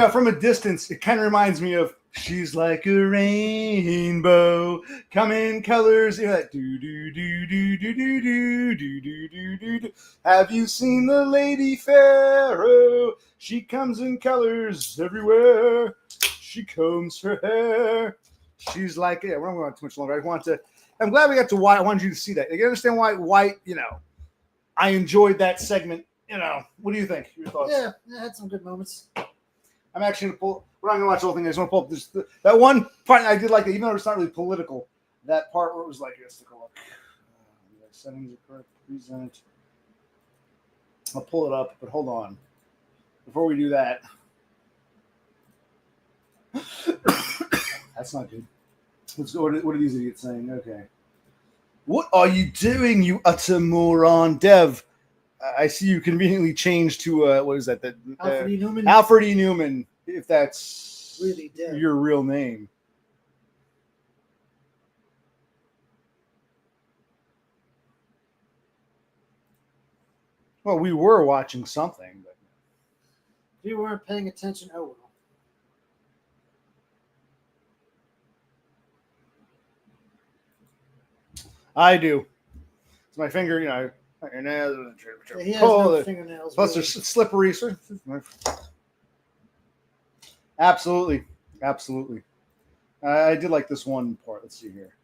know, from a distance, it kind of reminds me of "She's like a rainbow, come in colors." You know, like do do do do do do do do do do do do. Have you seen the Lady Pharaoh? She comes in colors everywhere. She combs her hair. She's like, yeah, we're not going too much longer. I'm glad we got to White. I wanted you to see that. You understand why White, you know, I enjoyed that segment. You know, what do you think? Your thoughts? Yeah, it had some good moments. I'm actually going to pull, we're not going to watch the whole thing. I just want to pull up this, that one part I did like it, even though it's not really political. That part where it was like, let's take a look. Settings are correct. Present. I'll pull it up, but hold on. Before we do that. That's not good. Let's go. What are these idiots saying? Okay. What are you doing, you utter moron? Dev, I see you conveniently changed to, what is that? Alfred E. Newman. Alfred E. Newman, if that's really Dev. Your real name. Well, we were watching something. But... If you weren't paying attention, oh well. I do. It's my finger, you know. Yeah, he has no fingernails. Plus, really. They're slippery. Absolutely. Absolutely. I did like this one part. Let's see here.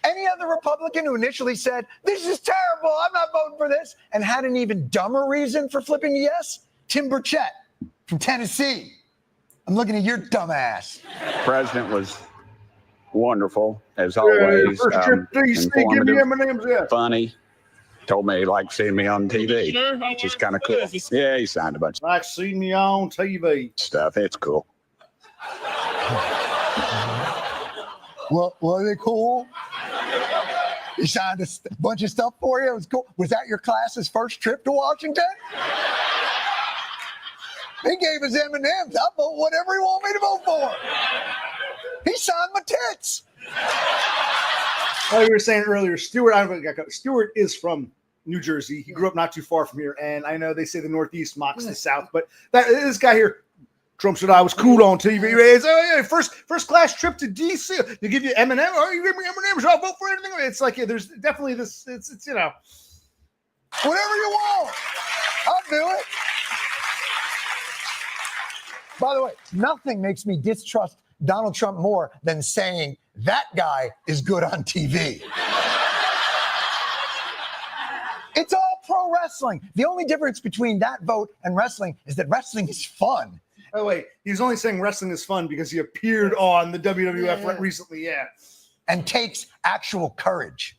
Any other Republican who initially said, this is terrible, I'm not voting for this, and had an even dumber reason for flipping yes? Tim Burchett from Tennessee. I'm looking at your dumb ass. President was wonderful, as always. First trip DC, give me M&M's, yeah. Funny. Told me he liked seeing me on TV, which is kind of cool. Yeah, he signed a bunch of like seeing me on TV stuff. It's cool. What are they cool? He signed a bunch of stuff for you. It was cool. Was that your class's first trip to Washington? He gave us M&M's. I'll vote whatever he want me to vote for. He signed my tits. Like you were saying earlier, Stewart is from New Jersey. He grew up not too far from here, and I know they say the Northeast mocks the South, but this guy here, Trump said I was cool on TV. First class trip to DC. They give you M&M. Oh, you give me M&M's. I'll vote for anything. It's like there's definitely this. It's you know, whatever you want. I'll do it. By the way, nothing makes me distrust Donald Trump more than saying that guy is good on TV. It's all pro wrestling. The only difference between that vote and wrestling is that wrestling is fun. By the way, he's only saying wrestling is fun because he appeared on the WWF recently, and takes actual courage.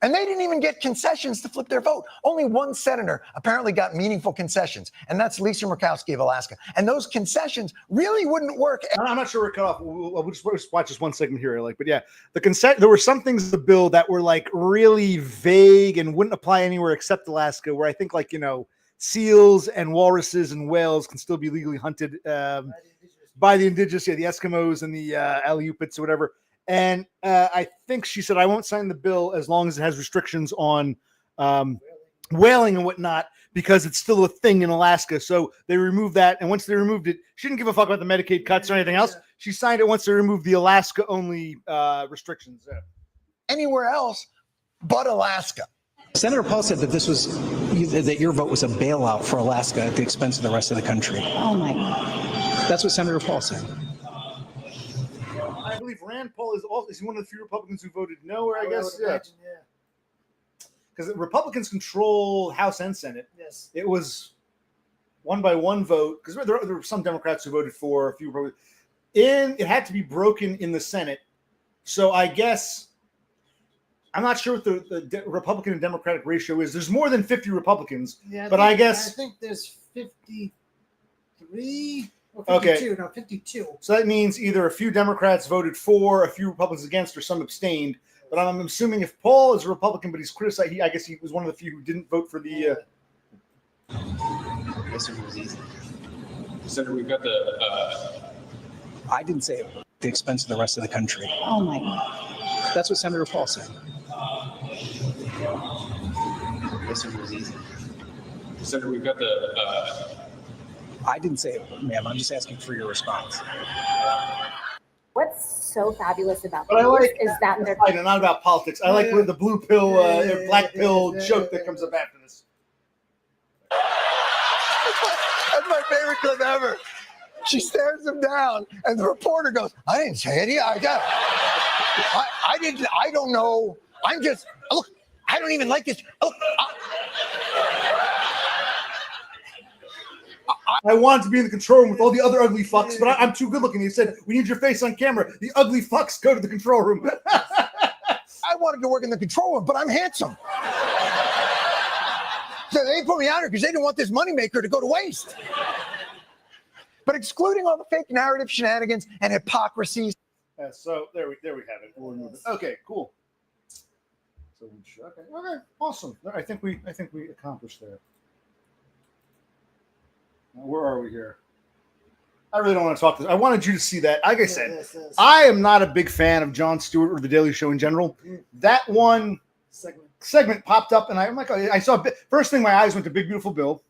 And they didn't even get concessions to flip their vote. Only one senator apparently got meaningful concessions, and that's Lisa Murkowski of Alaska. And those concessions really wouldn't work. I'm not sure we're cut off. We'll just watch this one segment here. But yeah, there were some things in the bill that were like really vague and wouldn't apply anywhere except Alaska, where I think seals and walruses and whales can still be legally hunted by the indigenous, the Eskimos and the Aleutians or whatever. And I think she said, I won't sign the bill as long as it has restrictions on whaling and whatnot, because it's still a thing in Alaska. So they removed that. And once they removed it, she didn't give a fuck about the Medicaid cuts or anything else. She signed it once they removed the Alaska only restrictions. Anywhere else but Alaska. Senator Paul said that your vote was a bailout for Alaska at the expense of the rest of the country. Oh my God. That's what Senator Paul said. I believe Rand Paul is one of the few Republicans who voted no, or I guess, because Republicans control House and Senate. Yes. It was 1-by-1 vote, because there were some Democrats who voted for, a few Republicans. It had to be broken in the Senate. So I guess, I'm not sure what the Republican and Democratic ratio is. There's more than 50 Republicans, but I think there's 53. Or 52, okay. No, 52. So that means either a few Democrats voted for, a few Republicans against, or some abstained. But I'm assuming if Paul is a Republican, but he's criticized, I guess he was one of the few who didn't vote for the. Yesterday was easy. Senator, we've got the. I didn't say it at the expense of the rest of the country. Oh my God. That's what Senator Paul said. Yesterday was easy. Senator, we've got the. I didn't say it, ma'am. I'm just asking for your response. What's so fabulous about But I these like is that they're I know, not about politics. I like the blue pill, or black pill joke that comes up after this. That's my favorite clip ever. She stares him down, and the reporter goes, "I didn't say it. I didn't. I don't know. I'm just look. I don't even like this. Look, I wanted to be in the control room with all the other ugly fucks, but I'm too good looking. He said, "We need your face on camera. The ugly fucks go to the control room." I wanted to work in the control room, but I'm handsome. So they put me out here because they didn't want this moneymaker to go to waste. But excluding all the fake narrative shenanigans and hypocrisies. So there we have it. Okay, cool. So okay, awesome. I think we accomplished there. Now, where are we here? I really don't want to talk this. I wanted you to see that. Like I said, Yes. I am not a big fan of Jon Stewart or The Daily Show in general. That one segment popped up, and I'm like, I saw first thing my eyes went to Big Beautiful Bill.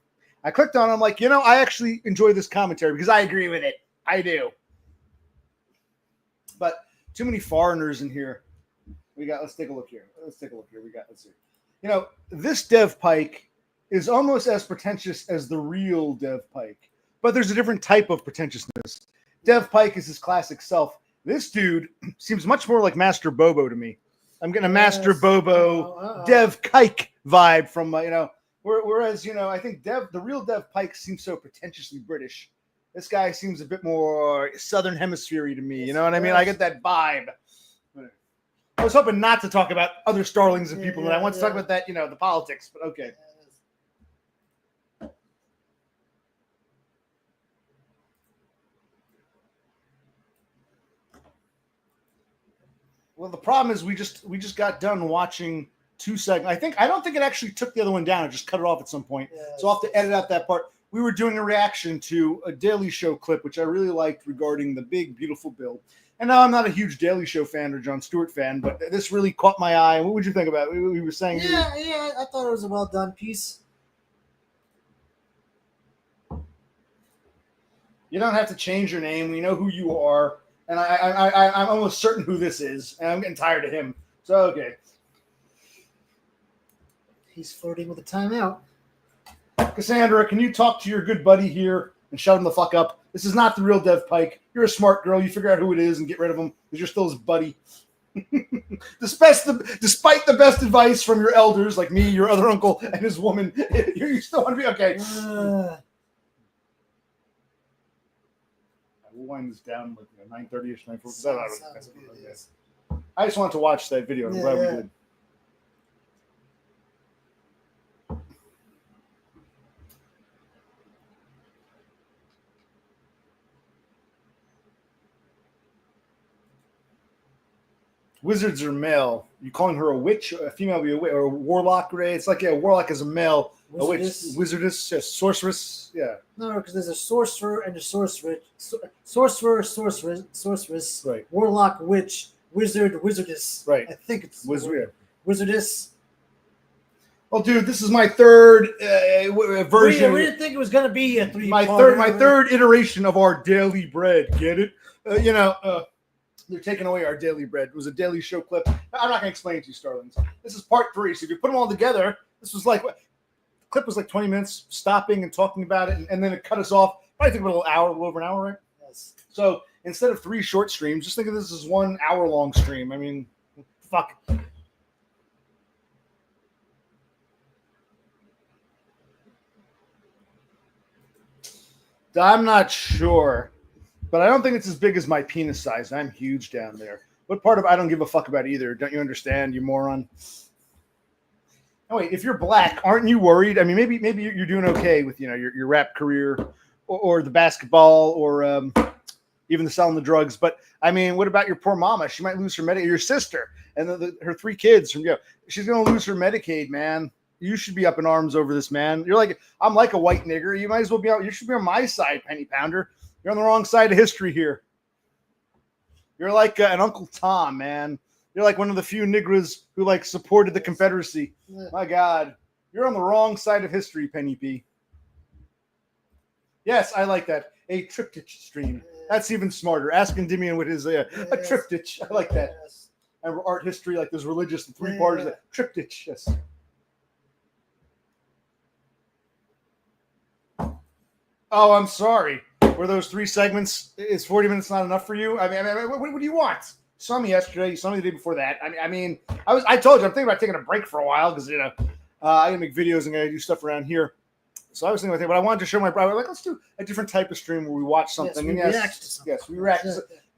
I clicked on it. I'm like, I actually enjoy this commentary because I agree with it. I do. But too many foreigners in here. Let's take a look here. Let's see. This Dev Pike is almost as pretentious as the real Dev Pike, but there's a different type of pretentiousness. Dev Pike is his classic self. This dude seems much more like Master Bobo to me. I'm getting a Master Bobo, Dev Kike vibe from, whereas, I think the real Dev Pike seems so pretentiously British. This guy seems a bit more Southern Hemisphere-y to me. You know what I mean? I get that vibe. I was hoping not to talk about other starlings and people, and I want to talk about that, the politics, but okay. Well, the problem is we just got done watching 2 segments. I don't think it actually took the other one down. It just cut it off at some point. So I'll have to edit out that part. We were doing a reaction to a Daily Show clip, which I really liked regarding the Big Beautiful Bill. And now I'm not a huge Daily Show fan or Jon Stewart fan, but this really caught my eye. What would you think about it? We were saying, Yeah, I thought it was a well done piece. You don't have to change your name. We know who you are. And I'm almost certain who this is. And I'm getting tired of him. So, okay. He's flirting with a timeout. Cassandra, can you talk to your good buddy here and shut him the fuck up? This is not the real Dev Pike. You're a smart girl. You figure out who it is and get rid of him because you're still his buddy. Despite the best advice from your elders, like me, your other uncle, and his woman, you still want to be okay. We'll wind this down with 9:30ish, 9:40. I just wanted to watch that video. I'm glad we did. Wizards are male. You calling her a witch, a female be a witch, or a warlock, Ray? It's like a warlock is a male, a witch, wizardess, a sorceress. Yeah. No, because there's a sorcerer and a sorceress. Sorceress. Right. Warlock, witch, wizard, wizardess. Right. I think it's wizardess. Well, dude, this is my third version. We didn't think it was going to be a 3. My third iteration of our daily bread. Get it? They're taking away our daily bread. It was a Daily Show clip. I'm not going to explain it to you, Starlings. This is part 3. So if you put them all together, this was like, the clip was like 20 minutes, stopping and talking about it, and then it cut us off. Probably took about a little over an hour, right? Yes. So instead of 3 short streams, just think of this as 1 hour-long stream. I mean, fuck. I'm not sure. But I don't think it's as big as my penis size. I'm huge down there. What part of I don't give a fuck about either? Don't you understand, you moron? Oh wait, if you're black, aren't you worried? I mean, maybe you're doing okay with your rap career, or the basketball, or even the selling the drugs. But I mean, what about your poor mama? She might lose her Medicaid. Your sister and her 3 kids from she's gonna lose her Medicaid, man. You should be up in arms over this, man. I'm like a white nigger. You might as well be out. You should be on my side, Penny Pounder. You're on the wrong side of history here. You're like an Uncle Tom, man. You're like one of the few niggers who supported the Confederacy. My God, you're on the wrong side of history, Penny P. Yes, I like that. A triptych stream. That's even smarter. Ask Endymion with his a triptych. I like that. Yes. And art history, like there's religious and three parts. Yeah. Triptych. Yes. Oh, I'm sorry. Were those 3 segments? Is 40 minutes not enough for you? I mean, what do you want? You saw me yesterday. You saw me the day before that. I told you I'm thinking about taking a break for a while because I gotta make videos and I gotta do stuff around here. So I was thinking about that, but I wanted to show my brother, like, let's do a different type of stream where we watch something. Yes, we react to something. Yes, we react.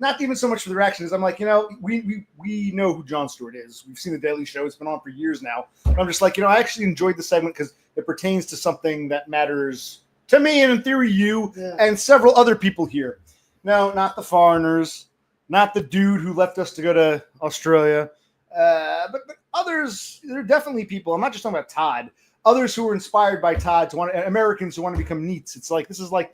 Not even so much for the reactions. I'm like, we know who Jon Stewart is. We've seen the Daily Show. It's been on for years now. And I'm just like, I actually enjoyed the segment because it pertains to something that matters to me and in theory you and several other people here. No, not the foreigners, not the dude who left us to go to Australia, but others. There are definitely people. I'm not just talking about Todd. Others who were inspired by Todd Americans who want to become NEETs. It's like this is like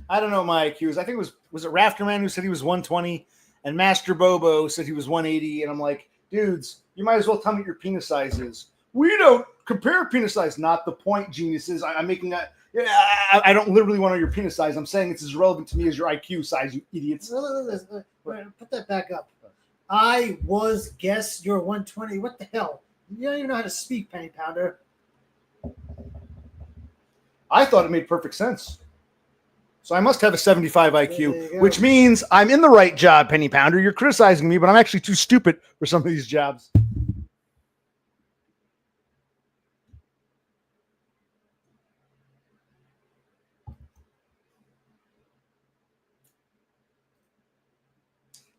I don't know what my IQ is. I think it was it Rafterman who said he was 120 and Master Bobo said he was 180. And I'm like, dudes, you might as well tell me what your penis size is. We don't compare penis size. Not the point, geniuses. I'm making that. Yeah, I don't literally want to know your penis size. I'm saying it's as relevant to me as your IQ size, you idiots. Put that back up. I was guess you're 120. What the hell? You don't even know how to speak, Penny Pounder. I thought it made perfect sense. So I must have a 75 There IQ, you go. which means I'm in the right job, Penny Pounder. You're criticizing me, but I'm actually too stupid for some of these jobs.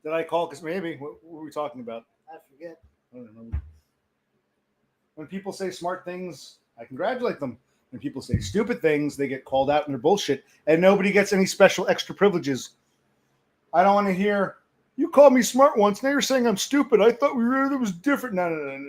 Did I call? Because maybe. What were we talking about? I forget. I don't remember. When people say smart things, I congratulate them. When people say stupid things, they get called out and they're bullshit. And nobody gets any special extra privileges. I don't want to hear, you called me smart once. Now you're saying I'm stupid. I thought it was different. No.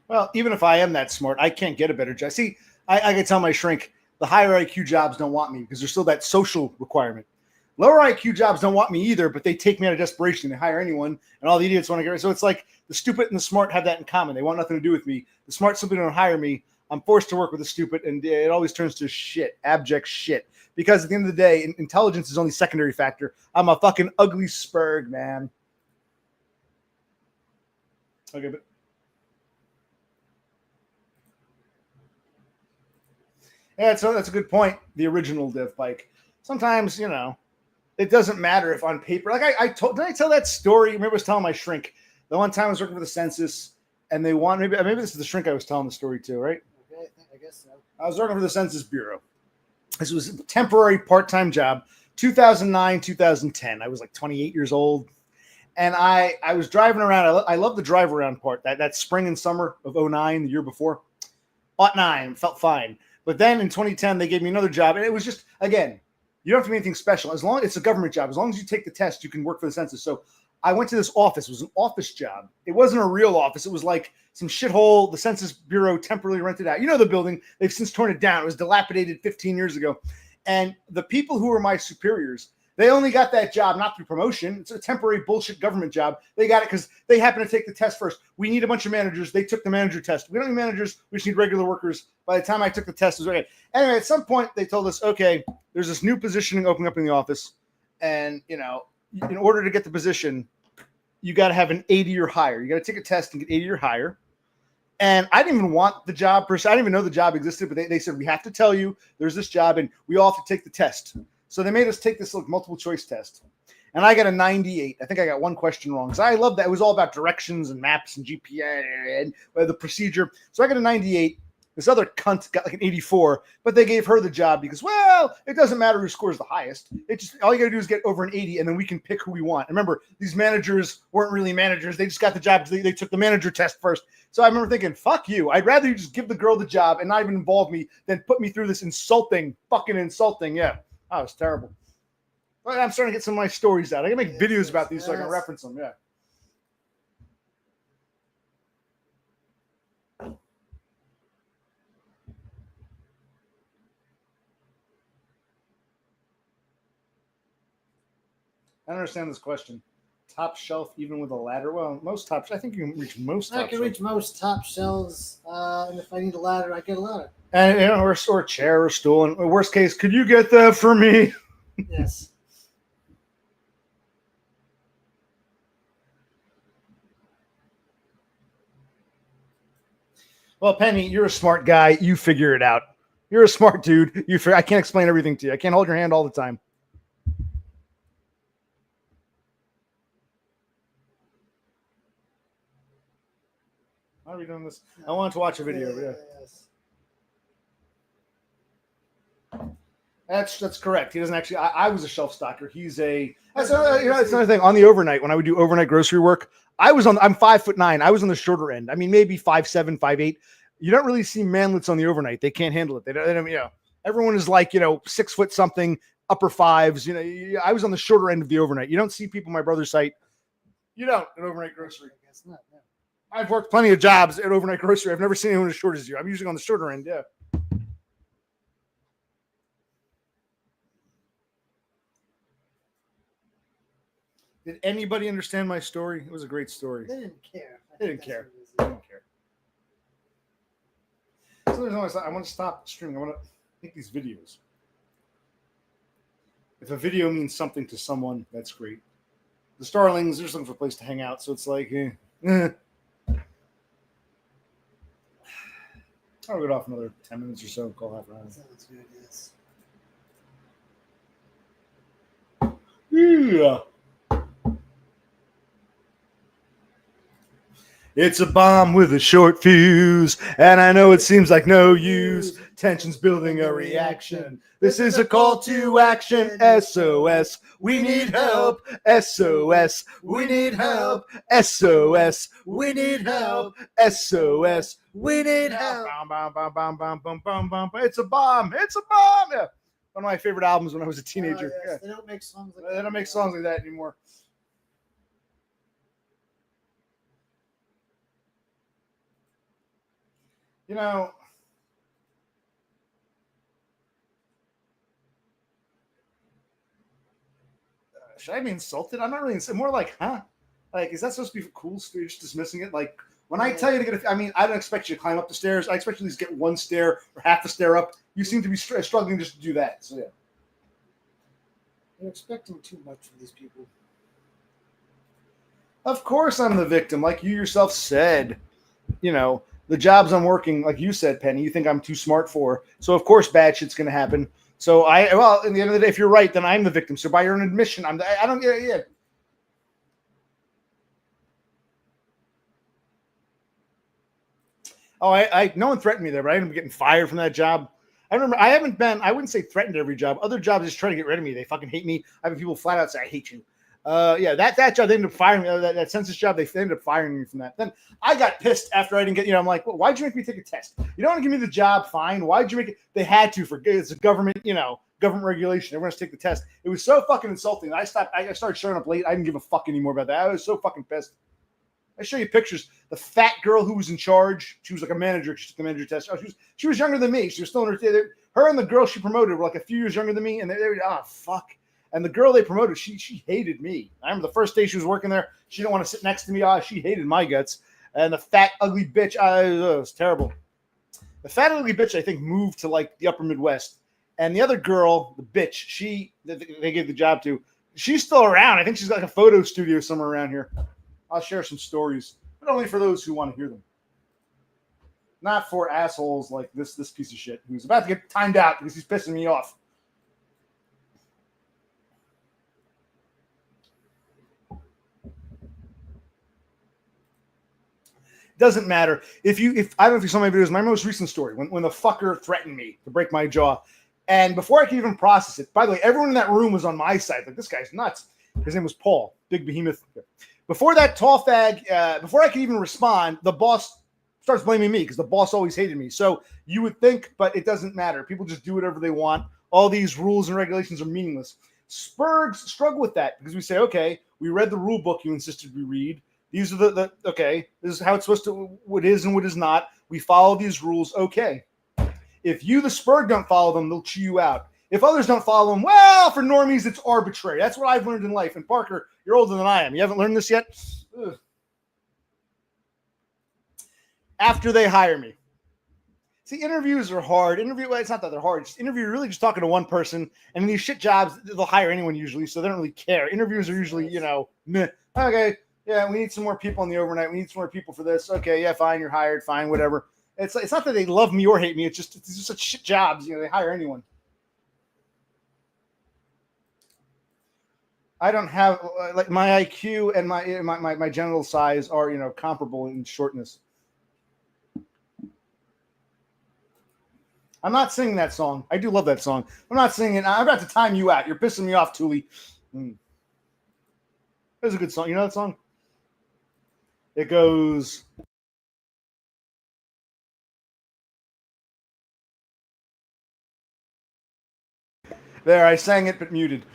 Well, even if I am that smart, I can't get a better job. See, I can tell my shrink, the higher IQ jobs don't want me because there's still that social requirement. Lower IQ jobs don't want me either, but they take me out of desperation. They hire anyone, and all the idiots want to get rid. So it's like the stupid and the smart have that in common. They want nothing to do with me. The smart simply don't hire me. I'm forced to work with the stupid, and it always turns to shit, abject shit. Because at the end of the day, intelligence is only secondary factor. I'm a fucking ugly spurg, man. Okay, but yeah, so that's a good point. The original Dev Pike. Sometimes, it doesn't matter if on paper. Like did I tell that story? Remember I was telling my shrink the one time I was working for the census, and they want maybe this is the shrink I was telling the story to, right? Okay, I guess so. I was working for the Census Bureau. This was a temporary part-time job, 2009, 2010. I was like 28 years old, and I was driving around. I love the drive around part. That spring and summer of 2009, the year before, 2009, felt fine. But then in 2010, they gave me another job, and it was just, again, you don't have to do anything special. As long as it's a government job, as long as you take the test, you can work for the census. So I went to this office. It was an office job. It wasn't a real office. It was like some shithole the Census Bureau temporarily rented out. You know the building. They've since torn it down. It was dilapidated 15 years ago. And the people who were my superiors, they only got that job not through promotion. It's a temporary bullshit government job. They got it because they happened to take the test first. We need a bunch of managers. They took the manager test. We don't need managers. We just need regular workers. By the time I took the test, it was okay. Anyway, at some point, they told us, okay, there's this new positioning opening up in the office. And, in order to get the position, you got to have an 80 or higher. You got to take a test and get 80 or higher. And I didn't even want the job per se. I didn't even know the job existed, but they said, we have to tell you there's this job and we all have to take the test. So they made us take this multiple choice test. And I got a 98. I think I got one question wrong. So I love that. It was all about directions and maps and GPS and the procedure. So I got a 98. This other cunt got like an 84, but they gave her the job because, well, it doesn't matter who scores the highest. It just, all you got to do is get over an 80, and then we can pick who we want. And remember, these managers weren't really managers. They just got the job because they took the manager test first. So I remember thinking, fuck you. I'd rather you just give the girl the job and not even involve me than put me through this fucking insulting. Yeah. Oh, it was terrible. But I'm starting to get some of my stories out. I can make videos about these so I can reference them. Yeah. I don't understand this question. Top shelf, even with a ladder. Well, most top. I think you can reach most. I top can shelf. reach most top shelves, and if I need a ladder, I get a ladder. And or a chair or stool. And worst case, could you get that for me? Yes. Well, Penny, you're a smart guy. You figure it out. You're a smart dude. I can't explain everything to you. I can't hold your hand all the time. How are we doing this? I wanted to watch a video. Yeah. Yes. That's correct. He doesn't actually. I was a shelf stocker. He's a. That's another thing. On the overnight, when I would do overnight grocery work, I'm 5'9". I was on the shorter end. I mean, maybe 5'7", 5'8". You don't really see manlets on the overnight. They can't handle it. They don't. Everyone is like 6 foot something, upper fives. I was on the shorter end of the overnight. You don't see people my brother's site. You don't at overnight grocery. I guess not. No. I've worked plenty of jobs at overnight grocery. I've never seen anyone as short as you. I'm usually on the shorter end. Yeah. Did anybody understand my story? It was a great story. They didn't care. They didn't care. They didn't care. So I want to stop streaming. I want to make these videos. If a video means something to someone, that's great. The Starlings, they're just looking for a place to hang out. So it's like, I'll get off another 10 minutes or so and call half an hour. Sounds good, yes. Yeah. It's a bomb with a short fuse, and I know it seems like no use. Tension's building a reaction. This is a call to action. SOS. We need help. SOS. We need help. SOS. We need help. SOS. We need help. Bum, bum, bum, bum, bum, bum, bum, bum. It's a bomb. It's a bomb. Yeah. One of my favorite albums when I was a teenager. Yes. Yeah. They don't make songs like They that. don't make songs like that anymore. Should I be insulted? I'm not really insulted. More like, huh? Like, is that supposed to be cool? You're just dismissing it? Like, when I tell you to get I don't expect you to climb up the stairs. I expect you to at least get one stair or half a stair up. You seem to be struggling just to do that. So, yeah. You're expecting too much from these people. Of course I'm the victim. Like you yourself said, the jobs I'm working, like you said, Penny, you think I'm too smart for. So, of course, bad shit's going to happen. So, in the end of the day, if you're right, then I'm the victim. So, by your own admission, I don't, yeah. Oh, no one threatened me there, but I ended up getting fired from that job. I remember I wouldn't say threatened every job. Other jobs just try to get rid of me. They fucking hate me. I have people flat out say, I hate you. That job, they ended up firing me. That census job, they ended up firing me from that. Then I got pissed after I didn't get, I'm like, well, why'd you make me take a test? You don't want to give me the job, fine. Why'd you make it? They had to, it's a government, government regulation. Everyone has to take the test. It was so fucking insulting. I started showing up late. I didn't give a fuck anymore about that. I was so fucking pissed. I show you pictures. The fat girl who was in charge, she was like a manager. She took the manager test. She was younger than me. She was still in her and the girl she promoted were like a few years younger than me. And they were, fuck. And the girl they promoted, she hated me. I remember the first day she was working there, she didn't want to sit next to me. She hated my guts. And the fat, ugly bitch, it was terrible. The fat, ugly bitch, I think, moved to like the upper Midwest. And the other girl, the bitch, they gave the job to, she's still around. I think she's got like a photo studio somewhere around here. I'll share some stories, but only for those who want to hear them. Not for assholes like this piece of shit who's about to get timed out because he's pissing me off. Doesn't matter. If I don't know if you saw my videos, my most recent story, when the fucker threatened me to break my jaw. And before I could even process it, by the way, everyone in that room was on my side. Like, this guy's nuts. His name was Paul, big behemoth. Before that tall fag, before I could even respond, the boss starts blaming me because the boss always hated me. So you would think, but it doesn't matter. People just do whatever they want. All these rules and regulations are meaningless. Spurgs struggle with that because we say, okay, we read the rule book you insisted we read. These are okay, this is how it's supposed to, what is and what is not. We follow these rules, okay. If you, the Spurg, don't follow them, they'll chew you out. If others don't follow him, well, for normies, it's arbitrary. That's what I've learned in life. And Parker, you're older than I am. You haven't learned this yet? Ugh. After they hire me. See, interviews are hard. It's not that they're hard. You're really just talking to one person. And in these shit jobs, they'll hire anyone usually, so they don't really care. Interviews are usually, meh. Okay, yeah, we need some more people on the overnight. We need some more people for this. Okay, yeah, fine, you're hired. Fine, whatever. It's not that they love me or hate me. It's just such shit jobs. They hire anyone. I don't have like my IQ and my genital size are comparable in shortness. I'm not singing that song. I do love that song. I'm not singing it. I'm about to time you out. You're pissing me off, Thule. It was a good song. You know that song? It goes. There, I sang it but muted.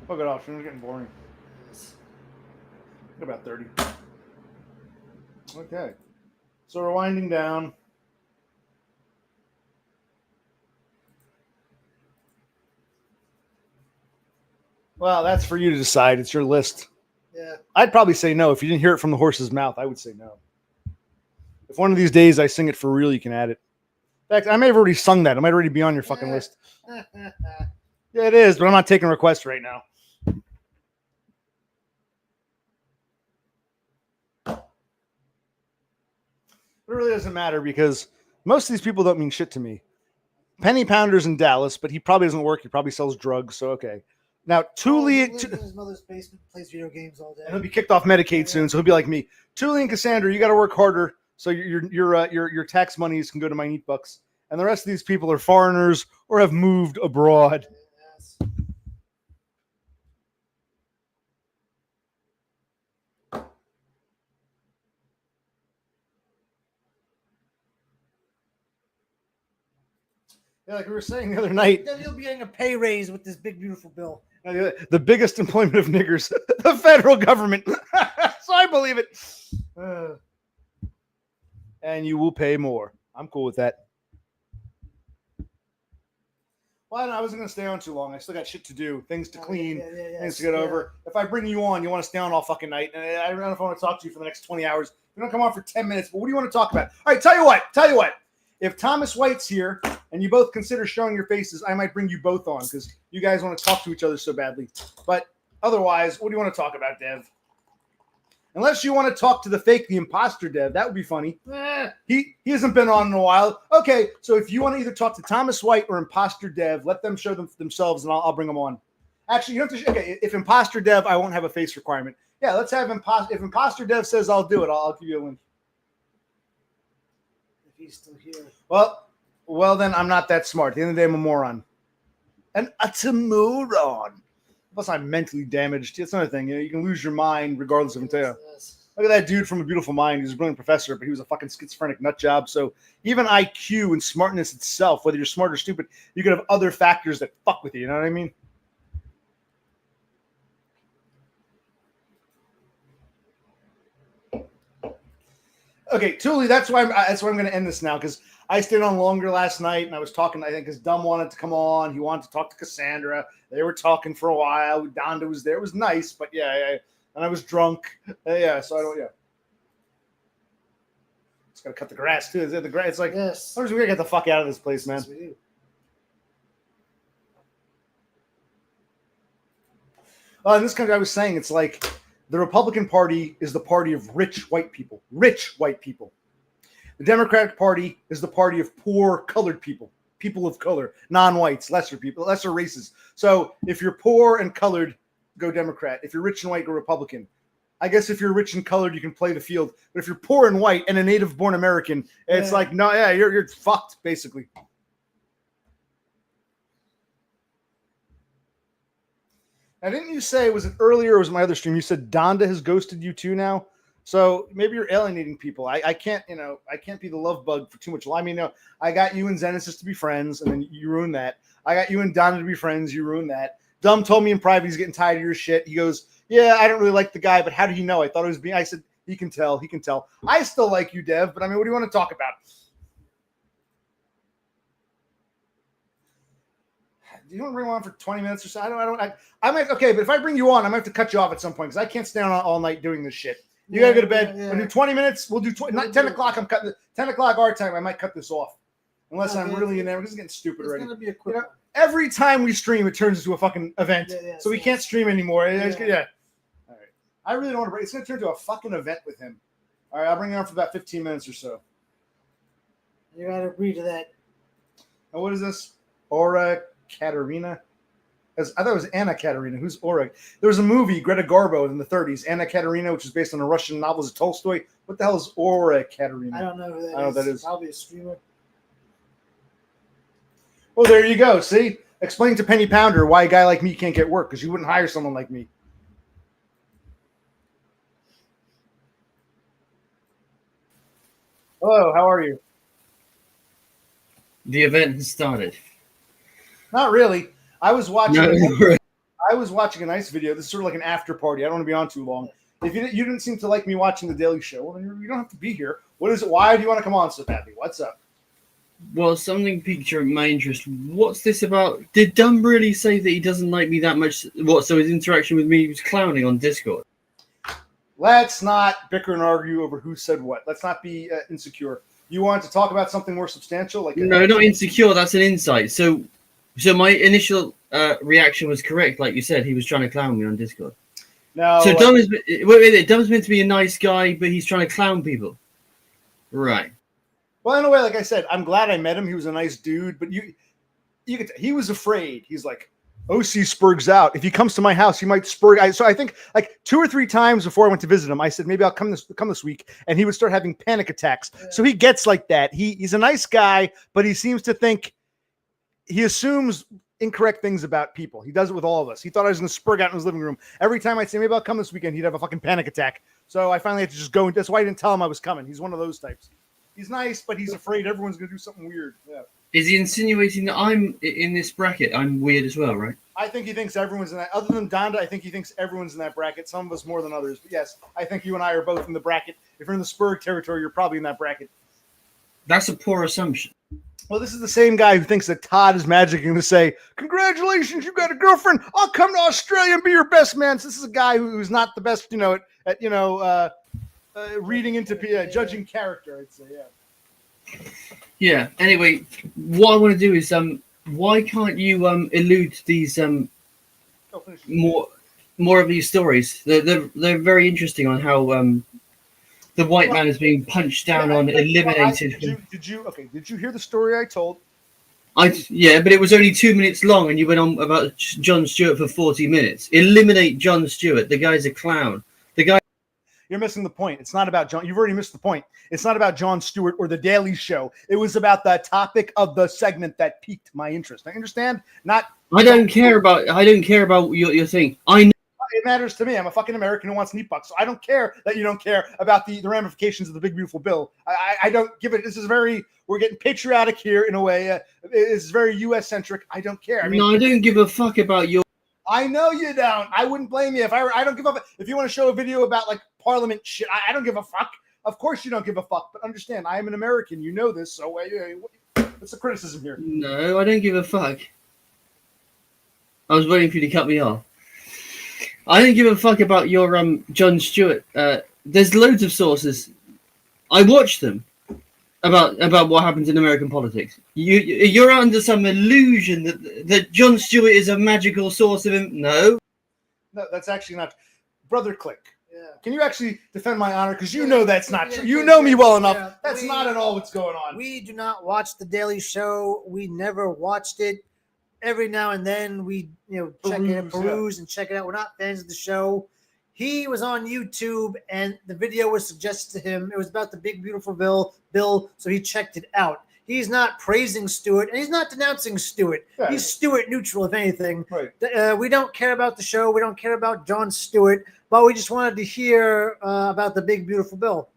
Look it off. It's getting boring. About 30. Okay. So we're winding down. Well, that's for you to decide. It's your list. Yeah. I'd probably say no. If you didn't hear it from the horse's mouth, I would say no. If one of these days I sing it for real, you can add it. In fact, I may have already sung that. It might already be on your fucking list. Yeah, it is, but I'm not taking requests right now. It really doesn't matter because most of these people don't mean shit to me. Penny Pounder's in Dallas, but he probably doesn't work. He probably sells drugs, so okay. Now, Thule... He lives in his mother's basement, plays video games all day. And he'll be kicked off Medicaid soon, so he'll be like me. Thule and Cassandra, you got to work harder so your tax monies can go to my neat bucks. And the rest of these people are foreigners or have moved abroad. Yes. Yeah, like we were saying the other night, Then you'll be getting a pay raise with this big, beautiful bill. the biggest employment of niggers, the federal government. So I believe it. And you will pay more. I'm cool with that. Well, I wasn't going to stay on too long. I still got shit to do, things to clean, things to get over. If I bring you on, you want to stay on all fucking night. And I don't know if I want to talk to you for the next 20 hours. You don't come on for 10 minutes, but what do you want to talk about? All right, tell you what. If Thomas White's here and you both consider showing your faces, I might bring you both on because you guys want to talk to each other so badly. But otherwise, what do you want to talk about, Dev? Unless you want to talk to the imposter Dev, that would be funny. He hasn't been on in a while. Okay, so if you want to either talk to Thomas White or imposter Dev, let them show them themselves, and I'll bring them on. Actually, you don't have to. Okay, if imposter Dev, I won't have a face requirement. Yeah, let's have imposter. If imposter Dev says I'll do it, I'll give you a link. If he's still here. Well, then I'm not that smart. At the end of the day, I'm a moron. An utter moron. Plus, I'm mentally damaged. It's another thing. You can lose your mind regardless of intel. Yes. Look at that dude from A Beautiful Mind. He was a brilliant professor, but he was a fucking schizophrenic nut job. So even IQ and smartness itself, whether you're smart or stupid, you could have other factors that fuck with you. You know what I mean? Okay, Thule, that's why I'm going to end this now because I stayed on longer last night and I was talking. I think because Dumb wanted to come on. He wanted to talk to Cassandra. They were talking for a while. Donda was there. It was nice, but yeah, and I was drunk. Yeah, so I don't. Yeah, just gotta cut the grass too. Is it the grass? It's like Yes. sometimes we gotta get the fuck out of this place, man. Yes, we do. In this country, I was saying it's like the Republican Party is the party of rich white people. Rich white people. The Democratic Party is the party of poor colored people. People of color, non-whites, lesser people, lesser races. So if you're poor and colored, go Democrat. If you're rich and white, go Republican. I guess if you're rich and colored, you can play the field. But if you're poor and white and a native-born American, it's like, no, yeah, you're fucked, basically. Now, didn't you say, was it earlier or was it my other stream? You said Donda has ghosted you too now? So maybe you're alienating people. I can't, I can't be the love bug for too much. I mean, I got you and Zenesis to be friends, and then you ruined that. I got you and Donna to be friends. You ruined that. Dumb told me in private he's getting tired of your shit. He goes, yeah, I don't really like the guy, but how did he know? I thought it was me. I said, he can tell. He can tell. I still like you, Dev, but I mean, what do you want to talk about? Do you want to bring him on for 20 minutes or so? I might. Okay, but if I bring you on, I might have to cut you off at some point because I can't stay on all night doing this shit. You gotta go to bed. Yeah. We'll do 20 minutes. We'll do not 10 o'clock. I'm cutting 10 o'clock our time. I might cut this off unless I'm really in there. This is getting stupid It's already. gonna be a quick. You know, every time we stream, it turns into a fucking event. So we can't stream anymore. Yeah. All right. I really don't want to break. It's gonna turn into a fucking event with him. All right, I'll bring you on for about 15 minutes or so. You gotta agree to that. And what is this? Aura Katerina? I thought it was Anna Katerina. Who's Aura? There was a movie, Greta Garbo, in the 30s, Anna Katerina, which is based on a Russian novel of Tolstoy. What the hell is Aura Katerina? I don't know who that is. I don't know what that is. Probably a streamer. Well, there you go. See? Explain to Penny Pounder why a guy like me can't get work, because you wouldn't hire someone like me. Hello, how are you? The event has started. Not really. I was watching. No. I was watching a nice video. This is sort of like an after party. I don't want to be on too long. If you didn't seem to like me watching the Daily Show, well, then you don't have to be here. What is it? Why do you want to come on so badly? What's up? Well, something piqued my interest. What's this about? Did Dumb really say that he doesn't like me that much? What? So his interaction with me was clowning on Discord. Let's not bicker and argue over who said what. Let's not be insecure. You want to talk about something more substantial? Like No, not insecure. That's an insight. So my initial reaction was correct. Like you said, he was trying to clown me on Discord. No. So Dumb's meant to be a nice guy, but he's trying to clown people. Right. Well, in a way, like I said, I'm glad I met him. He was a nice dude, but he was afraid. He's like, OC Spurg's out. If he comes to my house, he might Spurg. So I think like 2 or 3 times before I went to visit him, I said maybe I'll come this week, and he would start having panic attacks. Yeah. So he gets like that. He's a nice guy, but he seems to think he assumes incorrect things about people. He does it with all of us. He thought I was going to Spurg out in his living room. Every time I'd say maybe I'll come this weekend, he'd have a fucking panic attack. So I finally had to just go. That's why I didn't tell him I was coming. He's one of those types. He's nice, but he's afraid everyone's going to do something weird. Yeah. Is he insinuating that I'm in this bracket? I'm weird as well, right? I think he thinks everyone's in that. Other than Donda, I think he thinks everyone's in that bracket. Some of us more than others. But yes, I think you and I are both in the bracket. If you're in the Spurg territory, you're probably in that bracket. That's a poor assumption. Well, this is the same guy who thinks that Todd is magic and to say, congratulations, you got a girlfriend. I'll come to Australia and be your best man. So this is a guy who's not the best, at reading into judging character, I'd say, yeah. Yeah. Anyway, what I want to do is why can't you elude these more of these stories? They're very interesting on how the white man is being punched down on, eliminated. Did you hear the story I told? Yeah, but it was only 2 minutes long, and you went on about Jon Stewart for 40 minutes. Eliminate Jon Stewart. The guy's a clown. You're missing the point. It's not about Jon. You've already missed the point. It's not about Jon Stewart or the Daily Show. It was about the topic of the segment that piqued my interest. I understand. I don't care about your thing. I know. It matters to me. I'm a fucking American who wants meat bucks. So I don't care that you don't care about the ramifications of the big beautiful bill. I don't give it. We're getting patriotic here in a way. It's very U.S. centric. I don't care. I don't give a fuck about your. I know you don't. I wouldn't blame you I don't give up. If you want to show a video about like Parliament shit, I don't give a fuck. Of course you don't give a fuck. But understand, I am an American. You know this. So what's the criticism here? No, I don't give a fuck. I was waiting for you to cut me off. I don't give a fuck about your Jon Stewart. There's loads of sources. I watch them about what happens in American politics. You're under some illusion that Jon Stewart is a magical source of him. No, that's actually not. Brother Click. Yeah. Can you actually defend my honor? Because you know that's not true. You know me well enough. Yeah, that's not at all what's going on. We do not watch The Daily Show. We never watched it. Every now and then we peruse and check it out. We're not fans of the show. He was on YouTube and the video was suggested to him. It was about the big beautiful bill, so he checked it out. He's not praising Stewart and he's not denouncing Stewart. Yeah. He's Stewart neutral, if anything. Right. We don't care about the show. We don't care about Jon Stewart, but we just wanted to hear about the big beautiful bill.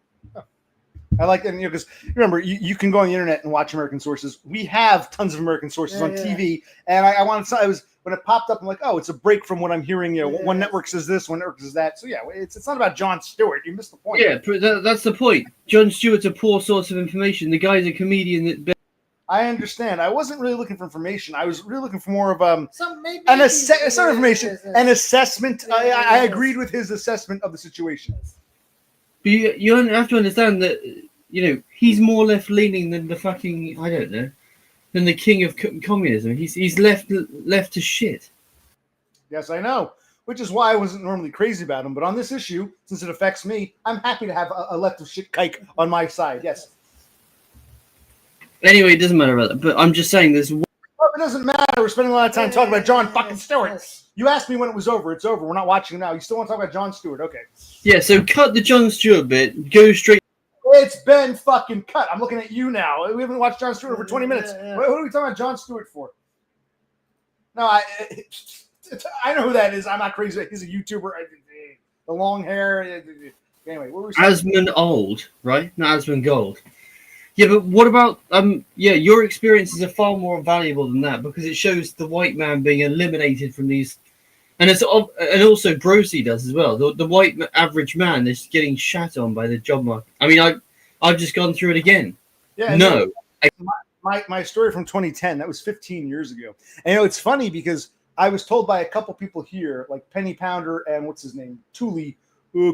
I like that, because remember, you can go on the internet and watch American sources. We have tons of American sources on TV, and I wanted to. When it popped up, I'm like, oh, it's a break from what I'm hearing. One network says this, one network says that. So yeah, it's not about Jon Stewart. You missed the point. Yeah, that's the point. Jon Stewart's a poor source of information. The guy's a comedian that. I understand. I wasn't really looking for information. I was really looking for more of Some maybe some information, an assessment. I agreed with his assessment of the situation. But you have to understand that, he's more left leaning than the fucking, I don't know, than the king of communism. He's left to shit. Yes, I know. Which is why I wasn't normally crazy about him. But on this issue, since it affects me, I'm happy to have a left of shit kike on my side. Yes. Anyway, it doesn't matter about that. But I'm just saying there's. Well, it doesn't matter. We're spending a lot of time talking about John fucking Stewart. Yes. You asked me when it was over. It's over. We're not watching it now. You still want to talk about John Stewart? Okay. Yeah, so cut the Jon Stewart bit. Go straight. It's been fucking cut. I'm looking at you now. We haven't watched John Stewart for 20 minutes. Yeah. What are we talking about John Stewart for? No, I know who that is. I'm not crazy. He's a YouTuber. The long hair. Anyway, what were we saying? Asmund Old, right? Not Asmund Gold. Yeah, but what about your experiences are far more valuable than that because it shows the white man being eliminated from these, and also Brosi does as well. The white average man is getting shat on by the job market. I mean, I've just gone through it again. Yeah. No. My story from 2010. That was 15 years ago. And it's funny because I was told by a couple people here, like Penny Pounder and what's his name, Thule.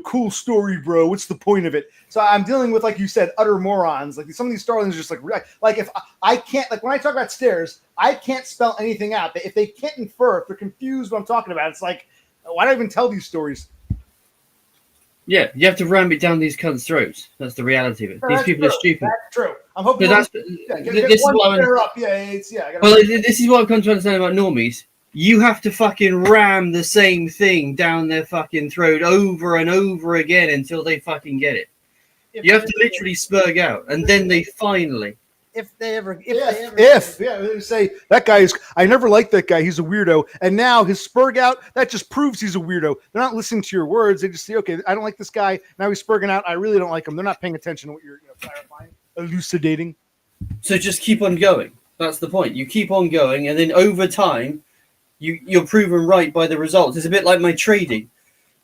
Cool story, bro. What's the point of it? So I'm dealing with, like you said, utter morons. Like some of these starlings are just like if I can't, like when I talk about stairs, I can't spell anything out. If they can't infer, if they're confused what I'm talking about, it's like, why do I even tell these stories? Yeah, you have to ram it down these cunts' throats. That's the reality of it. These people are stupid. That's true. I'm hoping. But this is what this is what I've come to understand about normies. You have to fucking ram the same thing down their fucking throat over and over again until they fucking get it. You have to literally spurg out, and then they finally. If they say that guy is, I never liked that guy. He's a weirdo, and now his spurg out. That just proves he's a weirdo. They're not listening to your words. They just say, okay, I don't like this guy. Now he's spurging out. I really don't like him. They're not paying attention to what you're clarifying, elucidating. So just keep on going. That's the point. You keep on going, and then over time. You're proven right by the results. It's a bit like my trading.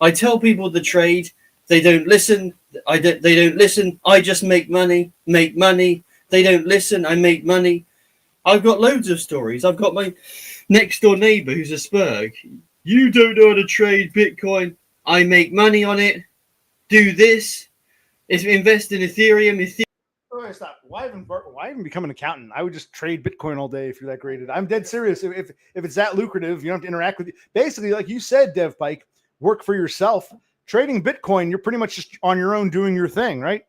I tell people the trade, they don't listen. They don't listen. I just make money. They don't listen. I make money. I've got loads of stories. I've got my next door neighbor who's a spurg. You don't know how to trade Bitcoin. I make money on it. Do this. Invest in Ethereum. Stop. Why even become an accountant? I would just trade Bitcoin all day if you're that great. I'm dead serious. If it's that lucrative, you don't have to interact with you. Basically, like you said, Dev Pike, work for yourself. Trading Bitcoin, you're pretty much just on your own doing your thing, right?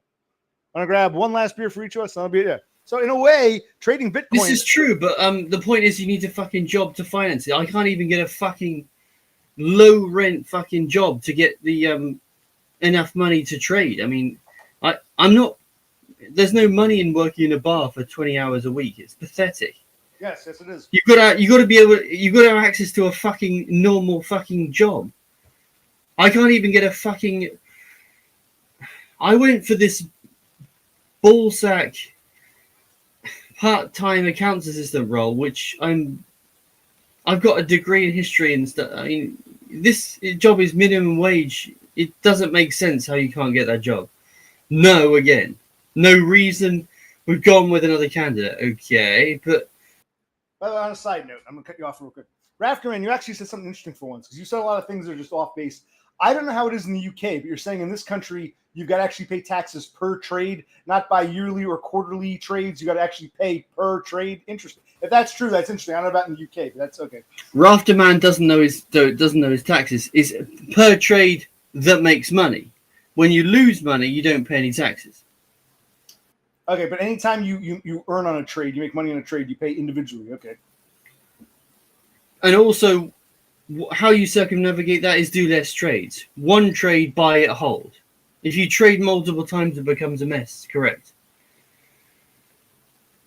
I'm gonna grab one last beer for each of us. That'll be it. Yeah. So in a way, trading Bitcoin. This is true, but the point is, you need a fucking job to finance it. I can't even get a fucking low rent fucking job to get the enough money to trade. I mean, I'm not. There's no money in working in a bar for 20 hours a week. It's pathetic. Yes, it is. You got to be able. You got to have access to a fucking normal fucking job. I can't even get a fucking. I went for this ballsack part-time accounts assistant role, which I've got a degree in history and stuff. I mean, this job is minimum wage. It doesn't make sense how you can't get that job. No, again. No reason. We've gone with another candidate. Okay, but on a side note, I'm gonna cut you off real quick. Rafterman, you actually said something interesting for once because you said a lot of things that are just off base. I don't know how it is in the UK, but you're saying in this country you've got to actually pay taxes per trade, not by yearly or quarterly trades. You got to actually pay per trade. Interesting. If that's true, that's interesting. I don't know about in the UK, but that's okay. Rafterman doesn't know his taxes. It's per trade that makes money. When you lose money, you don't pay any taxes. Okay, but anytime you earn on a trade, you make money on a trade, you pay individually. Okay. And also, how you circumnavigate that is do less trades. One trade, buy it, hold. If you trade multiple times, it becomes a mess. Correct.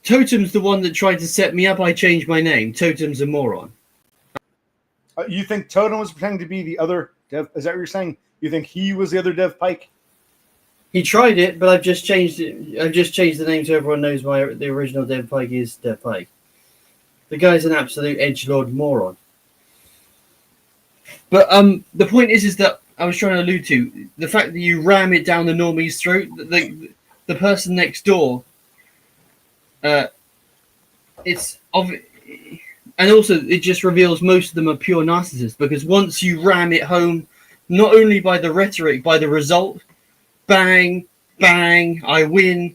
Totem's the one that tried to set me up. I changed my name. Totem's a moron. You think Totem was pretending to be the other Dev? Is that what you're saying? You think he was the other Dev Pike? He tried it, but I've just changed it. I've just changed the name so everyone knows the original Dev Pike is Dev Pike. The guy's an absolute edgelord moron. But the point is that I was trying to allude to the fact that you ram it down the normie's throat. The person next door it's obvious. And also, it just reveals most of them are pure narcissists, because once you ram it home, not only by the rhetoric, by the result, bang, bang, I win.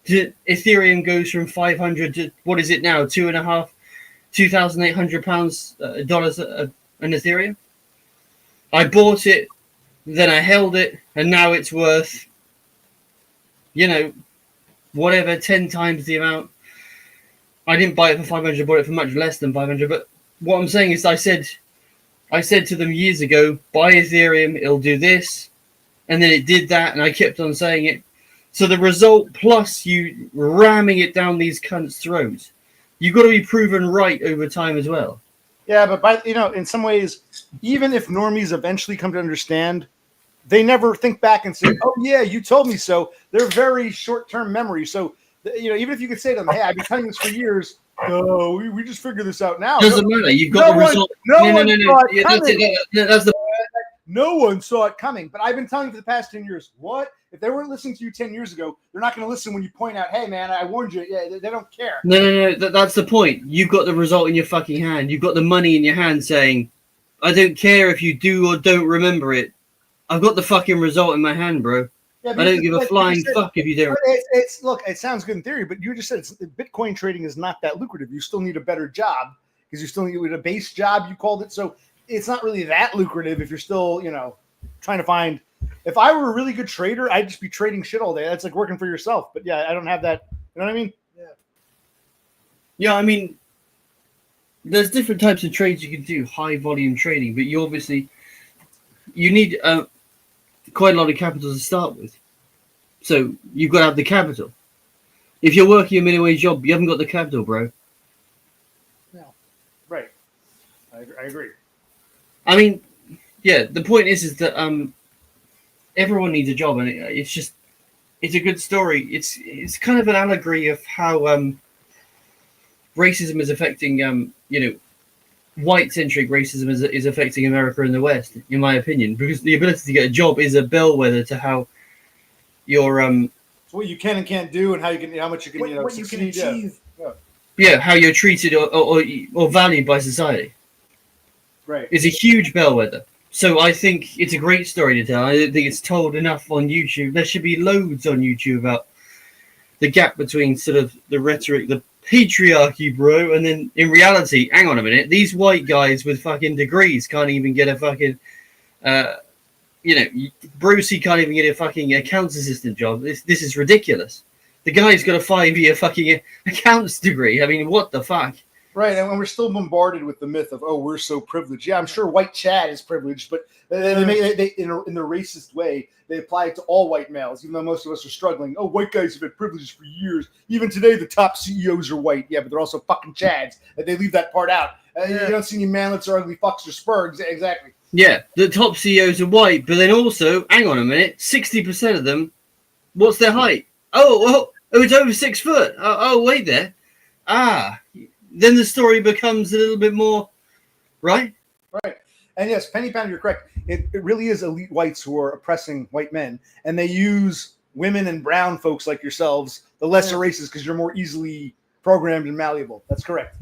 Ethereum goes from 500 to what is it now? $2,800 dollars an Ethereum. I bought it, then I held it, and now it's worth, whatever, 10 times the amount. I didn't buy it for 500, I bought it for much less than 500. But what I'm saying is, I said to them years ago, buy Ethereum, it'll do this. And then it did that, and I kept on saying it. So the result, plus you ramming it down these cunts' throats, you've got to be proven right over time as well. Yeah, but in some ways, even if normies eventually come to understand, they never think back and say, "Oh yeah, you told me so." They're very short-term memory. So even if you could say to them, "Hey, I've been telling this for years," no, we just figured this out now. Doesn't matter. You've got the result. No. Yeah, that's it. That's the. No one saw it coming, but I've been telling you for the past 10 years. What? If they weren't listening to you 10 years ago, they're not going to listen when you point out, "Hey, man, I warned you." Yeah, they don't care. No. That's the point. You've got the result in your fucking hand. You've got the money in your hand saying, "I don't care if you do or don't remember it. I've got the fucking result in my hand, bro. Yeah, I don't give a flying fuck if you don't." Look, it sounds good in theory, but you just said Bitcoin trading is not that lucrative. You still need a better job because you still need a base job. You called it, so it's not really that lucrative if you're still, trying to find. If I were a really good trader, I'd just be trading shit all day. That's like working for yourself. But yeah, I don't have that. You know what I mean? Yeah, I mean, there's different types of trades you can do, high volume trading, but you need quite a lot of capital to start with. So you've got to have the capital. If you're working a minimum wage job, you haven't got the capital, bro. No. Right. I agree. I mean, yeah, the point is that everyone needs a job, and it's a good story. It's kind of an allegory of how racism is affecting white-centric racism is affecting America and the West, in my opinion, because the ability to get a job is a bellwether to how your it's what you can and can't do, and how much you can what you can achieve. Yeah, how you're treated or valued by society. Right. Is a huge bellwether. So I think it's a great story to tell. I don't think it's told enough on YouTube. There should be loads on YouTube about the gap between sort of the rhetoric, the patriarchy, bro, and then in reality, hang on a minute, these white guys with fucking degrees can't even get a fucking, Brucey can't even get a fucking accounts assistant job. This is ridiculous. The guy's got a 5-year fucking accounts degree. I mean, what the fuck? Right, and we're still bombarded with the myth of, "Oh, we're so privileged." Yeah, I'm sure white Chad is privileged, but they in the racist way, they apply it to all white males, even though most of us are struggling. "Oh, white guys have had privileges for years. Even today, the top CEOs are white." Yeah, but they're also fucking Chads. They leave that part out. You don't see any manlets or ugly fucks or spurgs. Exactly. Yeah, the top CEOs are white, but then also, hang on a minute, 60% of them, what's their height? Oh, it's over 6 foot. Oh, wait there. Then the story becomes a little bit more, right? Right. And yes, Penny Pound, you're correct. It really is elite whites who are oppressing white men. And they use women and brown folks like yourselves, the lesser races, because you're more easily programmed and malleable. That's correct.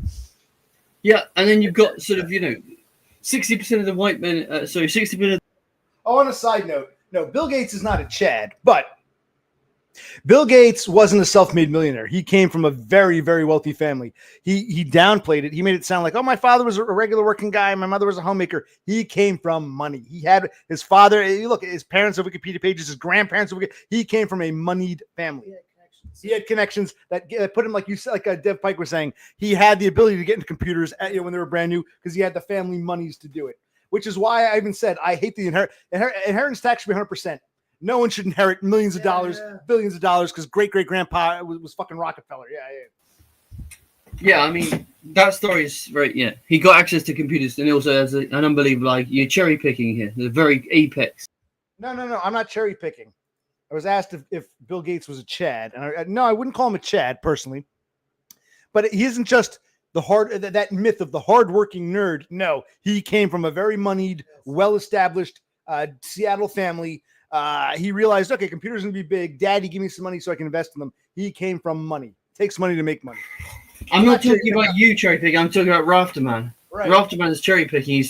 Yeah, and then you've got sort of, 60% of the white men, 60% of... Oh, on a side note, no, Bill Gates is not a Chad, but Bill Gates wasn't a self-made millionaire. He came from a very, very wealthy family. He downplayed it. He made it sound like, "Oh, my father was a regular working guy. My mother was a homemaker." He came from money. He had his father. Look, his parents have Wikipedia pages. His grandparents. He came from a moneyed family. He had connections that put him, like you said, like Dev Pike was saying. He had the ability to get into computers when they were brand new because he had the family monies to do it. Which is why I even said I hate the inheritance tax should be 100%. No one should inherit millions of dollars, billions of dollars, because great-great-grandpa was fucking Rockefeller. Yeah, I mean, that story is very, he got access to computers, and also has an unbelievable, you're cherry-picking here, the very apex. No, I'm not cherry-picking. I was asked if Bill Gates was a Chad, and no, I wouldn't call him a Chad, personally. But he isn't just that myth of the hardworking nerd. No, he came from a very moneyed, well-established Seattle family. He realized, okay, computers are going to be big. Daddy, give me some money so I can invest in them. He came from money. It takes money to make money. I'm not talking about you cherry picking. I'm talking about Rafterman. Right. Rafterman is cherry picking.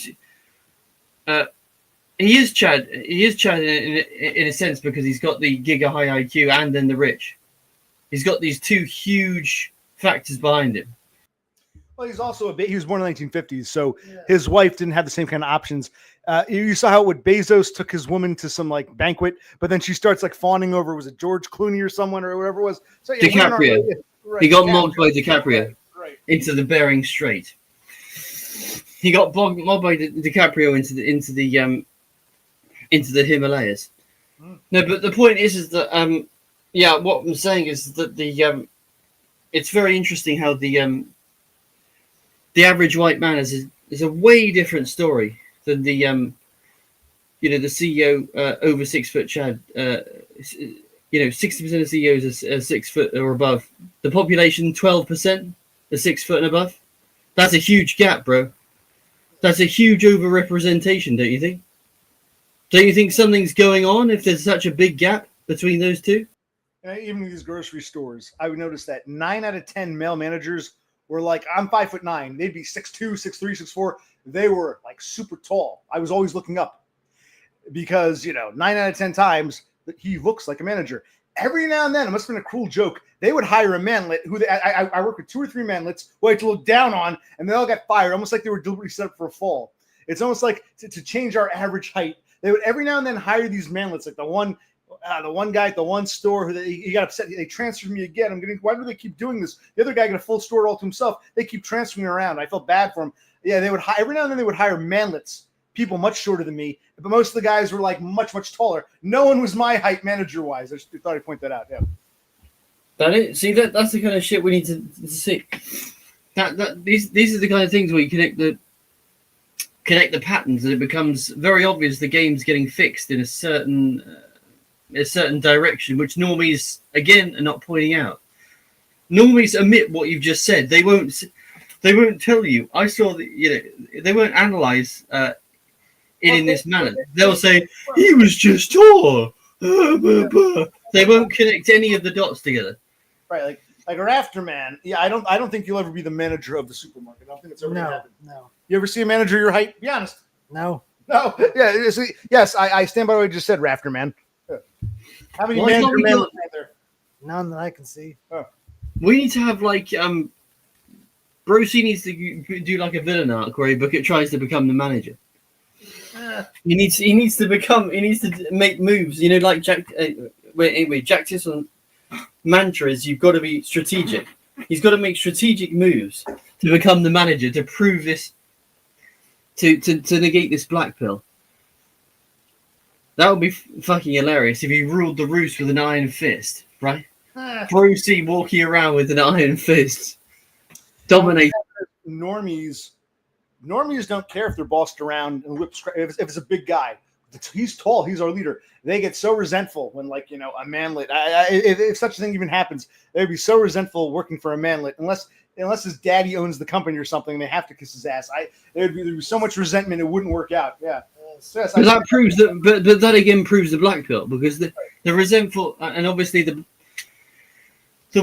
He is Chad. He is Chad in a sense because he's got the giga high IQ and then the rich. He's got these two huge factors behind him. Well, he's also he was born in the 1950s, so his wife didn't have the same kind of options. You saw how with Bezos took his woman to some like banquet, but then she starts like fawning over, was it George Clooney or someone or whatever it was? So yeah, DiCaprio. He got mobbed by DiCaprio right. into the Bering Strait. He got mobbed by DiCaprio into the Himalayas. No, but the point is that what I'm saying is that it's very interesting how the average white man is a way different story than the the CEO over 6 foot Chad. 60% of CEOs are 6 foot or above. The population 12% are 6 foot and above. That's a huge gap, bro. That's a huge overrepresentation, don't you think? Don't you think something's going on if there's such a big gap between those two? Even in these grocery stores, I would notice that 9 out of 10 male managers were like, I'm 5'9". They'd be 6'2", 6'3", 6'4". They were like super tall. I was always looking up because 9 out of 10 times he looks like a manager. Every now and then, it must have been a cruel joke. They would hire a manlet who I work with 2 or 3 manlets who I had to look down on, and they all got fired, almost like they were deliberately set up for a fall. It's almost like to change our average height. They would every now and then hire these manlets, like the one guy at the one store who he got upset. They transferred me again. Why do they keep doing this? The other guy got a full store all to himself. They keep transferring me around. I felt bad for him. Yeah, they would every now and then they would hire manlets, people much shorter than me, but most of the guys were like much, much taller. No one was my height manager wise. I just thought I'd point that out. Yeah. That's the kind of shit we need to see. These are the kind of things where you connect the patterns, and it becomes very obvious the game's getting fixed in a certain direction, which normies again are not pointing out. Normies omit what you've just said. They won't tell you. I saw that they won't analyze it in this manner. They'll say he was just tall. They won't connect any of the dots together. Right, like a rafter man. Yeah, I don't think you'll ever be the manager of the supermarket. I don't think it's ever gonna happen. No. You ever see a manager your height? Be honest. No. No. Yeah. Yes, I stand by what I just said, rafter man. Yeah. How many manager men are there? None that I can see. Oh. We need to have like Brucey needs to do like a villain arc where he tries to become the manager. He needs to make moves. Like Jack. Jack Tisson mantra is you've got to be strategic. He's got to make strategic moves to become the manager to prove this. To negate this black pill. That would be fucking hilarious if he ruled the roost with an iron fist, right? Brucey walking around with an iron fist, dominating. Normies don't care if they're bossed around and whipped. If it's a big guy, he's tall, he's our leader. They get so resentful when, like, a manlet. If such a thing even happens, they'd be so resentful working for a manlet unless his daddy owns the company or something. They have to kiss his ass. There'd be so much resentment, it wouldn't work out. Yeah. Yes, but that proves that. But that again proves the black pill because the resentful and obviously the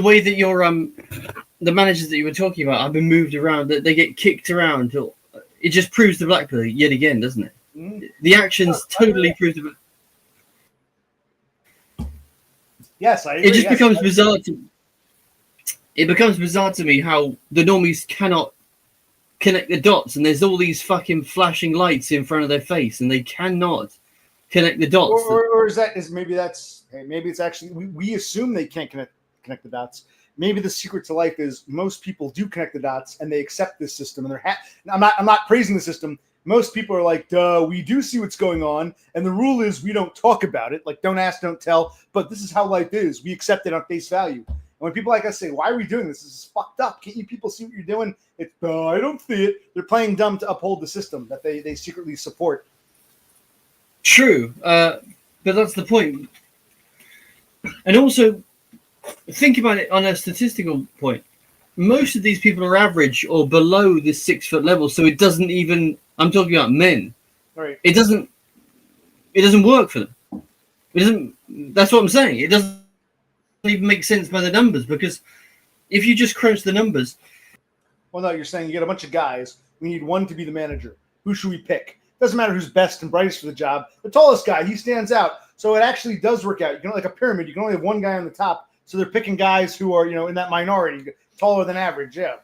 way that your the managers that you were talking about have been moved around, that they get kicked around. It just proves the black pill yet again, doesn't it? Mm-hmm. The actions totally prove the. Yes, I agree. It just becomes bizarre. It becomes bizarre to me how the normies cannot connect the dots, and there's all these fucking flashing lights in front of their face, and they cannot connect the dots. Or maybe it's actually we assume they can't connect the dots. Maybe the secret to life is most people do connect the dots and they accept this system, and I'm not praising the system. Most people are like, duh, we do see what's going on, and the rule is we don't talk about it. Like, don't ask, don't tell. But this is how life is. We accept it on face value. And when people like us say, why are we doing this? This is fucked up. Can't you people see what you're doing? It's, I don't see it. They're playing dumb to uphold the system that they secretly support. True. But that's the point. And also, think about it on a statistical point. Most of these people are average or below this 6 foot level, so it doesn't even. I'm talking about men. Right. It doesn't work for them. It doesn't. That's what I'm saying. It doesn't even make sense by the numbers, because if you just crunch the numbers, Well, no, you're saying you get a bunch of guys. We need one to be the manager. Who should we pick? Doesn't matter who's best and brightest for the job. The tallest guy, he stands out. So it actually does work out. You can like a pyramid. You can only have one guy on the top. So they're picking guys who are, in that minority, taller than average. Yeah.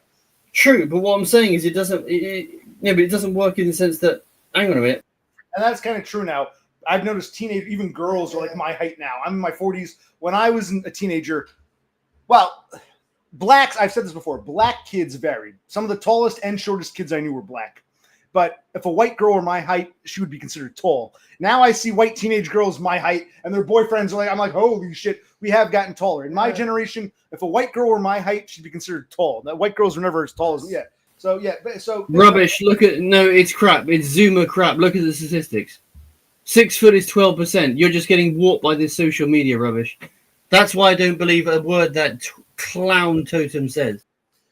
True, but what I'm saying is it doesn't. But it doesn't work in the sense that. Hang on a minute. And that's kind of true now. I've noticed teenage, even girls are like my height now. I'm in my 40s. When I was a teenager, well, blacks, I've said this before, black kids varied. Some of the tallest and shortest kids I knew were black. But if a white girl were my height, she would be considered tall. Now I see white teenage girls my height and their boyfriends are like, I'm like, holy shit, we have gotten taller. In my generation, if a white girl were my height, she'd be considered tall. Now, white girls were never as tall as, So Rubbish. It's crap. It's Zoomer crap. Look at the statistics. 6 foot is 12%. You're just getting warped by this social media rubbish. That's why I don't believe a word that clown totem says.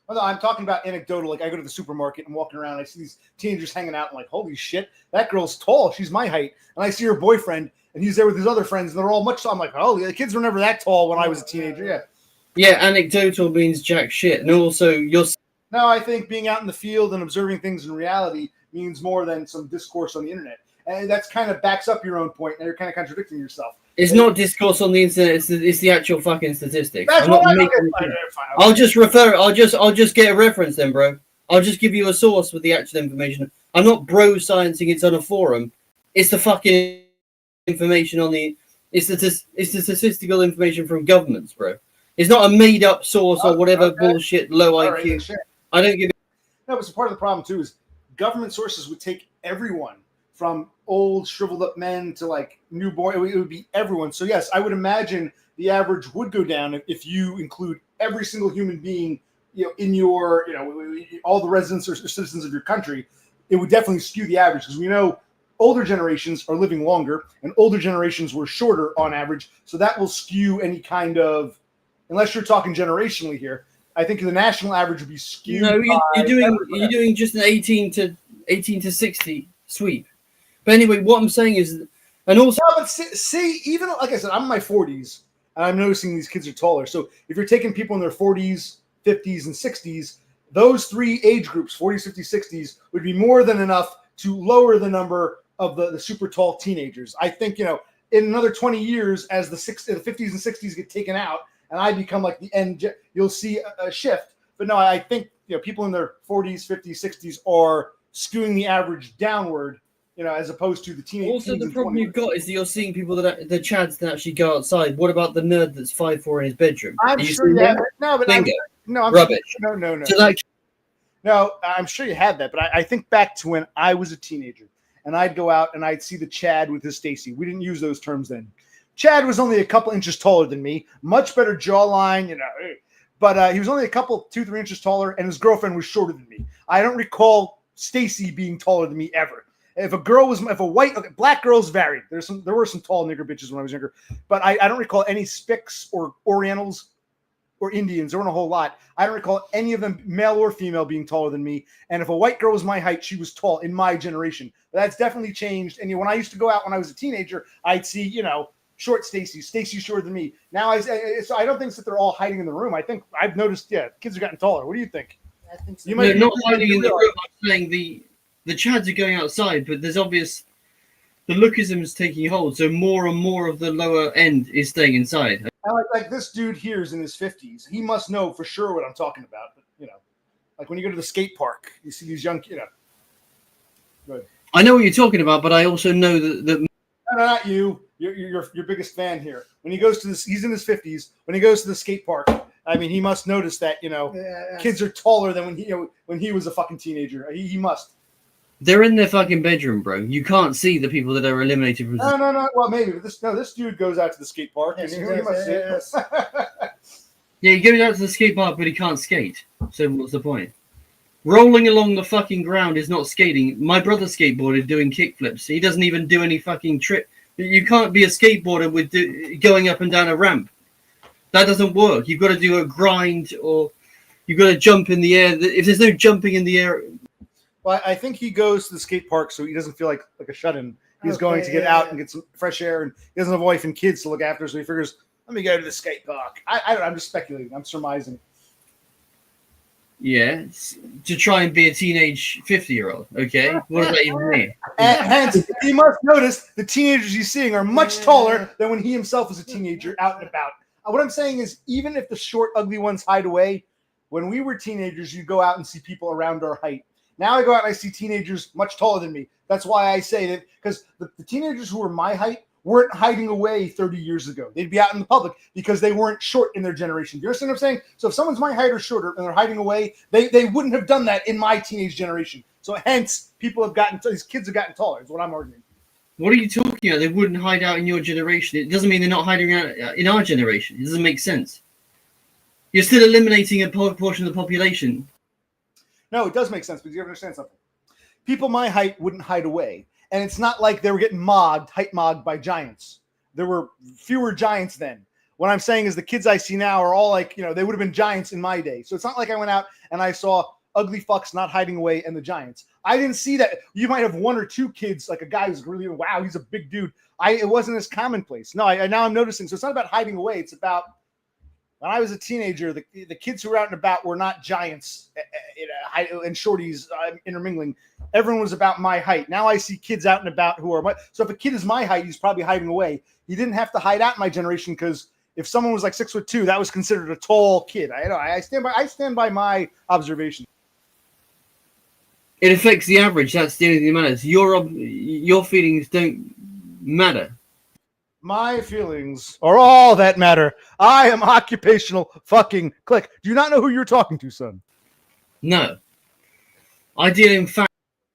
Well, no, I'm talking about anecdotal. Like I go to the supermarket and walking around, I see these teenagers hanging out. I'm like, holy shit, that girl's tall. She's my height. And I see her boyfriend, and he's there with his other friends, and they're all much. I'm like, oh, the kids were never that tall when I was a teenager. Yeah. Yeah, anecdotal means jack shit, and also you're. No, I think being out in the field and observing things in reality means more than some discourse on the internet, and that's kind of backs up your own point, and you're kind of contradicting yourself. It's not discourse on the internet. It's the actual fucking statistics. That's what I'll just refer. I'll just get a reference then, bro. I'll just give you a source with the actual information. I'm not bro sciencing. It's on a forum. It's the fucking information on the. It's the statistical information from governments, bro. It's not a made up source or whatever bullshit low IQ. Right, I don't give. No, but part of the problem too is government sources would take everyone from old shriveled up men to like newborn. It would be everyone. So yes, I would imagine the average would go down if you include every single human being, in your, all the residents or citizens of your country. It would definitely skew the average because we know older generations are living longer and older generations were shorter on average. So that will skew any kind of, unless you're talking generationally here. I think the national average would be skewed. No, you're doing just an 18 to 60 sweep. But anyway, what I'm saying is, and also, no, but see, even like I said, I'm in my 40s, and I'm noticing these kids are taller. So if you're taking people in their 40s, 50s, and 60s, those three age groups, 40s, 50s, 60s, would be more than enough to lower the number of the super tall teenagers. I think, in another 20 years, as the 50s and 60s get taken out, and I become like the end, you'll see a shift. But no, I think people in their 40s, 50s, 60s are skewing the average downward. As opposed to the teenage. Also, the problem you've got is that you're seeing people the chads that actually go outside. What about the nerd that's 5'4" in his bedroom? I'm sure you have. No, but I'm rubbish. Sure, no. So no, I'm sure you had that, but I think back to when I was a teenager, and I'd go out and I'd see the Chad with his Stacy. We didn't use those terms then. Chad was only a couple inches taller than me, much better jawline, but he was only a couple, 2-3 inches taller, and his girlfriend was shorter than me. I don't recall Stacy being taller than me ever. If black girls varied. There were some tall nigger bitches when I was younger, but I don't recall any Spics or Orientals or Indians. There weren't a whole lot. I don't recall any of them, male or female, being taller than me. And if a white girl was my height, she was tall in my generation. But that's definitely changed. And when I used to go out when I was a teenager, I'd see, short Stacy shorter than me. Now so I don't think that they're all hiding in the room. I think I've noticed, kids have gotten taller. What do you think? I think so. You might not hiding in the room. I'm saying the chads are going outside, but there's obvious the lookism is taking hold, so more and more of the lower end is staying inside. Like this dude here is in his 50s. He must know for sure what I'm talking about. But, like when you go to the skate park, you see these young, Good. I know what you're talking about, but I also know that No, not you. You're your biggest fan here. When he goes to this, he's in his 50s. When he goes to the skate park, I mean, he must notice that kids are taller than when he was a fucking teenager. He must. They're in their fucking bedroom, bro. You can't see the people that are eliminated from. No. Well, maybe this dude goes out to the skate park. Yes, and he must see it. Yeah, he goes out to the skate park, but he can't skate. So what's the point? Rolling along the fucking ground is not skating. My brother skateboarded doing kickflips. He doesn't even do any fucking trick. You can't be a skateboarder with going up and down a ramp. That doesn't work. You've got to do a grind, or you've got to jump in the air. If there's no jumping in the air. Well, I think he goes to the skate park so he doesn't feel like a shut-in. He's going to get out and get some fresh air, and he doesn't have a wife and kids to look after, so he figures, let me go to the skate park. I'm just speculating. I'm surmising. Yeah, to try and be a teenage 50-year-old. Okay, what does that even mean? And hence, he must notice the teenagers he's seeing are much taller than when he himself was a teenager out and about. What I'm saying is, even if the short, ugly ones hide away, when we were teenagers, you go out and see people around our height. Now I go out and I see teenagers much taller than me. That's why I say that, because the teenagers who were my height weren't hiding away 30 years ago. They'd be out in the public because they weren't short in their generation. Do you understand what I'm saying? So if someone's my height or shorter and they're hiding away, they wouldn't have done that in my teenage generation. So hence, these kids have gotten taller, is what I'm arguing. What are you talking about? They wouldn't hide out in your generation. It doesn't mean they're not hiding out in our generation. It doesn't make sense. You're still eliminating a portion of the population. No, it does make sense, because you understand something. People my height wouldn't hide away. And it's not like they were getting height mogged by giants. There were fewer giants then. What I'm saying is the kids I see now are all like, they would have been giants in my day. So it's not like I went out and I saw ugly fucks not hiding away and the giants. I didn't see that. You might have one or two kids, like a guy who's really, wow, he's a big dude. It wasn't as commonplace. No, now I'm noticing. So it's not about hiding away. It's about, when I was a teenager, the kids who were out and about were not giants and shorties intermingling. Everyone was about my height. Now I see kids out and about who are so if a kid is my height, he's probably hiding away. He didn't have to hide out in my generation, because if someone was like 6'2", that was considered a tall kid. I stand by my observation. It affects the average. That's the only thing that matters. Your feelings don't matter. My feelings are all that matter. I am occupational fucking click. Do you not know who you're talking to, son? No. I deal in fact.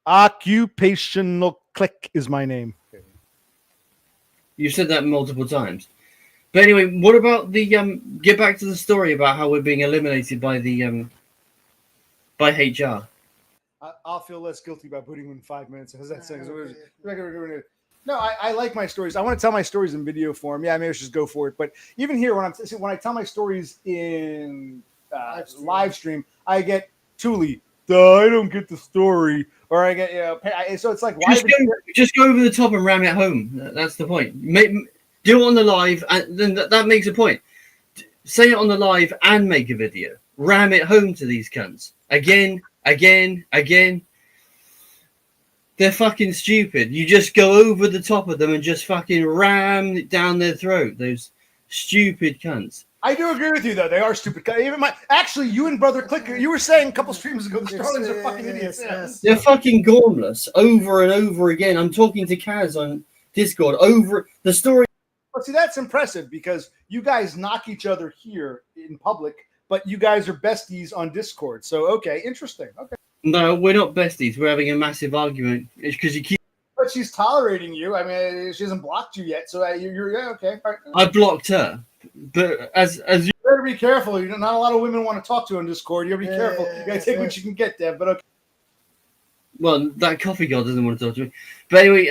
Occupational click is my name. You've said that multiple times. But anyway, what about the get back to the story about how we're being eliminated by the by HR. I'll feel less guilty about putting in 5 minutes. How's that saying? No, I like my stories. I want to tell my stories in video form. Yeah, maybe I should just go for it. But even here, when I tell my stories in live stream, I get Thule. I don't get the story, or I get so it's like why just go over the top and ram it home. That's the point. Do it on the live, and then that makes a point. Say it on the live and make a video. Ram it home to these cunts again. They're fucking stupid. You just go over the top of them and just fucking ram it down their throat. Those stupid cunts. I do agree with you, though. They are stupid. Even actually, you and Brother Clicker, you were saying a couple streams ago, the Starlings are fucking idiots. Yes. They're fucking gormless over and over again. I'm talking to Kaz on Discord over the story. But see, that's impressive because you guys knock each other here in public, but you guys are besties on Discord. So, okay, interesting. Okay. No, we're not besties. We're having a massive argument because you keep. But she's tolerating you. I mean, she hasn't blocked you yet, so you're okay. All right. I blocked her, but as you better be careful. Not a lot of women want to talk to on Discord. You gotta be careful. You gotta take what you can get, Dev. But okay. Well, that coffee girl doesn't want to talk to me. But anyway,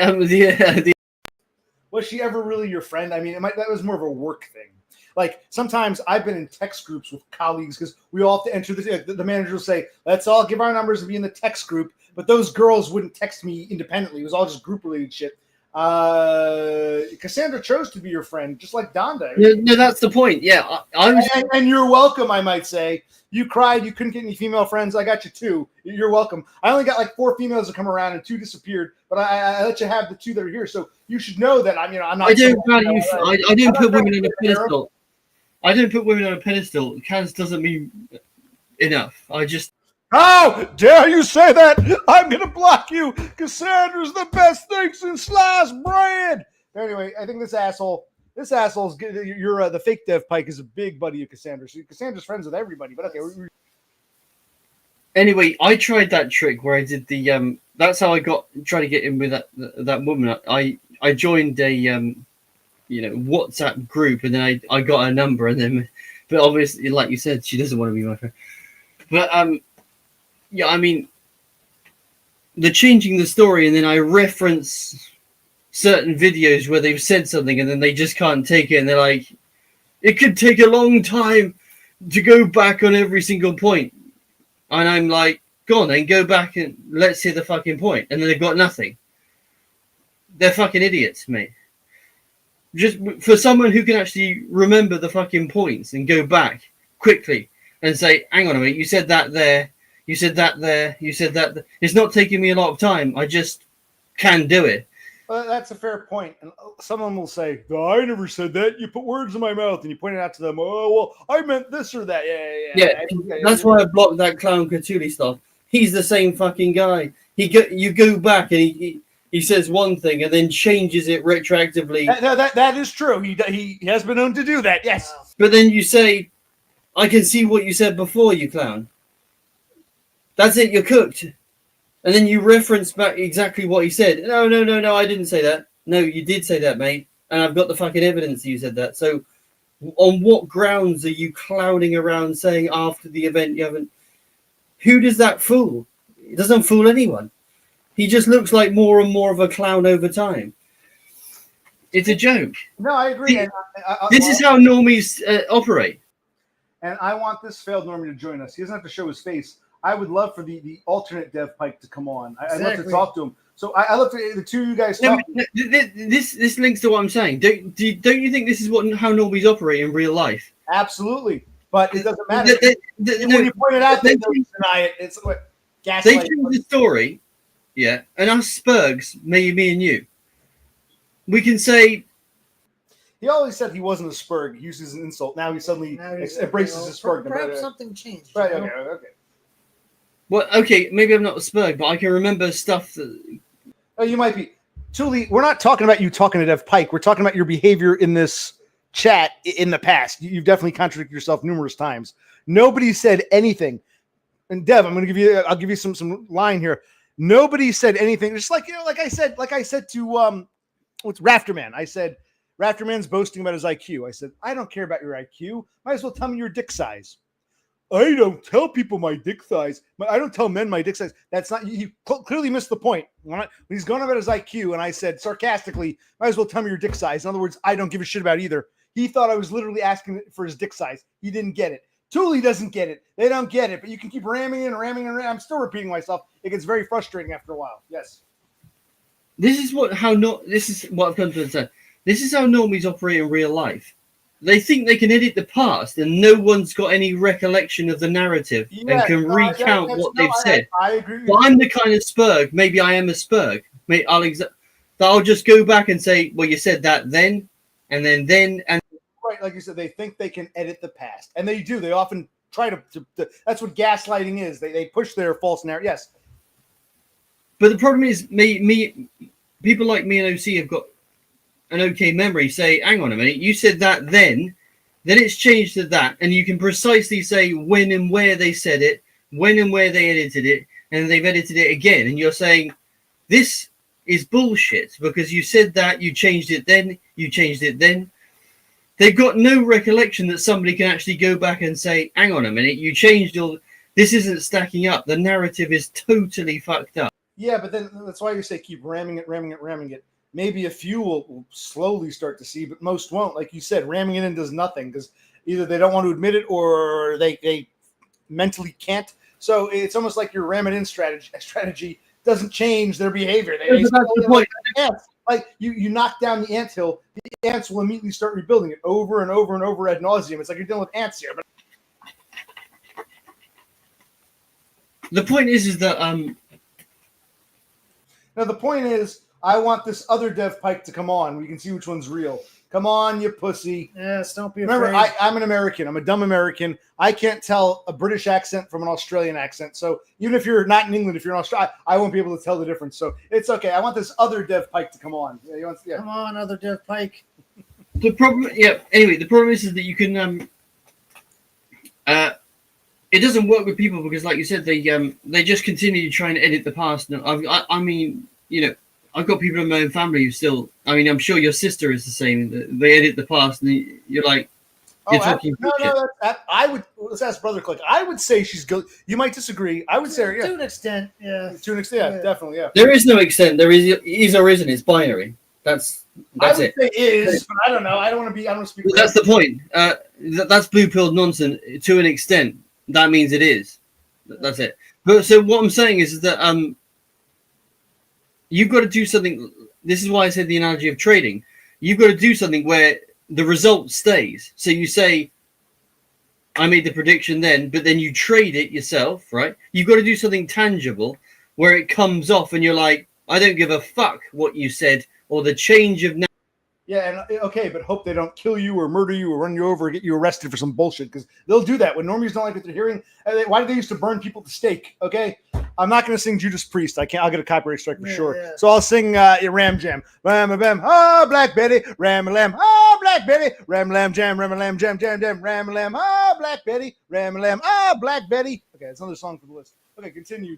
was she ever really your friend? I mean, that was more of a work thing. Like sometimes I've been in text groups with colleagues because we all have to enter the manager will say, let's all give our numbers and be in the text group. But those girls wouldn't text me independently. It was all just group related shit. Cassandra chose to be your friend, just like Donda. No, that's the point. Yeah. And you're welcome, I might say. You cried. You couldn't get any female friends. I got you 2. You're welcome. I only got like 4 females to come around and 2 disappeared. But I let you have the 2 that are here. So you should know that I'm not. I don't value. I didn't put women on a pedestal. I didn't put women on a pedestal. Kaz doesn't mean enough. How dare you say that? I'm going to block you. Cassandra's the best thing since sliced bread. Anyway, I think this asshole's you're the fake Dev Pike is a big buddy of Cassandra. So Cassandra's friends with everybody, but okay. Anyway, I tried that trick where I did the that's how I tried to get in with that woman. I joined a WhatsApp group, and then I got her number, and then, but obviously, like you said, she doesn't want to be my friend. But yeah, I mean, they're changing the story, and then I reference certain videos where they've said something, and then they just can't take it, and they're like, it could take a long time to go back on every single point, and I'm like, go on, then go back and let's hear the fucking point, and then they've got nothing. They're fucking idiots, mate. Just for someone who can actually remember the fucking points and go back quickly and say, hang on a minute, you said that there, you said that there, you said that there. It's not taking me a lot of time. I just can do it. Well, that's a fair point. And someone will say, "No, I never said that. You put words in my mouth," and you point it out to them. Oh, well, I meant this or that. Yeah. That's why I blocked that Clown Cthulhu stuff. He's the same fucking guy. You go back and he says one thing and then changes it retroactively. That is true. He has been known to do that. Yes. But then you say, I can see what you said before, you clown. That's it, you're cooked. And then you reference back exactly what he said. No, I didn't say that. No, you did say that, mate. And I've got the fucking evidence that you said that. So on what grounds are you clowning around saying after the event you haven't? Who does that fool? It doesn't fool anyone. He just looks like more and more of a clown over time. It's a joke. No, I agree. This is how normies operate. And I want this failed normie to join us. He doesn't have to show his face. I would love for the alternate Dev Pike to come on. I'd love to talk to him. So I love to the two of you guys talk. This links to what I'm saying. Don't you think this is how normies operate in real life? Absolutely. But it doesn't matter. When you point it out, they deny it. It's what gaslighting. They change the story, yeah. And us Spurgs, me and you, we can say. He always said he wasn't a Spurg. He uses an insult. Now he suddenly embraces his Spurg. Perhaps something changed. Right. Okay. Well, okay, maybe I'm not a Spurg, but I can remember stuff that. Oh, you might be. Tuli, we're not talking about you talking to Dev Pike. We're talking about your behavior in this chat in the past. You've definitely contradicted yourself numerous times. Nobody said anything. And Dev, I'll give you some line here. Nobody said anything. Just like like I said to what's Rafterman. I said Rafterman's boasting about his IQ. I said, I don't care about your IQ. Might as well tell me your dick size. I don't tell people my dick size. I don't tell men my dick size. That's not. He clearly missed the point. When he's going about his IQ, and I said sarcastically, might as well tell me your dick size. In other words, I don't give a shit about either. He thought I was literally asking for his dick size. He didn't get it. Tuli doesn't get it. They don't get it. But you can keep ramming. I'm still repeating myself. It gets very frustrating after a while. Yes. This is what I've come to understand. This is how normies operate in real life. They think they can edit the past, and no one's got any recollection of the narrative and can recount what they've said. I agree. But I'm the kind of Spurg. Maybe I am a Spurg. I'll just go back and say, well, you said that then, and then. Right, like you said, they think they can edit the past, and they do. They often try to that's what gaslighting is. They push their false narrative. Yes. But the problem is, people like me and OC have got an okay memory. Say, hang on a minute, you said that then it's changed to that, and you can precisely say when and where they said it, when and where they edited it, and they've edited it again, and you're saying this is bullshit because you said that, you changed it then, you changed it then. They've got no recollection that somebody can actually go back and say, hang on a minute, you changed all. This isn't stacking up. The narrative is totally fucked up. Yeah, but then that's why you say keep ramming it. Maybe a few will slowly start to see, but most won't. Like you said, ramming it in does nothing because either they don't want to admit it or they mentally can't. So it's almost like your ram it in strategy doesn't change their behavior. That's the point. Like you knock down the anthill, the ants will immediately start rebuilding it over and over and over ad nauseum. It's like you're dealing with ants here. But the point is that now the point is, I want this other Dev Pike to come on. We can see which one's real. Come on, you pussy. Yes, don't be afraid. Remember, I'm an American. I'm a dumb American. I can't tell a British accent from an Australian accent. So even if you're not in England, if you're in Australia, I won't be able to tell the difference. So it's okay. I want this other Dev Pike to come on. Yeah. Come on, other Dev Pike. The problem, anyway, the problem is that you can, it doesn't work with people because, like you said, they just continue trying to edit the past. And I mean, I've got people in my own family who still. I mean, I'm sure your sister is the same. They edit the past, and you're like, you're talking. No. I would. Let's ask Brother Click. I would say she's good. You might disagree. I would say, to an extent, yeah. To an extent, yeah, definitely, yeah. There is no extent. There is or isn't. It's binary. That's I would it. say is, but I don't know. I don't want to speak. Well, that's the point. That's blue pilled nonsense. To an extent, that means it is. That's it. But so what I'm saying is that you've got to do something. This is why I said the analogy of trading. You've got to do something where the result stays. So you say, I made the prediction then, but then you trade it yourself, right? You've got to do something tangible where it comes off and you're like, I don't give a fuck what you said or the change of. Yeah, and okay, but hope they don't kill you or murder you or run you over or get you arrested for some bullshit, because they'll do that when normies don't like what they're hearing. Why did they used to burn people at the stake? Okay, I'm not going to sing Judas Priest. I can't. I'll get a copyright strike for sure. Yeah. So I'll sing Ram Jam. Ram a bam, ah Black Betty. Ram a lamb, ah Black Betty. Ram a lamb jam, ram a lamb jam, jam jam. Ram a lamb, ah Black Betty. Ram a lamb, ah Black Betty. Okay, that's another song for the list. Okay, continue.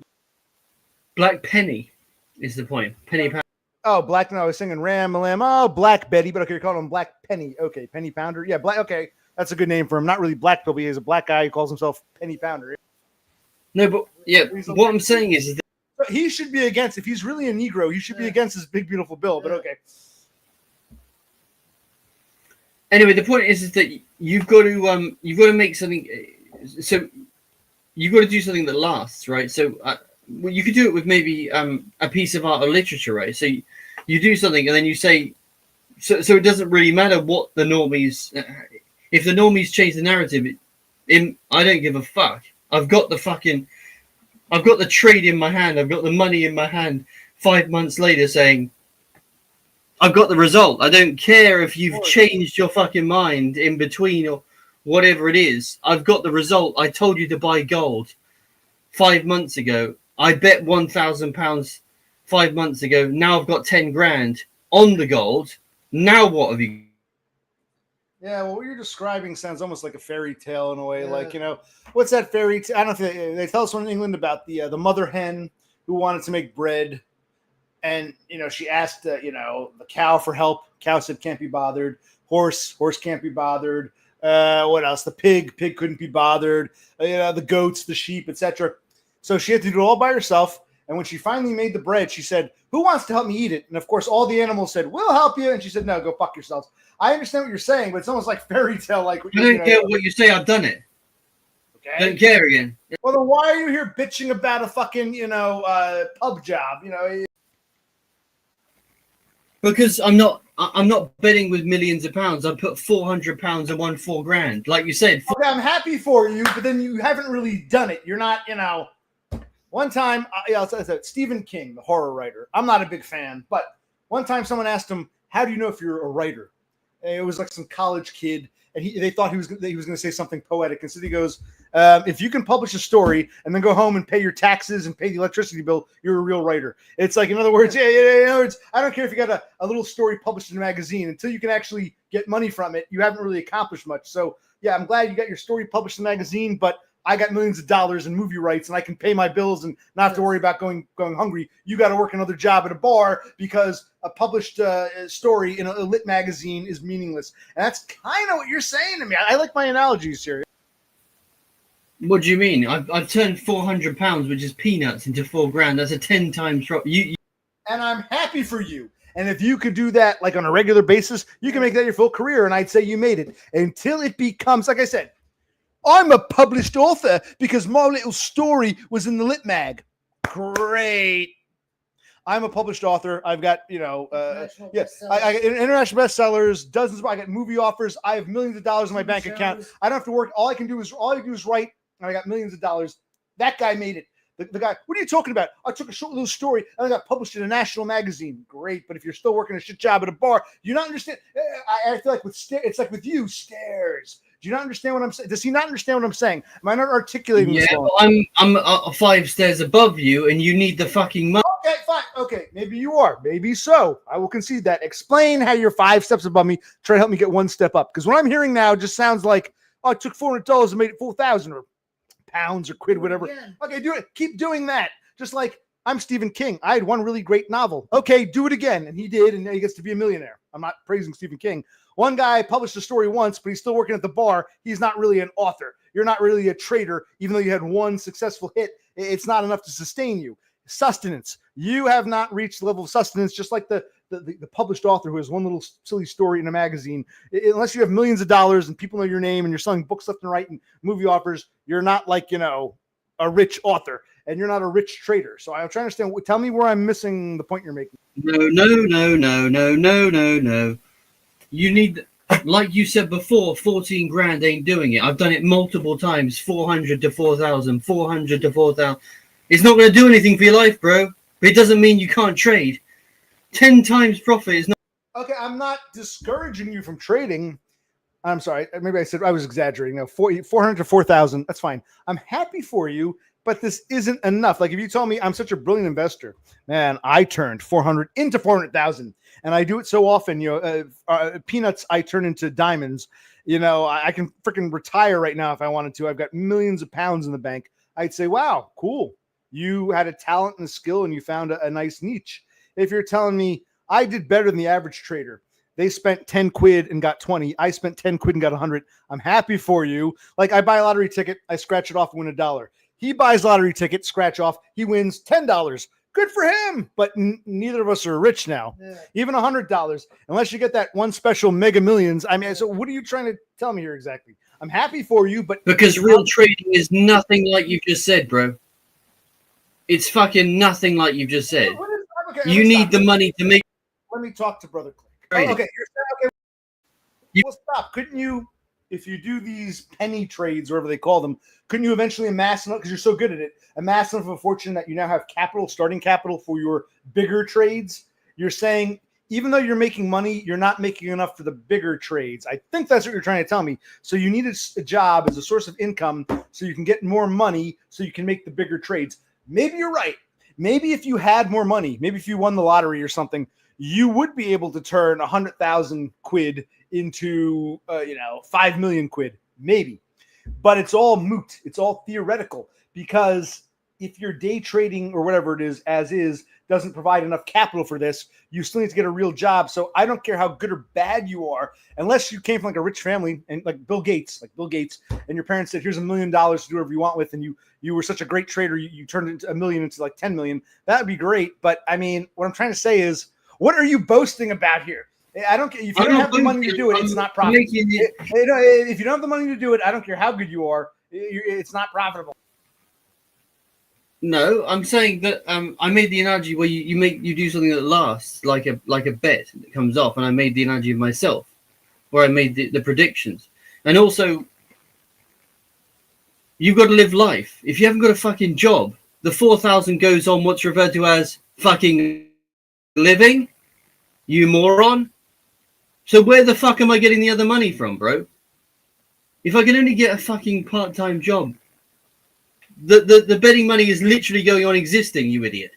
Black Penny is the point. Penny pound. Oh, Black. No, I was singing Ram a Lamb. Oh, Black Betty. But okay, you're calling him Black Penny. Okay, Penny Pounder. Yeah, Black. Okay, that's a good name for him. Not really Black Bill, but he's a black guy who calls himself Penny Pounder. No, but yeah, what I'm saying is that He should be against. If he's really a Negro, he should be against his big beautiful bill. But okay. anyway, the point is that you've got to make something. So you've got to do something that lasts, right? So well, you could do it with maybe a piece of art or literature, right? So you do something and then you say, so it doesn't really matter what the normies. If the normies change the narrative, I don't give a fuck. I've got the trade in my hand. I've got the money in my hand. 5 months later, saying, I've got the result. I don't care if you've changed your fucking mind in between or whatever it is. I've got the result. I told you to buy gold 5 months ago. I bet £1,000 5 months ago. Now I've got 10 grand on the gold. Now what have you? Yeah, well, what you're describing sounds almost like a fairy tale in a way. Yeah. Like, what's that fairy tale? I don't know if they tell us one in England about the mother hen who wanted to make bread. And, she asked, the cow for help. Cow said, can't be bothered. Horse can't be bothered. What else? The pig couldn't be bothered. The goats, the sheep, etc. So she had to do it all by herself. And when she finally made the bread, she said, who wants to help me eat it? And of course, all the animals said, we'll help you. And she said, no, go fuck yourselves. I understand what you're saying, but it's almost like fairy tale. Like, I don't care what you say. I've done it. Okay. Don't care again. Well, then why are you here bitching about a fucking, pub job? Because I'm not betting with millions of pounds. I put £400 and won £4,000. Like you said. Okay, I'm happy for you, but then you haven't really done it. You're not, One time, Stephen King, the horror writer. I'm not a big fan, but one time someone asked him, how do you know if you're a writer? And it was like some college kid, and they thought he was going to say something poetic. Instead, he goes, if you can publish a story and then go home and pay your taxes and pay the electricity bill, you're a real writer. It's like, in other words, I don't care if you got a little story published in a magazine. Until you can actually get money from it, you haven't really accomplished much. So, yeah, I'm glad you got your story published in a magazine, but I got millions of dollars in movie rights and I can pay my bills and not have to worry about going hungry. You got to work another job at a bar because a published story in a lit magazine is meaningless. And that's kind of what you're saying to me. I like my analogies here. What do you mean? I've turned £400, which is peanuts, into £4,000. That's a 10 times drop. And I'm happy for you. And if you could do that like on a regular basis, you can make that your full career. And I'd say you made it until it becomes, like I said, I'm a published author because my little story was in the Lit Mag. Great. I'm a published author. I've got, I got international bestsellers, dozens. I got movie offers. I have millions of dollars in my bank account. I don't have to work. All I do is write, and I got millions of dollars. That guy made it. The guy, what are you talking about? I took a short little story and I got published in a national magazine. Great, but if you're still working a shit job at a bar, you not understand. I feel like it's like with you, stairs. Do you not understand what I'm saying? Does he not understand what I'm saying? Am I not articulating this wrong? I'm 5 stairs above you, and you need the fucking money. Okay, fine. Okay, maybe you are. Maybe so. I will concede that. Explain how you're 5 steps above me. Try to help me get 1 step up. Because what I'm hearing now just sounds like, I took $400 and made it 4,000 or pounds or quid, whatever. Okay, do it. Keep doing that. Just like I'm Stephen King. I had one really great novel. Okay, do it again. And he did, and now he gets to be a millionaire. I'm not praising Stephen King. One guy published a story once, but he's still working at the bar. He's not really an author. You're not really a trader, even though you had one successful hit. It's not enough to sustain you. Sustenance. You have not reached the level of sustenance, just like the published author who has one little silly story in a magazine. Unless you have millions of dollars and people know your name and you're selling books left and right and movie offers, you're not like, a rich author, and you're not a rich trader. So I'm trying to understand. Tell me where I'm missing the point you're making. No. You need Like you said before, 14 grand ain't doing it. I've done it multiple times, 400 to 4,000, 400 to 4,000. It's not going to do anything for your life, bro. But it doesn't mean you can't trade. 10 times profit is not. Okay, I'm not discouraging you from trading. I'm sorry. Maybe I was exaggerating. No, 400 to 4,000. That's fine. I'm happy for you, but this isn't enough. Like if you tell me I'm such a brilliant investor, man, I turned 400 into 400,000, and I do it so often. Peanuts I turn into diamonds. I can freaking retire right now if I wanted to. I've got millions of pounds in the bank. I'd say, wow, cool. You had a talent and a skill, and you found a nice niche. If you're telling me I did better than the average trader, they spent 10 quid and got 20. I spent 10 quid and got 100. I'm happy for you. Like I buy a lottery ticket, I scratch it off and win $1. He buys lottery ticket, scratch off, he wins $10. Good for him. But neither of us are rich now. Yeah. Even $100, unless you get that one special Mega Millions. I mean, so what are you trying to tell me here exactly? I'm happy for you, but because real trading is nothing like you just said, bro. It's fucking nothing like you just said. Okay, you need the money to make. Let me talk to Brother Click. Trading. Okay, well, stop. Couldn't you, if you do these penny trades, or whatever they call them, couldn't you eventually amass enough, because you're so good at it, amass enough of a fortune that you now have starting capital for your bigger trades? You're saying, even though you're making money, you're not making enough for the bigger trades. I think that's what you're trying to tell me. So you need a job as a source of income so you can get more money so you can make the bigger trades. Maybe you're right. Maybe if you had more money, maybe if you won the lottery or something, you would be able to turn 100,000 quid into 5 million quid, maybe. But it's all moot. It's all theoretical, because if your day trading or whatever it is, as is, doesn't provide enough capital for this, you still need to get a real job. So I don't care how good or bad you are, unless you came from like a rich family and like Bill Gates, and your parents said, here's $1 million to do whatever you want with, and you were such a great trader, you turned into $1 million into like 10 million. That would be great. But I mean, what I'm trying to say is, what are you boasting about here? I don't care. If you don't have the money to do it, it's not profitable. If you don't have the money to do it, I don't care how good you are. It's not profitable. No, I'm saying that I made the analogy where you do something that lasts, like a bet that comes off, and I made the analogy of myself, where I made the predictions. And also, you've got to live life. If you haven't got a fucking job, the 4,000 goes on what's referred to as fucking living, you moron. So where the fuck am I getting the other money from, bro? If I can only get a fucking part-time job, the betting money is literally going on existing, you idiot.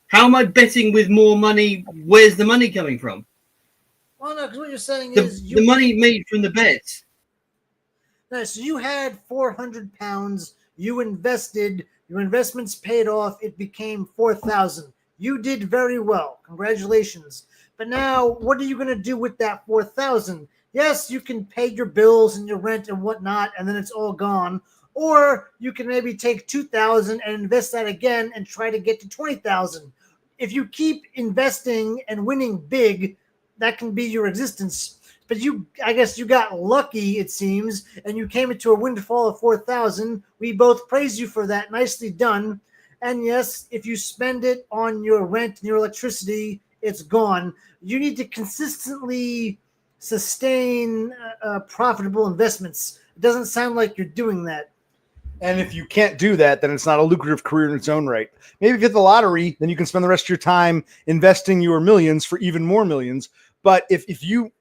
How am I betting with more money? Where's the money coming from? Well, no, because what you're saying is the money made from the bets. No, so you had 400 pounds. You invested. Your investments paid off. It became 4,000. You did very well. Congratulations. But now, what are you going to do with that 4,000? Yes, you can pay your bills and your rent and whatnot, and then it's all gone. Or you can maybe take 2,000 and invest that again and try to get to 20,000. If you keep investing and winning big, that can be your existence. But I guess you got lucky, it seems, and you came into a windfall of 4,000. We both praise you for that. Nicely done. And yes, if you spend it on your rent and your electricity, it's gone. You need to consistently sustain profitable investments. It doesn't sound like you're doing that. And if you can't do that, then it's not a lucrative career in its own right. Maybe if you hit the lottery, then you can spend the rest of your time investing your millions for even more millions. But if you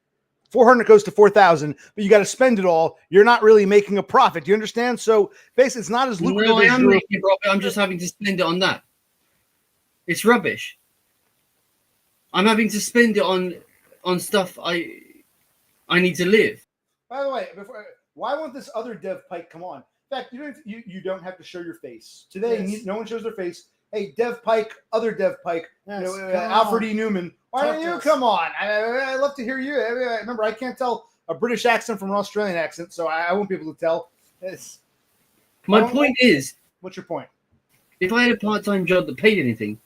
400 goes to 4,000, but you got to spend it all, you're not really making a profit. Do you understand? So basically, it's not as lucrative. No, I am making a profit. I'm just having to spend it on that. It's rubbish. I'm having to spend it on stuff I need to live. By the way, why won't this other Dev Pike come on? In fact, you don't have to show your face today. Yes. No one shows their face. Hey, Dev Pike, other Dev Pike, yes, Alfred E. Newman. Why don't you come on? I love to hear you. Remember, I can't tell a British accent from an Australian accent, so I won't be able to tell. My point is, what's your point? If I had a part-time job that paid anything,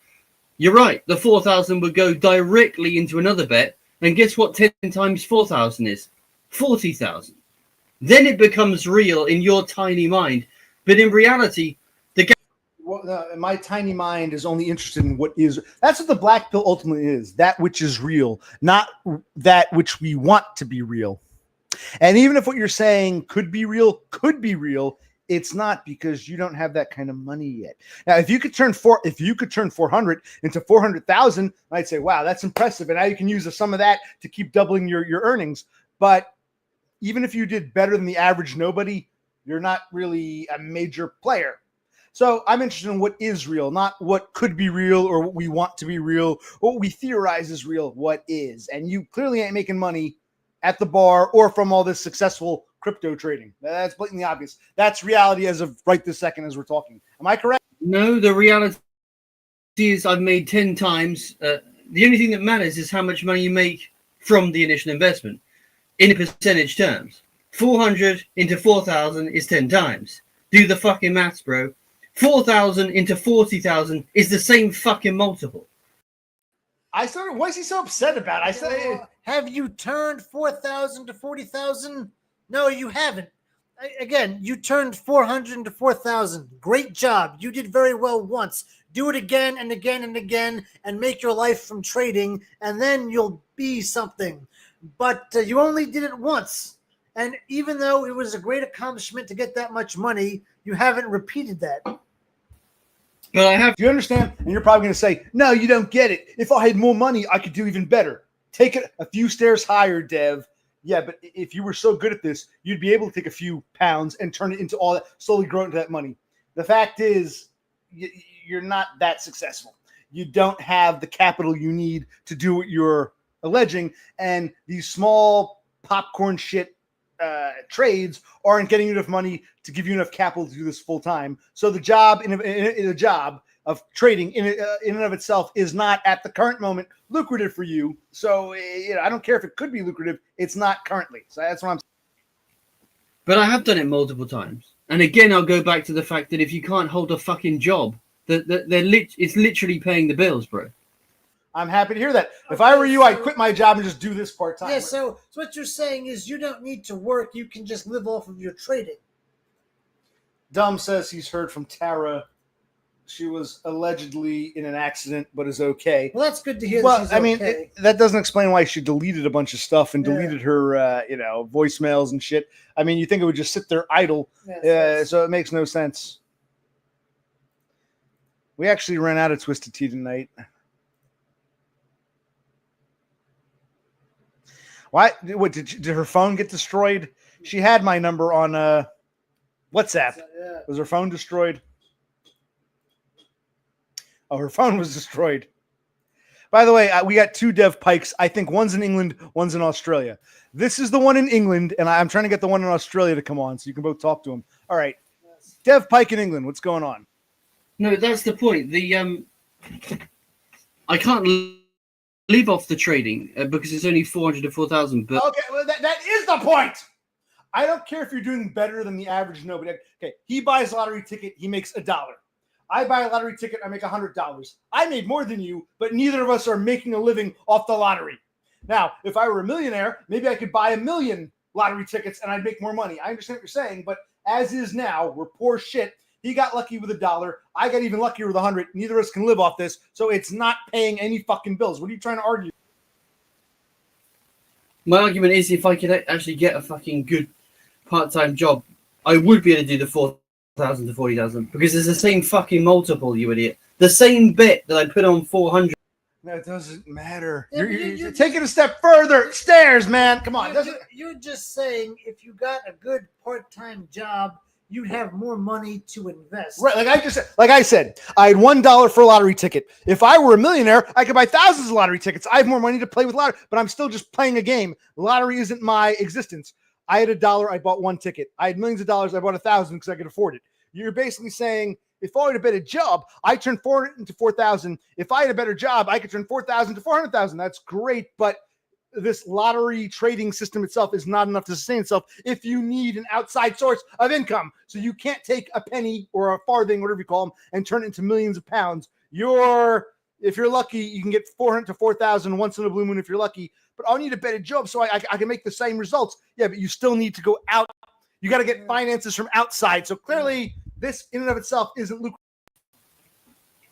you're right. The 4,000 would go directly into another bet, and guess what? 10 times 4,000 is 40,000. Then it becomes real in your tiny mind, but in reality, my tiny mind is only interested in what is. That's what the black pill ultimately is. That which is real, not that which we want to be real. And even if what you're saying could be real, it's not, because you don't have that kind of money yet. Now, if you could turn 400 into 400,000, I'd say, wow, that's impressive. And now you can use some of that to keep doubling your earnings. But even if you did better than the average nobody, you're not really a major player. So I'm interested in what is real, not what could be real or what we want to be real, or what we theorize is real, what is. And you clearly ain't making money at the bar or from all this successful crypto trading. That's blatantly obvious. That's reality as of right this second as we're talking. Am I correct? No, the reality is I've made 10 times. The only thing that matters is how much money you make from the initial investment in percentage terms. 400 into 4,000 is 10 times. Do the fucking maths, bro. 4,000 into 40,000 is the same fucking multiple. Why is he so upset about it? I said, have you turned 4,000 to 40,000? No, you haven't. Again, you turned 400 into 4,000. Great job. You did very well once. Do it again and again and again and make your life from trading, and then you'll be something. But you only did it once. And even though it was a great accomplishment to get that much money, you haven't repeated that. But I have. Do you understand? And you're probably going to say, no, you don't get it. If I had more money, I could do even better. Take it a few stairs higher, Dev. Yeah, but if you were so good at this, you'd be able to take a few pounds and turn it into all that, slowly grow into that money. The fact is, you're not that successful. You don't have the capital you need to do what you're alleging, and these small popcorn shit trades aren't getting enough money to give you enough capital to do this full time. So the job in a job of trading in and of itself is not at the current moment lucrative for you. So I don't care if it could be lucrative. It's not currently. So that's what I'm saying. But I have done it multiple times. And again, I'll go back to the fact that if you can't hold a fucking job, it's literally paying the bills, bro. I'm happy to hear that. If I were you, I'd quit my job and just do this part-time. Yeah, so what you're saying is you don't need to work. You can just live off of your trading. Dumb says he's heard from Tara. She was allegedly in an accident, but is okay. Well, that's good to hear. Well, that she's I mean, okay. that doesn't explain why she deleted a bunch of stuff and deleted her, voicemails and shit. I mean, you think it would just sit there idle. Yes. So it makes no sense. We actually ran out of Twisted Tea tonight. Why? What did her phone get destroyed? She had my number on WhatsApp. Yeah. Was her phone destroyed? Oh, her phone was destroyed. By the way, we got 2 Dev Pikes. I think one's in England, one's in Australia. This is the one in England, and I'm trying to get the one in Australia to come on so you can both talk to him. All right. Yes. Dev Pike in England, what's going on? No, that's the point. I can't leave off the trading because it's only 400 to 4,000. But Okay, well, that is the point. I don't care if you're doing better than the average nobody. Okay, he buys a lottery ticket, he makes $1. I buy a lottery ticket, I make $100. I made more than you, but neither of us are making a living off the lottery. Now, if I were a millionaire, maybe I could buy 1 million lottery tickets and I'd make more money. I understand what you're saying, but as is now, we're poor shit. He got lucky with $1. I got even luckier with 100. Neither of us can live off this, so it's not paying any fucking bills. What are you trying to argue? my argument is if I could actually get a fucking good part-time job, I would be able to do the 4,000 to 40,000 because it's the same fucking multiple, you idiot. The same bit that I put on 400. No, it doesn't matter. Yeah, You're taking a step further. Stairs, man. Come on. You're just saying if you got a good part-time job, you'd have more money to invest. Right, like I said, I had $1 for a lottery ticket. If I were a millionaire, I could buy thousands of lottery tickets. I have more money to play with lottery, but I'm still just playing a game. Lottery isn't my existence. I had $1, I bought 1 ticket. I had millions of dollars, I bought 1,000 because I could afford it. You're basically saying if I had a better job, I turned 400 into 4,000. If I had a better job, I could turn 4,000 to 400,000. That's great, but this lottery trading system itself is not enough to sustain itself if you need an outside source of income. So you can't take a penny or a farthing, whatever you call them, and turn it into millions of pounds. If you're lucky, you can get 400 to 4,000 once in a blue moon if you're lucky. But I'll need a better job so I can make the same results. Yeah, but you still need to go out. You got to get finances from outside. So clearly, this in and of itself isn't lucrative.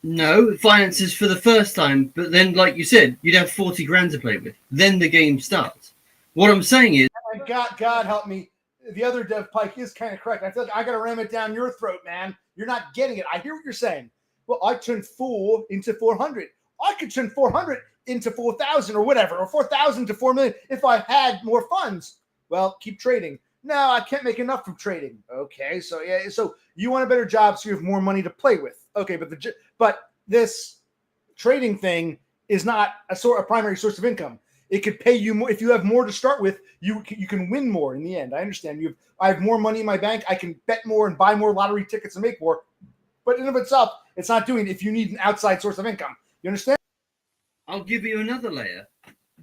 No, finances for the first time, but then, like you said, you'd have 40 grand to play with. Then the game starts. What I'm saying is, And God help me, the other Dev Pike is kind of correct. I feel like I got to ram it down your throat, man. You're not getting it. I hear what you're saying. Well, I turned 4 into 400. I could turn 400 into 4,000 or whatever, or 4,000 to 4 million if I had more funds. Well, keep trading. No, I can't make enough from trading. Okay, so yeah, so you want a better job so you have more money to play with. Okay, but this trading thing is not a primary source of income. It could pay you more if you have more to start with. You can win more in the end. I understand. I have more money in my bank. I can bet more and buy more lottery tickets and make more. But in and of itself, it's not doing it if you need an outside source of income. You understand? I'll give you another layer.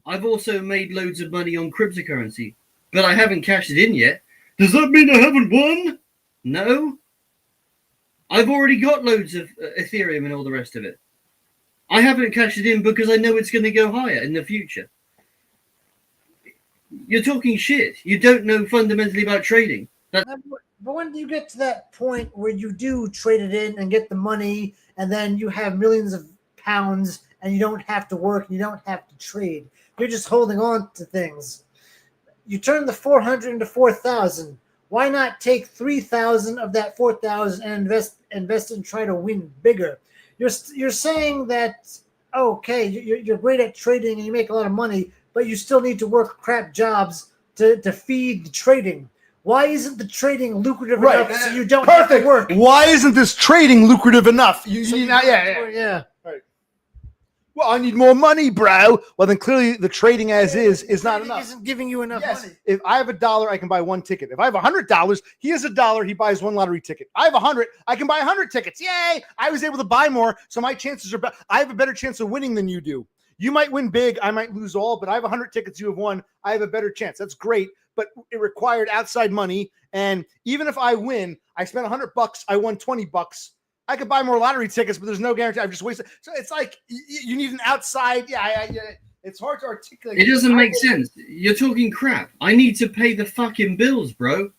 I've also made loads of money on cryptocurrency, but I haven't cashed it in yet. Does that mean I haven't won? No. I've already got loads of Ethereum and all the rest of it. I haven't cashed it in because I know it's going to go higher in the future. You're talking shit. You don't know fundamentally about trading. But when do you get to that point where you do trade it in and get the money, and then you have millions of pounds and you don't have to work and you don't have to trade? You're just holding on to things. You turn the 400 into 4,000. Why not take 3,000 of that 4,000 and invest and try to win bigger? You're saying that, okay, you're great at trading and you make a lot of money, but you still need to work crap jobs to feed the trading. Why isn't the trading lucrative enough so you don't have to work? Why isn't this trading lucrative enough? Yeah. Right. Well, I need more money, bro. Well, then clearly the trading as is not enough. Isn't giving you enough money. If I have $1, I can buy one ticket. If I have $100, he has $1, he buys one lottery ticket. I have 100, I can buy 100 tickets. Yay! I was able to buy more, so my chances are better. I have a better chance of winning than you do. You might win big, I might lose all, but I have 100 tickets, you have one. I have a better chance. That's great, but it required outside money. And even if I win, I spent $100, I won $20. I could buy more lottery tickets, but there's no guarantee. I've just wasted. So it's like you need an outside. It's hard to articulate. It doesn't make sense. You're talking crap. I need to pay the fucking bills, bro.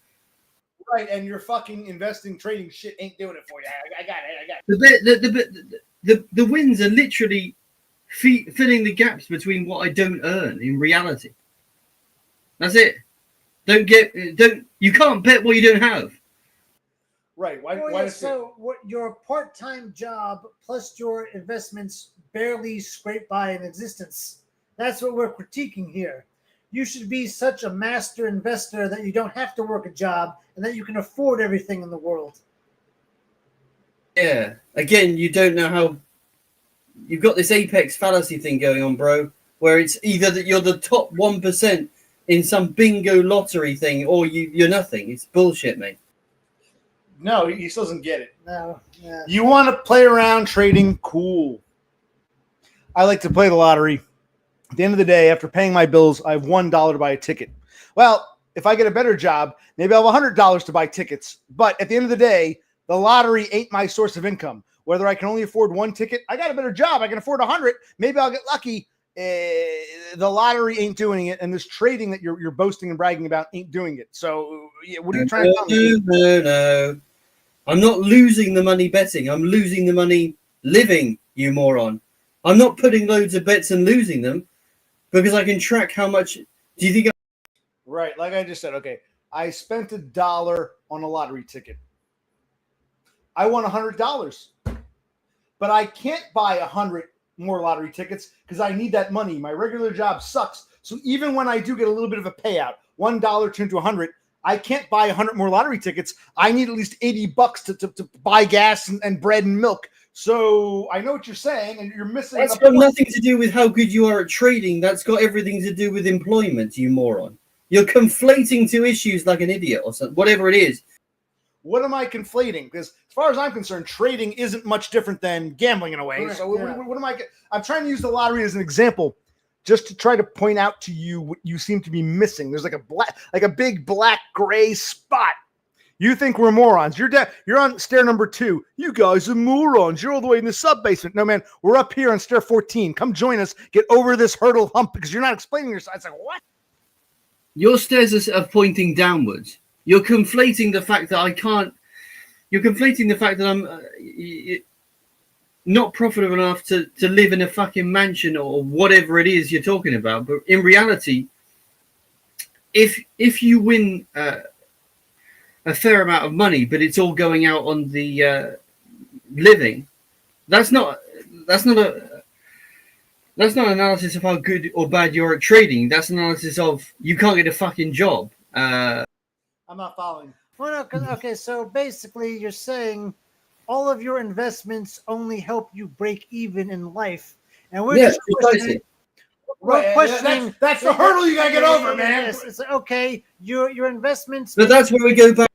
Right, and your fucking investing, trading shit ain't doing it for you. I got it. The wins are literally filling the gaps between what I don't earn in reality. That's it. You can't bet what you don't have. Right. What your part-time job plus your investments barely scrape by an existence. That's what we're critiquing here. You should be such a master investor that you don't have to work a job and that you can afford everything in the world. Yeah. Again, you don't know how. You've got this apex fallacy thing going on, bro, where it's either that you're the top 1% in some bingo lottery thing or you're nothing. It's bullshit, mate. No, he still doesn't get it. No. Yeah. You want to play around trading? Cool. I like to play the lottery. At the end of the day, after paying my bills, I have $1 to buy a ticket. Well, if I get a better job, maybe I'll have $100 to buy tickets. But at the end of the day, the lottery ain't my source of income. Whether I can only afford one ticket, I got a better job. I can afford 100. Maybe I'll get lucky. The lottery ain't doing it, and this trading that you're boasting and bragging about ain't doing it. So, what are you trying to tell me? No. I'm not losing the money betting. I'm losing the money living, you moron. I'm not putting loads of bets and losing them because I can track how much. Do you think? Right, like I just said. Okay, I spent $1 on a lottery ticket. I won $100, but I can't buy 100 more lottery tickets because I need that money. My regular job sucks. So even when I do get a little bit of a payout, $1 turned to 100. I can't buy 100 more lottery tickets. I need at least $80 to buy gas and bread and milk. So I know what you're saying, and you're missing. That's got nothing to do with how good you are at trading. That's got everything to do with employment, you moron. You're conflating two issues like an idiot or something, whatever it is. What am I conflating? Because as far as I'm concerned, trading isn't much different than gambling in a way. Correct, So yeah. what am I? I'm trying to use the lottery as an example, just to try to point out to you what you seem to be missing. There's like a big black gray spot. You think we're morons. You're on stair number 2. You guys are morons. You're all the way in the sub basement. No, man, we're up here on stair 14. Come join us. Get over this hurdle hump because you're not explaining yourself. It's like, what? Your stairs are pointing downwards. You're conflating the fact that I can't. You're conflating the fact that I'm not profitable enough to live in a fucking mansion or whatever it is you're talking about. But in reality, if you win a fair amount of money, but it's all going out on the living, that's not an analysis of how good or bad you're at trading. That's an analysis of you can't get a fucking job. I'm not following. Well, no, 'cause- okay, so basically you're saying all of your investments only help you break even in life, and we're Yeah, just precisely. we're questioning. That's the hurdle you gotta get over, man. Yes, it's like, okay, your investments. But that's where we go back.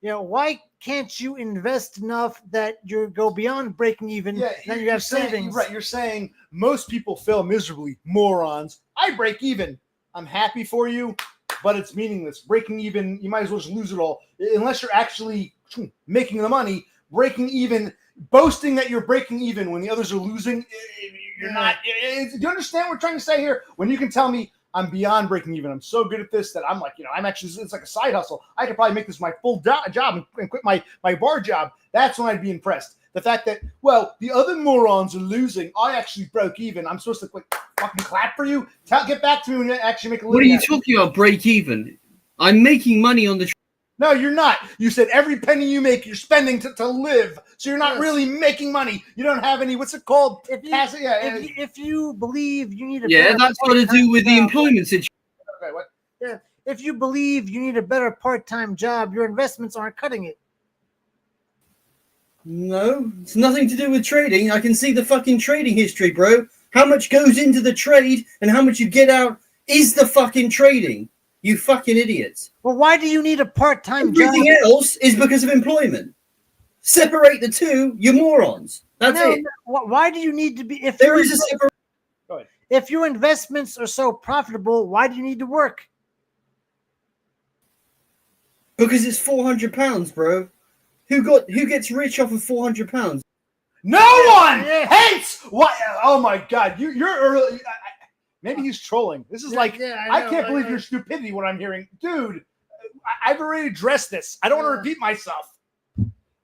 Why can't you invest enough that you go beyond breaking even? Yeah, then you you're have saying- savings. Right, you're saying most people fail miserably. Morons. I break even. I'm happy for you, but it's meaningless. Breaking even, you might as well just lose it all. Unless you're actually making the money, breaking even, boasting that you're breaking even when the others are losing, you're not. Do you understand what we're trying to say here? When you can tell me, I'm beyond breaking even. I'm so good at this that I'm like, I'm actually, it's like a side hustle. I could probably make this my full job and quit my bar job. That's when I'd be impressed. The fact that, well, the other morons are losing. I actually broke even. I'm supposed to fucking clap for you? Get back to me when you actually make a living. What are you talking about? Break even? I'm making money on the. No, you're not. You said every penny you make, you're spending to live. So you're not really making money. You don't have any, what's it called? If you believe you need a Yeah, better that's got to do with the job- employment situation. Okay, what? Yeah, if you believe you need a better part-time job, your investments aren't cutting it. No, it's nothing to do with trading. I can see the fucking trading history, bro. How much goes into the trade and how much you get out is the fucking trading. You fucking idiots. Well, why do you need a part-time job? Everything else is because of employment. Separate the two, you morons. That's it. Why do you need to be? There is a separation. If your investments are so profitable, why do you need to work? Because it's £400, bro. Who gets rich off of £400? No one. Hence what? Oh my God, you're early. Maybe he's trolling. This is I can't believe your stupidity. What I'm hearing, dude. I've already addressed this. I don't want to repeat myself.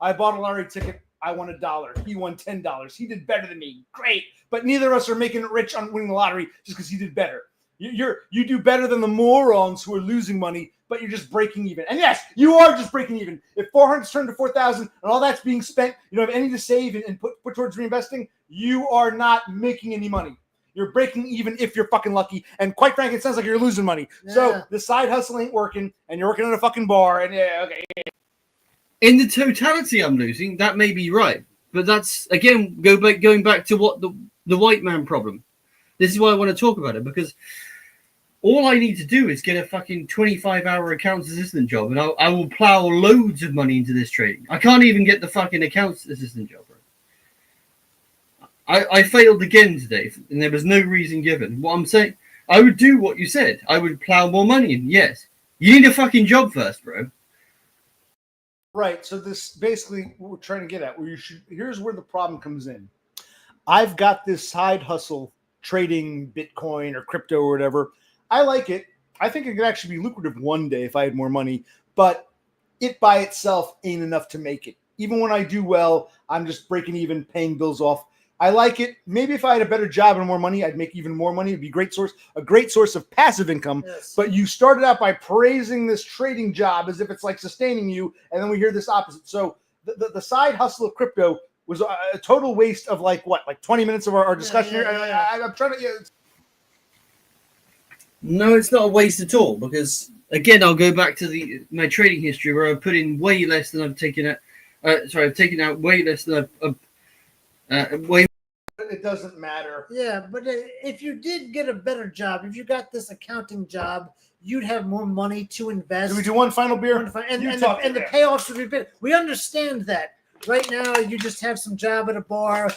I bought a lottery ticket. I won $1. He won $10. He did better than me. Great, but neither of us are making it rich on winning the lottery just because he did better. You do better than the morons who are losing money, but you're just breaking even. And yes, you are just breaking even. If 400's turned to 4,000 and all that's being spent, you don't have any to save and put towards reinvesting, you are not making any money. You're breaking even if you're fucking lucky. And quite frankly, it sounds like you're losing money. Yeah. So the side hustle ain't working, and you're working at a fucking bar. And in the totality, I'm losing. That may be right, but that's again going back to what the white man problem. This is why I want to talk about it, because all I need to do is get a fucking 25-hour accounts assistant job, and I will plow loads of money into this trading. I can't even get the fucking accounts assistant job. I failed again today, and there was no reason given. What I'm saying, I would do what you said. I would plow more money in. Yes. You need a fucking job first, bro. Right. So this basically what we're trying to get at. Here's where the problem comes in. I've got this side hustle trading Bitcoin or crypto or whatever. I like it. I think it could actually be lucrative one day if I had more money, but it by itself ain't enough to make it. Even when I do well, I'm just breaking even, paying bills off. I like it. Maybe if I had a better job and more money, I'd make even more money. It'd be a great source of passive income. Yes. But you started out by praising this trading job as if it's like sustaining you, and then we hear this opposite. So the side hustle of crypto was a total waste of like 20 minutes of our discussion here. I'm trying to. No, it's not a waste at all, because again, I'll go back to my trading history where I've put in way less than I've taken out. I've taken out way less than I've it doesn't matter. Yeah, but if you did get a better job, if you got this accounting job, you'd have more money to invest. Do we do one final beer? And the payoffs would be better. We understand that. Right now, you just have some job at a bar.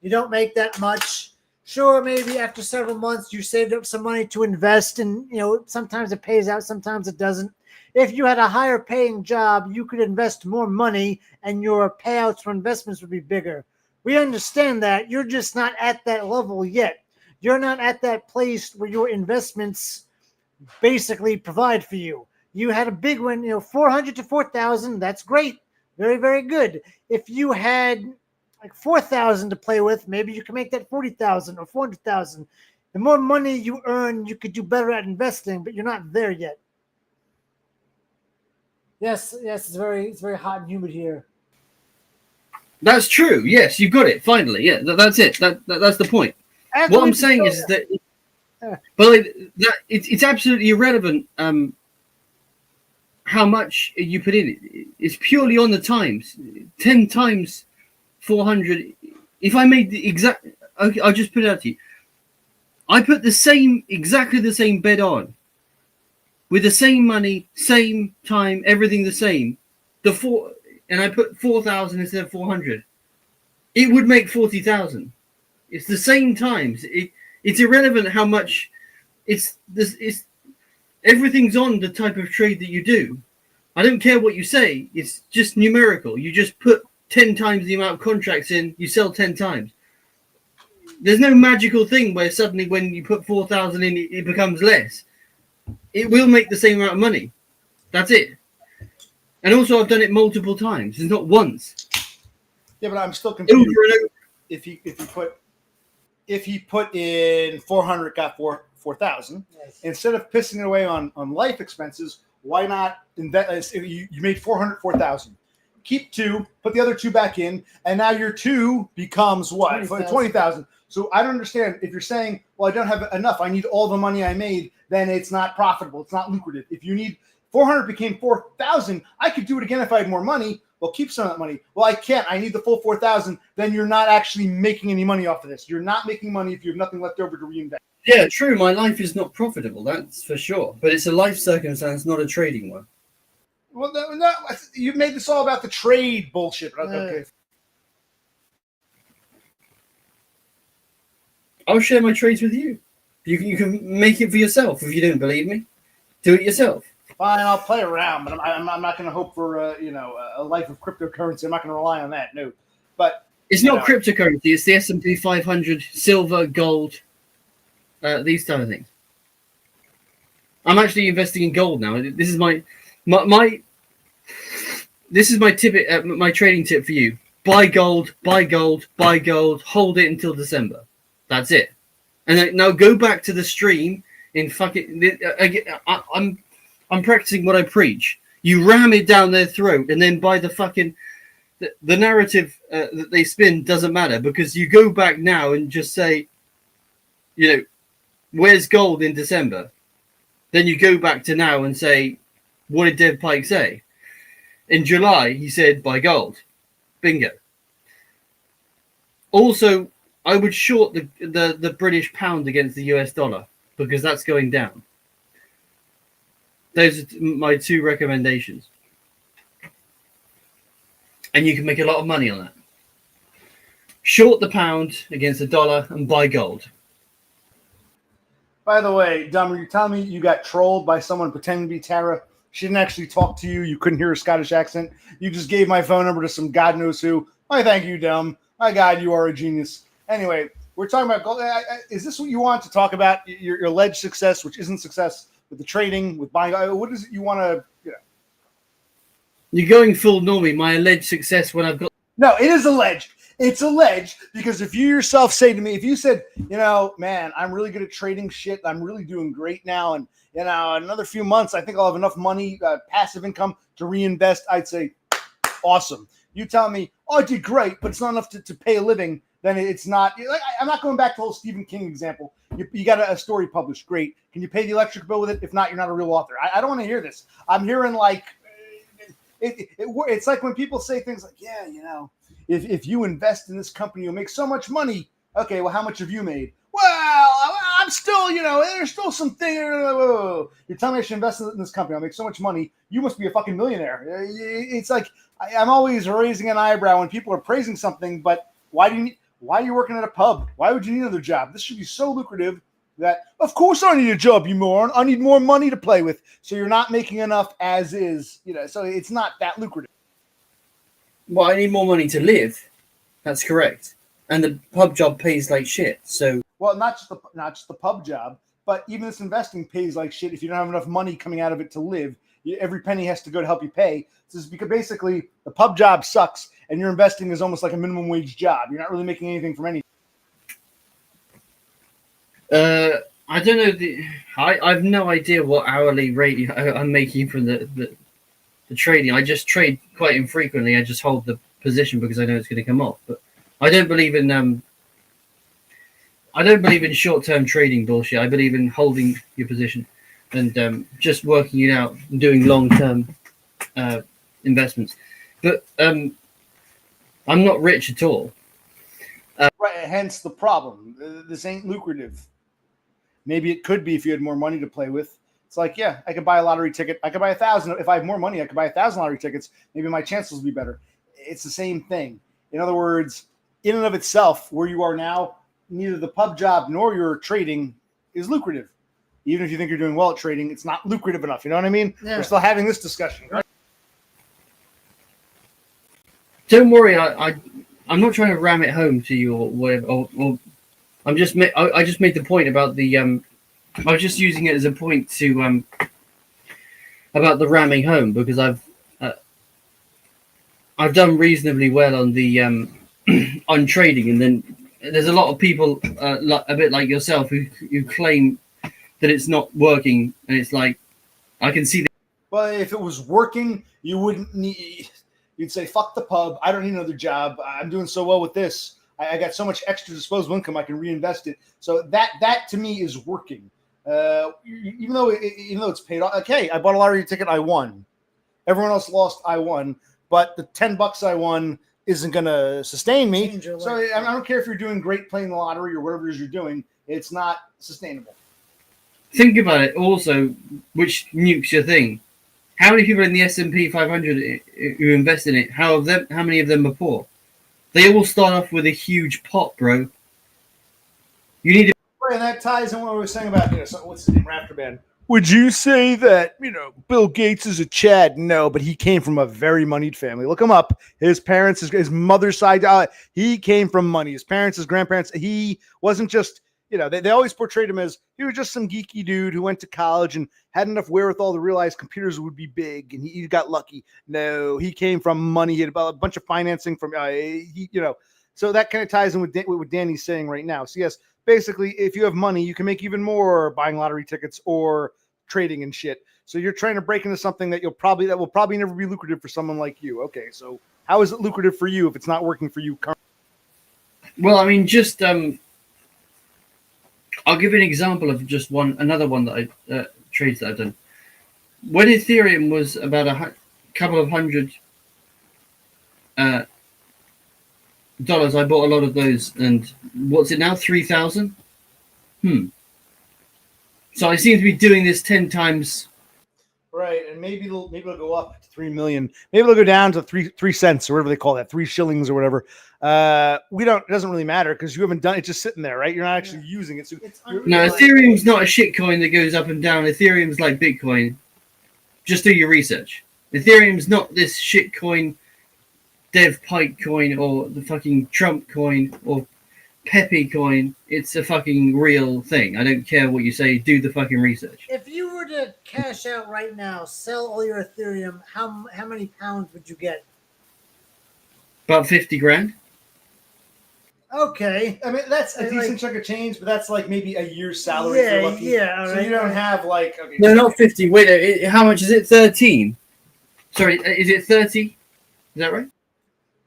You don't make that much. Sure, maybe after several months, you saved up some money to invest, and sometimes it pays out, sometimes it doesn't. If you had a higher paying job, you could invest more money, and your payouts for investments would be bigger. We understand that. You're just not at that level yet. You're not at that place where your investments basically provide for you. You had a big one, 400 to 4,000. That's great. Very, very good. If you had like 4,000 to play with, maybe you can make that 40,000 or 400,000. the more money you earn, you could do better at investing, but you're not there yet. Yes, it's very hot and humid here. That's true. Yes, you got it. Finally, yeah, that's it. That's the point. What I'm saying is that, but like, that it's absolutely irrelevant. How much you put in? It's purely on the times. 10 times 400. If I made the exact, okay, I'll just put it out to you. I put exactly the same bed on, with the same money, same time, everything the same. And I put 4,000 instead of 400. It would make 40,000. It's the same times. It's irrelevant how much. It's everything's on the type of trade that you do. I don't care what you say. It's just numerical. You just put 10 times the amount of contracts in. You sell 10 times. There's no magical thing where suddenly when you put 4,000 in, it becomes less. It will make the same amount of money. That's it. And also, I've done it multiple times. It's not once. Yeah, but I'm still confused. Over and over. If he put in 400, got 4,000, Yes. instead of pissing it away on life expenses, why not invest? You made 4,000. Keep 2, put the other 2 back in, and now your 2 becomes what? 20,000. So I don't understand. If you're saying, well, I don't have enough, I need all the money I made, then it's not profitable. It's not lucrative. If you need 400 became 4,000, I could do it again if I had more money. Well, keep some of that money. Well, I can't. I need the full 4,000. Then you're not actually making any money off of this. You're not making money if you have nothing left over to reinvest. Yeah, true. My life is not profitable. That's for sure. But it's a life circumstance, not a trading one. Well, no, you made this all about the trade bullshit. Okay. I'll share my trades with you. You can make it for yourself if you don't believe me. Do it yourself. Fine, I'll play around, but I'm not going to hope for a life of cryptocurrency. I'm not going to rely on that. No, but it's not cryptocurrency. It's the S&P 500, silver, gold, these type of things. I'm actually investing in gold now. This is my this is my tip. My trading tip for you: buy gold, buy gold, buy gold. Hold it until December. That's it. And then, now go back to the stream in fucking. I'm practicing what I preach. You ram it down their throat, and then by the fucking the narrative that they spin doesn't matter, because you go back now and just say, where's gold in December? Then you go back to now and say, what did Dev Pike say? In July, he said, buy gold. Bingo. Also, I would short the British pound against the US dollar, because that's going down. Those are my 2 recommendations. And you can make a lot of money on that. Short the pound against the dollar and buy gold. By the way, Dumber, you're telling me you got trolled by someone pretending to be Tara? She didn't actually talk to you. You couldn't hear her Scottish accent. You just gave my phone number to some God knows who. Why, thank you, Dumb. My God, you are a genius. Anyway, we're talking about gold. Is this what you want to talk about? Your alleged success, which isn't success, with the trading, with buying? What is it you want to, You're going full normie. My alleged success when I've got... No, it is alleged. It's alleged because if you yourself say to me, if you said, man, I'm really good at trading shit, I'm really doing great now, and in another few months, I think I'll have enough money, passive income to reinvest, I'd say, awesome. You tell me, oh, I did great, but it's not enough to pay a living, then it's not. I'm not going back to the whole Stephen King example. You got a story published, great. Can you pay the electric bill with it? If not, you're not a real author. I don't want to hear this. I'm hearing like, it's like when people say things like, yeah, if you invest in this company, you'll make so much money. Okay, well, how much have you made? Well, I'm still, there's still some thing. You're telling me I should invest in this company. I'll make so much money. You must be a fucking millionaire. It's like I'm always raising an eyebrow when people are praising something, but why are you working at a pub? Why would you need another job? This should be so lucrative that, of course, I need a job, you moron. I need more money to play with. So you're not making enough as is, so it's not that lucrative. Well, I need more money to live. That's correct. And the pub job pays like shit. So, well, not just the pub job, but even this investing pays like shit if you don't have enough money coming out of it to live. Every penny has to go to help you pay. This is because basically the pub job sucks, and your investing is almost like a minimum wage job. You're not really making anything from anything. I don't know. I've no idea what hourly rate I'm making from the trading. I just trade quite infrequently. I just hold the position because I know it's going to come off. But I don't believe in short-term trading bullshit. I believe in holding your position and just working it out and doing long-term investments. But I'm not rich at all. Right, hence the problem. This ain't lucrative. Maybe it could be if you had more money to play with. It's like, yeah, I could buy a lottery ticket. I could buy 1,000. If I have more money, I could buy 1,000 lottery tickets. Maybe my chances will be better. It's the same thing. In other words, in and of itself, where you are now, neither the pub job nor your trading is lucrative. Even if you think you're doing well at trading, it's not lucrative enough. You know what I mean? Yeah. We're still having this discussion. Right? Don't worry, I'm not trying to ram it home to you or whatever. Or I just made the point about the I was just using it as a point to about the ramming home because I've done reasonably well on the on trading, and then there's a lot of people a bit like yourself who claim that it's not working, and it's like I can see that. But if it was working, you wouldn't need. You'd say, "Fuck the pub. I don't need another job. I'm doing so well with this. I got so much extra disposable income. I can reinvest it." So that to me is working. Even though it's paid off. Okay, I bought a lottery ticket. I won. Everyone else lost. I won. But the $10 I won isn't going to sustain me. So I don't care if you're doing great playing the lottery or whatever it is you're doing. It's not sustainable. Think about it also, which nukes your thing. How many people in the S&P 500 who invest in it? How many of them are poor? They all start off with a huge pot, bro. You need to. And that ties in what we were saying about, what's his name, Rafterman. Would you say that, Bill Gates is a Chad? No, but he came from a very moneyed family. Look him up. His parents, his mother's side, he came from money. His parents, his grandparents, he wasn't just, they always portrayed him as he was just some geeky dude who went to college and had enough wherewithal to realize computers would be big, and he got lucky. No, he came from money. He had a bunch of financing from, so that kind of ties in with what Danny's saying right now. So yes, basically, if you have money, you can make even more buying lottery tickets or trading and shit. So you're trying to break into something that will probably never be lucrative for someone like you. Okay, so how is it lucrative for you if it's not working for you currently? Well, I mean, just I'll give you an example of just another one that I trades that I've done. When Ethereum was about a couple of $100, I bought a lot of those, and what's it now? 3,000. So I seem to be doing this 10 times. Right, and maybe it'll go up to 3 million. Maybe it'll go down to 3 cents or whatever they call that, 3 shillings or whatever. It doesn't really matter because you haven't done it. It's just sitting there, right? You're not actually using it. So no, Ethereum's not a shit coin that goes up and down. Ethereum's like Bitcoin. Just do your research. Ethereum's not this shit coin, Dev Pike coin, or the fucking Trump coin, or Pepe coin. It's a fucking real thing. I don't care what you say. Do the fucking research. If you were to cash out right now, sell all your Ethereum, how many pounds would you get? About 50 grand. Okay. I mean, that's a decent chunk of change, but that's like maybe a year's salary. Yeah, if you're lucky. yeah. So right. you don't have like. Okay, No, not 50. Wait, how much is it? 13. Sorry, is it 30? Is that right?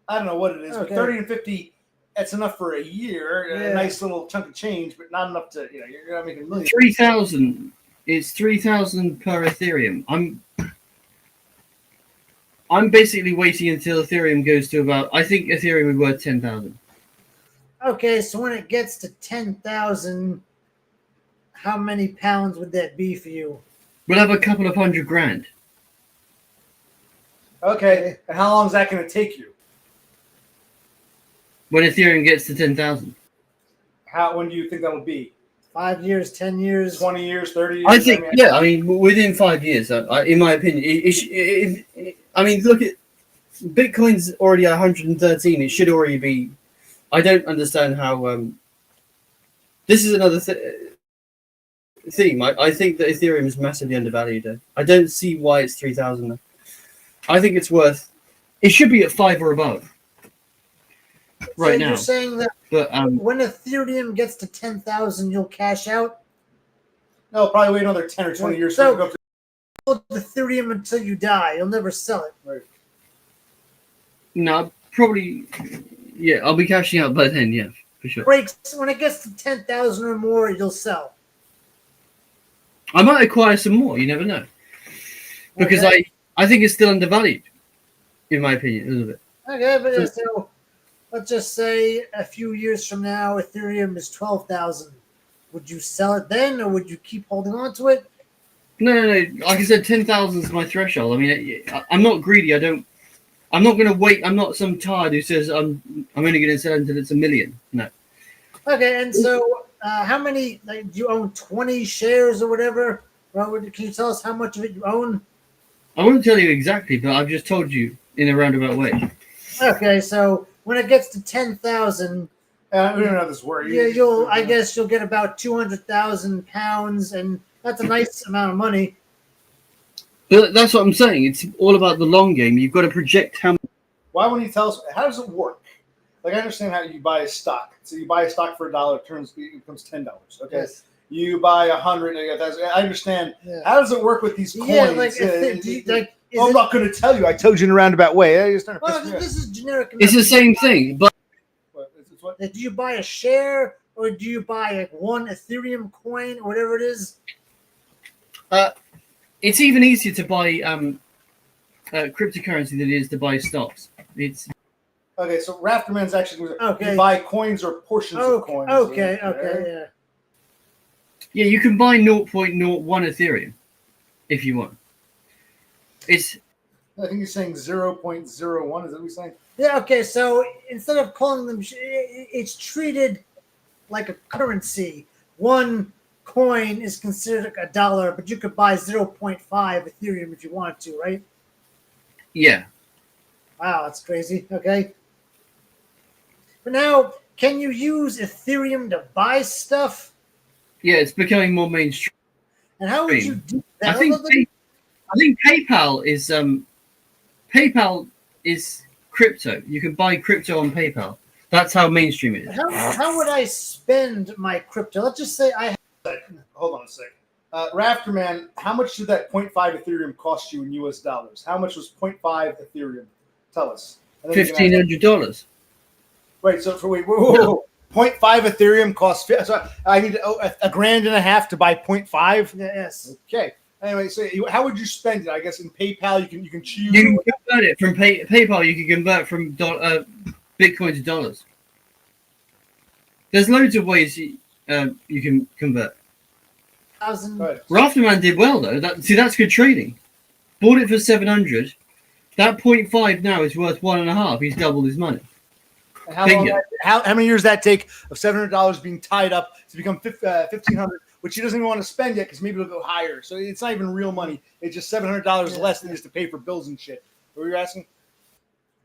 I don't know what it is, Okay. but 30 and 50, that's enough for a year. Yeah. A nice little chunk of change, but not enough to, you're not making millions. 3,000. It's 3,000 per Ethereum. I'm basically waiting until Ethereum goes to about. I think Ethereum would be worth 10,000. Okay, so when it gets to 10,000, how many pounds would that be for you? We'll have a couple of $100 grand. Okay, and how long is that going to take you? When Ethereum gets to 10,000. When do you think that will be? 5 years, 10 years? 20 years, 30 years? I think, within 5 years, in my opinion. Look at Bitcoin's already at 113. It should already be. I don't understand how. This is another theme. I think that Ethereum is massively undervalued. I don't see why it's 3,000. I think it's worth. It should be at 5 or above. right so now. You're saying that But when Ethereum gets to 10,000, you'll cash out? No, probably wait another 10 or 20 years So- for it to go up to Hold Ethereum until you die. You'll never sell it. no, probably, yeah, I'll be cashing out by then. Yeah, for sure. Breaks when it gets to 10,000 or more, you'll sell. I might acquire some more. You never know, because Okay. I think it's still undervalued, in my opinion, a little bit. Okay, but so let's just say a few years from now, Ethereum is 12,000. Would you sell it then, or would you keep holding on to it? No. Like I said, 10,000 is my threshold. I mean, I'm not greedy. I'm not going to wait. I'm not some tard who says I'm only going to sell until it's 1 million. No. Okay, and so how many? Like, do you own 20 shares or whatever? Robert, can you tell us how much of it you own? I won't tell you exactly, but I've just told you in a roundabout way. Okay, so when it gets to 10,000, we don't know how this works. yeah, I guess you'll get about 200,000 pounds, and that's a nice amount of money. But that's what I'm saying. It's all about the long game. You've got to project how. Why won't you tell us? How does it work? Like, I understand how you buy a stock. So you buy a stock for $1, it becomes $10. Okay. Yes. You buy 100. I understand. Yeah. How does it work with these coins? Yeah, like, is I'm it, not going to tell you. I told you in a roundabout way. I just started well, pissing me off. this is generic. It's the same thing, but It's what? Do you buy a share, or do you buy like one Ethereum coin or whatever it is? it's even easier to buy cryptocurrency than it is to buy stocks. It's Okay, so Rafterman's actually Okay. you buy coins or portions of Okay, coins. okay, Yeah. yeah. yeah, you can buy 0.01 Ethereum if you want. It's I think he's saying 0.01. Is that what he's saying? Yeah, okay, so instead of calling them, it's treated like a currency. One coin is considered like $1, but you could buy 0.5 Ethereum if you wanted to, right? yeah. Wow, that's crazy. Okay. But now, can you use Ethereum to buy stuff? Yeah, it's becoming more mainstream. And how would you do that? I think PayPal is crypto. You can buy crypto on PayPal. That's how mainstream it is. How would I spend my crypto? Let's just say I Hold on a second. Rafterman, how much did that 0.5 Ethereum cost you in US dollars? How much was 0.5 Ethereum? Tell us. And then you can ask- $1,500. Wait, so whoa. 0.5 Ethereum costs. So I need a grand and a half to buy 0.5. yes. Okay. Anyway, so how would you spend it? I guess in PayPal you can choose. You can convert it from PayPal. You can convert from Bitcoin to dollars. There's loads of ways you can convert. Go ahead. Rafterman did well though. That's good trading. Bought it for 700. That 0.5 now is worth 1.5. He's doubled his money. And how many years that take of $700 being tied up to become $1,500, which he doesn't even want to spend yet because maybe it'll go higher. So it's not even real money. It's just $700 less than just to pay for bills and shit. What were you asking?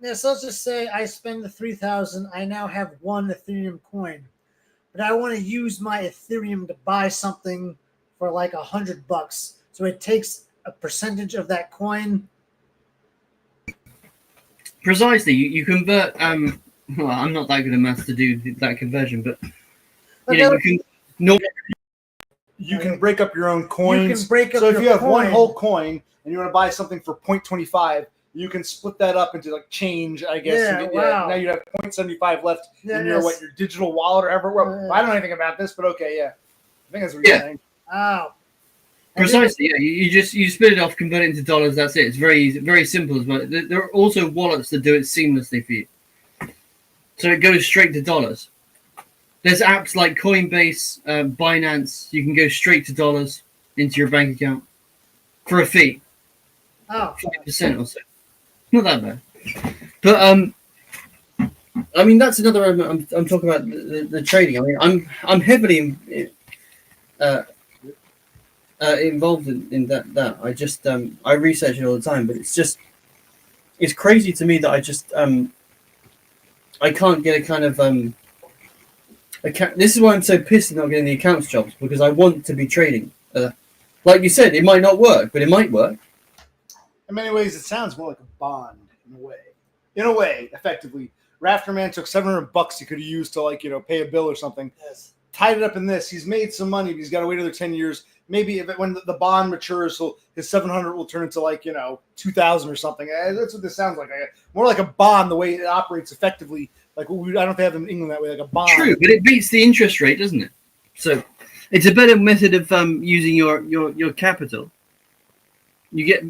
Yeah, so let's just say I spend the 3,000. I now have one Ethereum coin, but I want to use my Ethereum to buy something for like $100. So it takes a percentage of that coin. Precisely. You convert. Well, I'm not that good at maths to do that conversion, but you can. No, You can break up your own coins. You can break up so if your you have one coin. whole coin and you want to buy something for 0.25, you can split that up into like change, I guess. Yeah, and wow. Now you have 0.75 left Yeah, in your yes. your digital wallet or ever. I don't know anything about this, but okay, yeah. I think that's what you're saying. Wow. And precisely. Yeah, you split it off, convert it into dollars. That's it. It's very simple. But there are also wallets that do it seamlessly for you, so it goes straight to dollars. There's apps like Coinbase, Binance. You can go straight to dollars into your bank account for a fee, Oh, 5% or so. Not that bad. But I mean that's another element. I'm talking about the trading. I mean I'm heavily involved in that. I just I research it all the time, but it's crazy to me that I just I can't get a kind of account. This is why I'm so pissed at not getting the accounts jobs, because I want to be trading. Like you said, it might not work, but it might work. In many ways, it sounds more like a bond in a way. In a way, effectively. Rafterman took $700 he could have used to, like, pay a bill or something. Yes. Tied it up in this. He's made some money, but he's got to wait another 10 years. Maybe when the bond matures, so his 700 will turn into, like, 2,000 or something. That's what this sounds like. More like a bond, the way it operates effectively. Like, I don't know if they have in England that way, like a bond. True, but it beats the interest rate, doesn't it? So it's a better method of using your capital. You get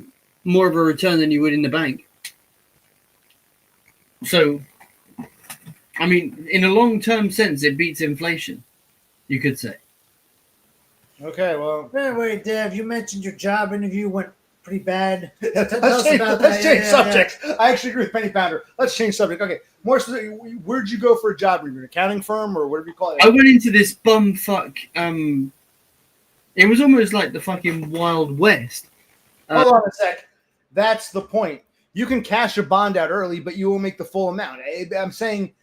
more of a return than you would in the bank. So, I mean, in a long-term sense, it beats inflation, you could say. Okay, well. Anyway, Dev, you mentioned your job interview went pretty bad. Let's change subjects. I actually agree with Penny Pounder. Let's change subject. Okay, more specific, where'd you go for a job? Were you an accounting firm or whatever you call it? I went into this bumfuck. It was almost like the fucking Wild West. Hold on a sec. That's the point. You can cash a bond out early, but you will make the full amount. I'm saying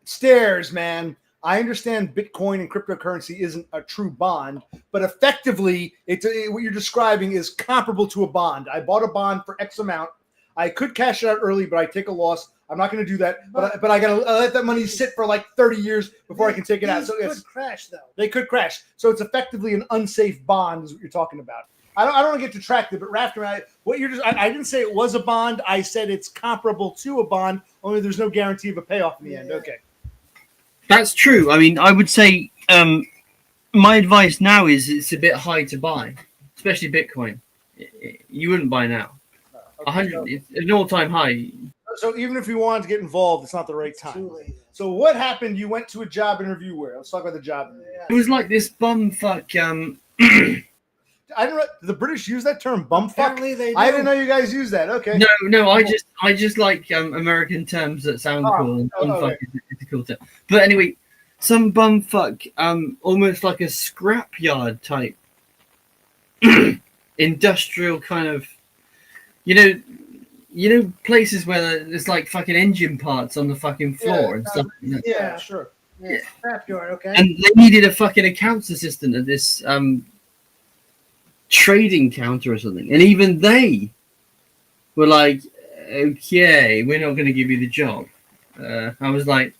stairs, man. I understand Bitcoin and cryptocurrency isn't a true bond, but effectively, what you're describing is comparable to a bond. I bought a bond for X amount. I could cash it out early, but I take a loss. I'm not going to do that. But I got to let that money sit for like 30 years before I can take it out. So could crash, though. They could crash. So it's effectively an unsafe bond is what you're talking about. I don't want to get detracted, but Rafter, I didn't say it was a bond. I said it's comparable to a bond, only there's no guarantee of a payoff in the end. Okay. That's true. I mean, I would say my advice now is it's a bit high to buy, especially Bitcoin. You wouldn't buy now. 100, it's an all-time high. So even if you wanted to get involved, it's not the right time. So what happened? You went to a job interview where? Let's talk about the job interview. It was like this bumfuck. I don't know. Do the British use that term, bumfuck? Apparently they do. I didn't know you guys use that. Okay. No. I just like American terms that sound cool, and bumfuck is a cool term. But anyway, some bumfuck, almost like a scrapyard type, industrial kind of, you know, places where there's like fucking engine parts on the fucking floor and stuff. Yeah, sure. Yeah, scrapyard, okay. And they needed a fucking accounts assistant at this trading counter or something, and even they were like, "Okay, we're not going to give you the job." I was like,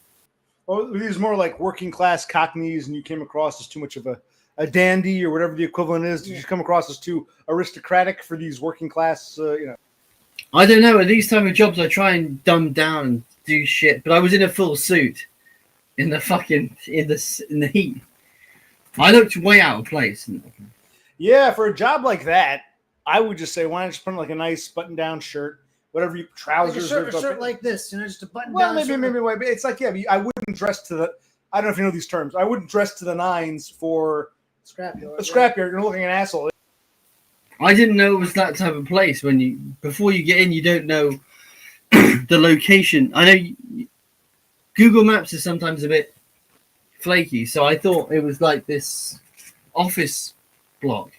"Well, these more like working class Cockneys, and you came across as too much of a dandy or whatever the equivalent is. Did you come across as too aristocratic for these working class? I don't know. At these type of jobs, I try and dumb down and do shit, but I was in a full suit in the fucking in the heat. I looked way out of place. Yeah, for a job like that, I would just say, why not just put on like a nice button-down shirt, whatever you trousers, like a shirt like this, just a button-down. Well, maybe. But it's like, yeah, I wouldn't dress to the. I don't know if you know these terms. I wouldn't dress to the nines for scrapyard. A scrapyard, you're looking an asshole. I didn't know it was that type of place. Before you get in, you don't know the location. I know Google Maps is sometimes a bit flaky, so I thought it was like this office block.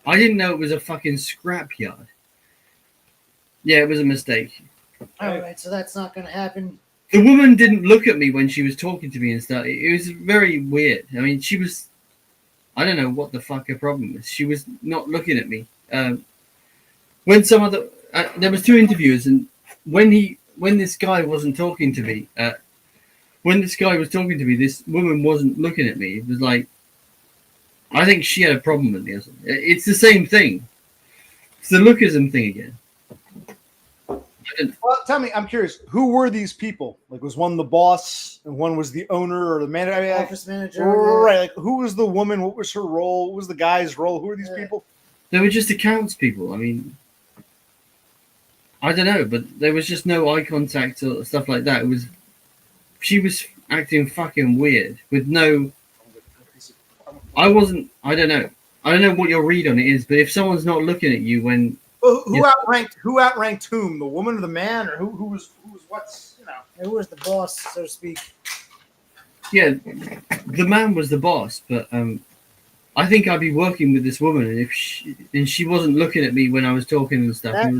I didn't know it was a fucking scrapyard. Yeah, it was a mistake. All right, so that's not going to happen. The woman didn't look at me when she was talking to me and stuff. It was very weird. I mean, she was. I don't know what the fuck her problem was. She was not looking at me. When some other, there was two interviewers, and when this guy wasn't talking to me, this woman wasn't looking at me. It was like, I think she had a problem with me or something. It's the same thing. It's the lookism thing again. Well, tell me, I'm curious. Who were these people? Like, was one the boss and one was the owner or the manager? I mean, office manager. Right. Like, who was the woman? What was her role? What was the guy's role? Who are these people? They were just accounts people. I mean, I don't know, but there was just no eye contact or stuff like that. She was acting fucking weird with no. I don't know. I don't know what your read on it is, but if someone's not looking at you when. Well, who outranked whom? The woman or the man, or who was what's, who was the boss, so to speak? Yeah, the man was the boss, but I think I'd be working with this woman, and she wasn't looking at me when I was talking and stuff.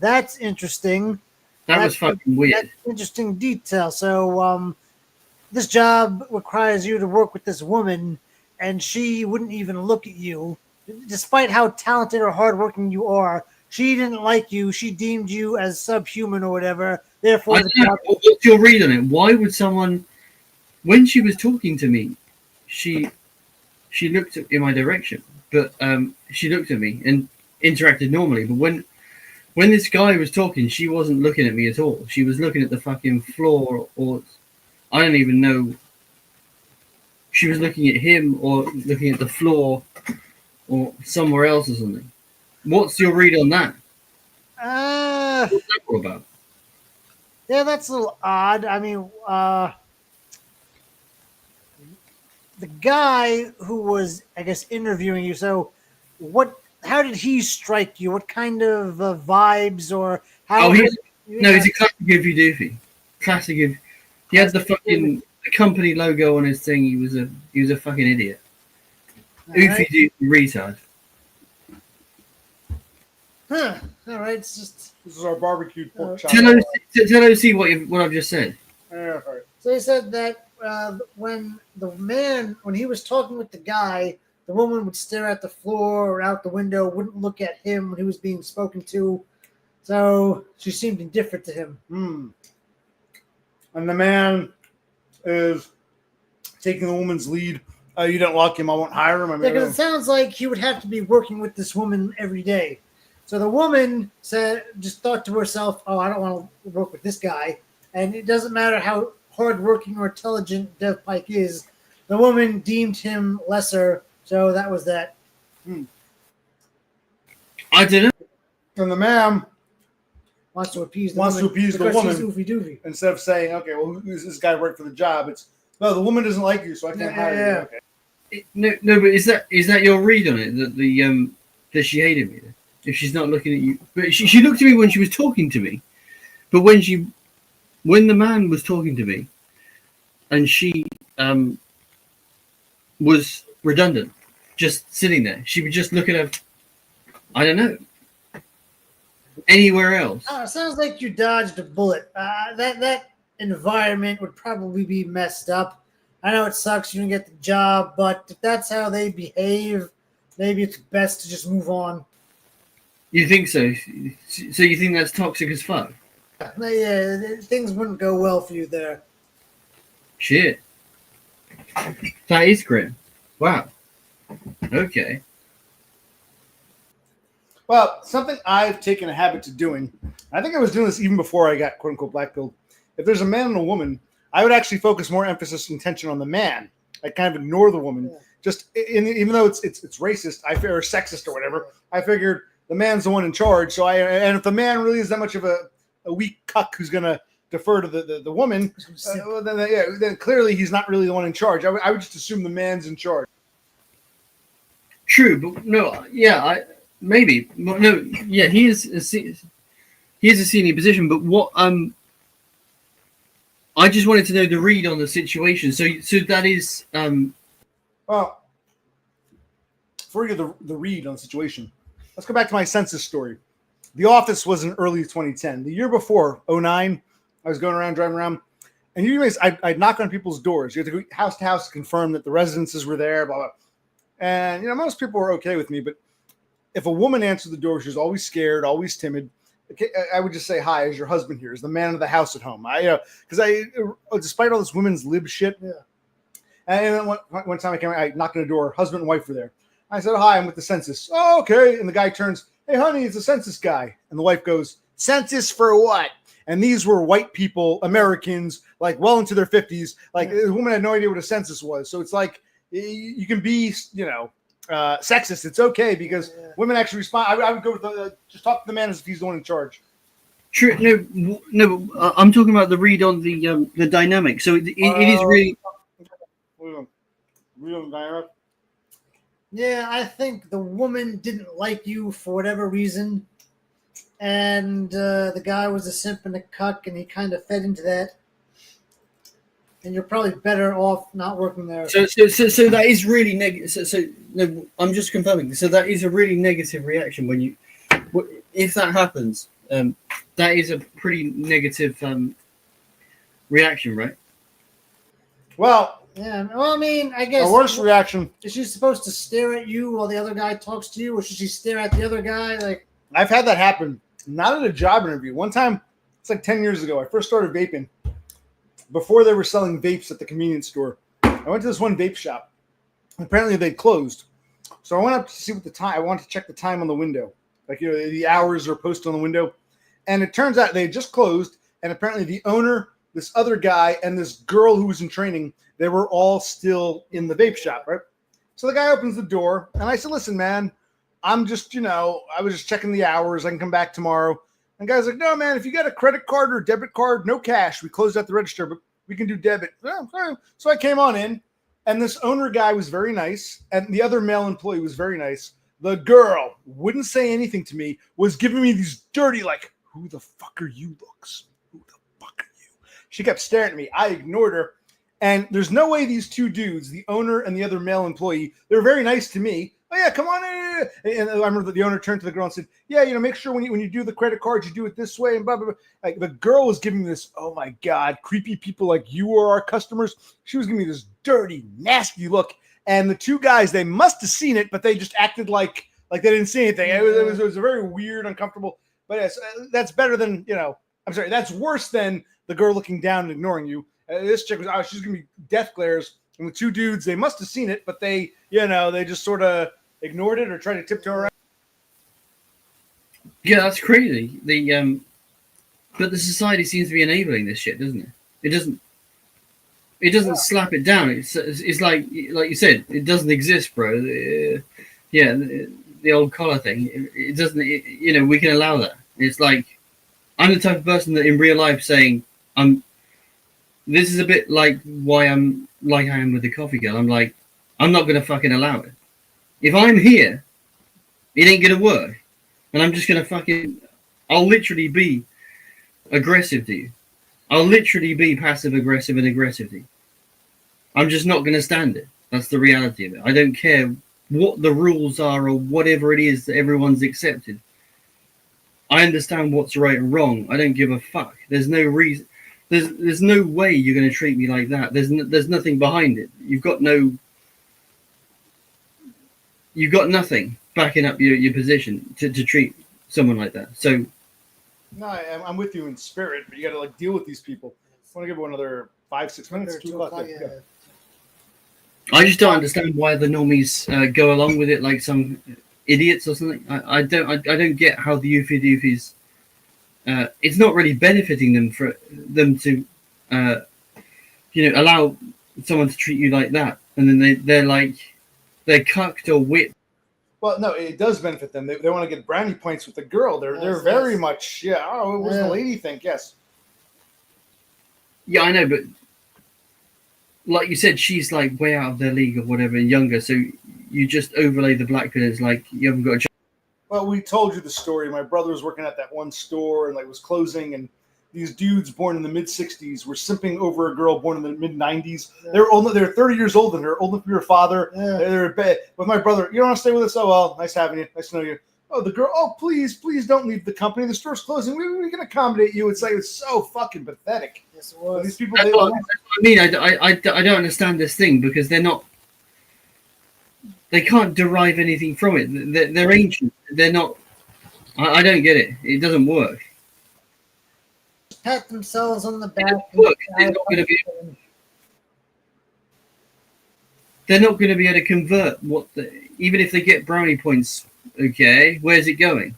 That's interesting. That was fucking weird. That's interesting detail. So, this job requires you to work with this woman, and she wouldn't even look at you, despite how talented or hardworking you are. She didn't like you. She deemed you as subhuman or whatever. Therefore, I don't know. What's your read on it? Why would someone, when she was talking to me, she looked in my direction, but she looked at me and interacted normally. But when this guy was talking, she wasn't looking at me at all. She was looking at the fucking floor, or I don't even know. She was looking at him or looking at the floor or somewhere else or something. What's your read on that? What's that all about? Yeah, that's a little odd. I mean, the guy who was, I guess, interviewing you. So, how did he strike you? What kind of vibes or how? Oh, he's a classic Goofy Doofy. Classic Goofy. He had the fucking company logo on his thing. He was a fucking idiot. Oofy Doofy retard. Huh. All right. It's just. This is our barbecued pork chop. Tell OC what I've just said. Yeah, all right. So he said that when he was talking with the guy, the woman would stare at the floor or out the window, wouldn't look at him when he was being spoken to. So she seemed indifferent to him. And the man is taking the woman's lead. You don't like him, I won't hire him. I mean, Because it sounds like he would have to be working with this woman every day. So the woman just thought to herself, "Oh, I don't want to work with this guy." And it doesn't matter how hardworking or intelligent Dev Pike is. The woman deemed him lesser, so that was that. I didn't. and the man Wants to appease the Wants to woman appease the because he's woman. oofy doofy. instead of saying, okay, well, who's this guy right for the job? It's, no, the woman doesn't like you, so I can't hire Yeah. you. Okay. No, but is that your read on it? That she hated me? If she's not looking at you, but she looked at me when she was talking to me, but when the man was talking to me, and she was redundant, just sitting there, she would just look at her. I don't know. Anywhere else? Oh, it sounds like you dodged a bullet. That environment would probably be messed up. I know it sucks you didn't get the job, but if that's how they behave, maybe it's best to just move on. You think so? So you think that's toxic as fuck? Yeah, things wouldn't go well for you there. Shit. That is grim. Wow. Okay. Well, something I've taken a habit to doing, I think I was doing this even before I got quote-unquote blackpilled. If there's a man and a woman, I would actually focus more emphasis and attention on the man. I kind of ignore the woman. Yeah. Just even though it's racist, or sexist or whatever, I figured the man's the one in charge. So and if the man really is that much of a weak cuck who's going to defer to the woman, then clearly he's not really the one in charge. I would just assume the man's in charge. True, but no, yeah, maybe, but no, yeah, he is a senior position. But what I just wanted to know the read on the situation. So that is Well, before you get the read on the situation, let's go back to my census story. The Office was in early 2010. The year before, 2009, I was going around, driving around, and I'd knock on people's doors. You had to go house to house to confirm that the residences were there, blah, blah. And, most people were okay with me, but if a woman answered the door, she was always scared, always timid. I would just say, hi, is your husband here? Is the man of the house at home? Despite all this women's lib shit. Yeah. And then one time I knocked on the door, husband and wife were there. I said, hi, I'm with the census. Oh, okay. And the guy turns, hey, honey, it's a census guy. And the wife goes, census for what? And these were white people, Americans, like well into their 50s. Like the woman had no idea what a census was. So it's like, you can be, sexist. It's okay because women actually respond. I would go with just talk to the man as if he's the one in charge. true. No. I'm talking about the read on the dynamic. So it is really. Real dynamic. Yeah, I think the woman didn't like you for whatever reason, and the guy was a simp and a cuck, and he kind of fed into that. And you're probably better off not working there. So that is really negative. So no, I'm just confirming. So that is a really negative reaction when if that happens. That is a pretty negative reaction, right? Well, Yeah, well, I mean, I guess a worse reaction. Is she supposed to stare at you while the other guy talks to you, or should she stare at the other guy? Like, I've had that happen. Not at a job interview. One time, It's like 10 years ago. I first started vaping. Before they were selling vapes at the convenience store, I went to this one vape shop. Apparently they'd closed. So I went up to see what the time. I wanted to check the time on the window, like the hours are posted on the window, and it turns out they had just closed. And apparently the owner, this other guy, and this girl who was in training, they were all still in the vape shop, right? So the guy opens the door, and I said, "Listen, man, I'm just, I was just checking the hours. I can come back tomorrow." And the guy's like, "No, man, if you got a credit card or a debit card, no cash. We closed out the register, but we can do debit." So I came on in. And this owner guy was very nice, and the other male employee was very nice. The girl wouldn't say anything to me, was giving me these dirty, like, "Who the fuck are you looks? Who the fuck are you?" She kept staring at me. I ignored her. And there's no way these two dudes, the owner and the other male employee, they were very nice to me. "Oh, yeah, come on in." And I remember that the owner turned to the girl and said, "Yeah, make sure when you do the credit card, you do it this way," and blah, blah, blah. Like, the girl was giving me this, "Oh, my God, creepy people like you are our customers." She was giving me this dirty, nasty look. And the two guys, they must have seen it, but they just acted like they didn't see anything. It was a very weird, uncomfortable. But yes, that's better than, I'm sorry, that's worse than the girl looking down and ignoring you. This chick was, she's giving me death glares. And the two dudes, they must have seen it, but they just sort of ignored it or tried to tiptoe around. Yeah, that's crazy. But the society seems to be enabling this shit, doesn't it? It doesn't slap it down. It's like you said, it doesn't exist, bro. The old collar thing. It doesn't. We can allow that. It's like I'm the type of person that in real life saying this is a bit like why I'm like I am with the coffee girl. I'm like, I'm not gonna fucking allow it. If I'm here, it ain't gonna work, and I'm just gonna I'll literally be aggressive to you. I'll literally be passive aggressive and aggressive to you. I'm just not gonna stand it. That's the reality of it. I don't care what the rules are or whatever it is that everyone's accepted. I understand what's right and wrong. I don't give a fuck. There's no reason. There's no way you're going to treat me like that. There's nothing behind it. You've got nothing backing up your position to treat someone like that. So, no, I'm with you in spirit, but you got to deal with these people. I want to give it another 5-6 minutes. 2 o'clock. Yeah. I just don't understand why the normies go along with it like some idiots or something. I don't get how the Eufy Doofies. It's not really benefiting them for them to, allow someone to treat you like that, and then they're cucked or whipped. Well, no, it does benefit them. They want to get brownie points with the girl. They're very much Oh, what does the lady think? Yes. Yeah, I know, but like you said, she's like way out of their league or whatever, and younger. So you just overlay the black pill. It's like you haven't got a. Well, we told you the story. My brother was working at that one store and was closing, and these dudes born in the mid '60s were simping over a girl born in the mid '90s. Yeah. They're 30 years older than her, older than your father. Yeah. They're bad. With my brother, "You don't want to stay with us? Oh well, nice having you. Nice to know you." Oh, the girl, "Oh, please don't leave the company. The store's closing. We can accommodate you." It's so fucking pathetic. Yes, it was. These people. I mean, I don't understand this thing because they're not. They can't derive anything from it. They're ancient. They're not. I don't get it. It doesn't work. Pat themselves on the back. Look, they're not going to be able to convert even if they get brownie points. Okay, where's it going?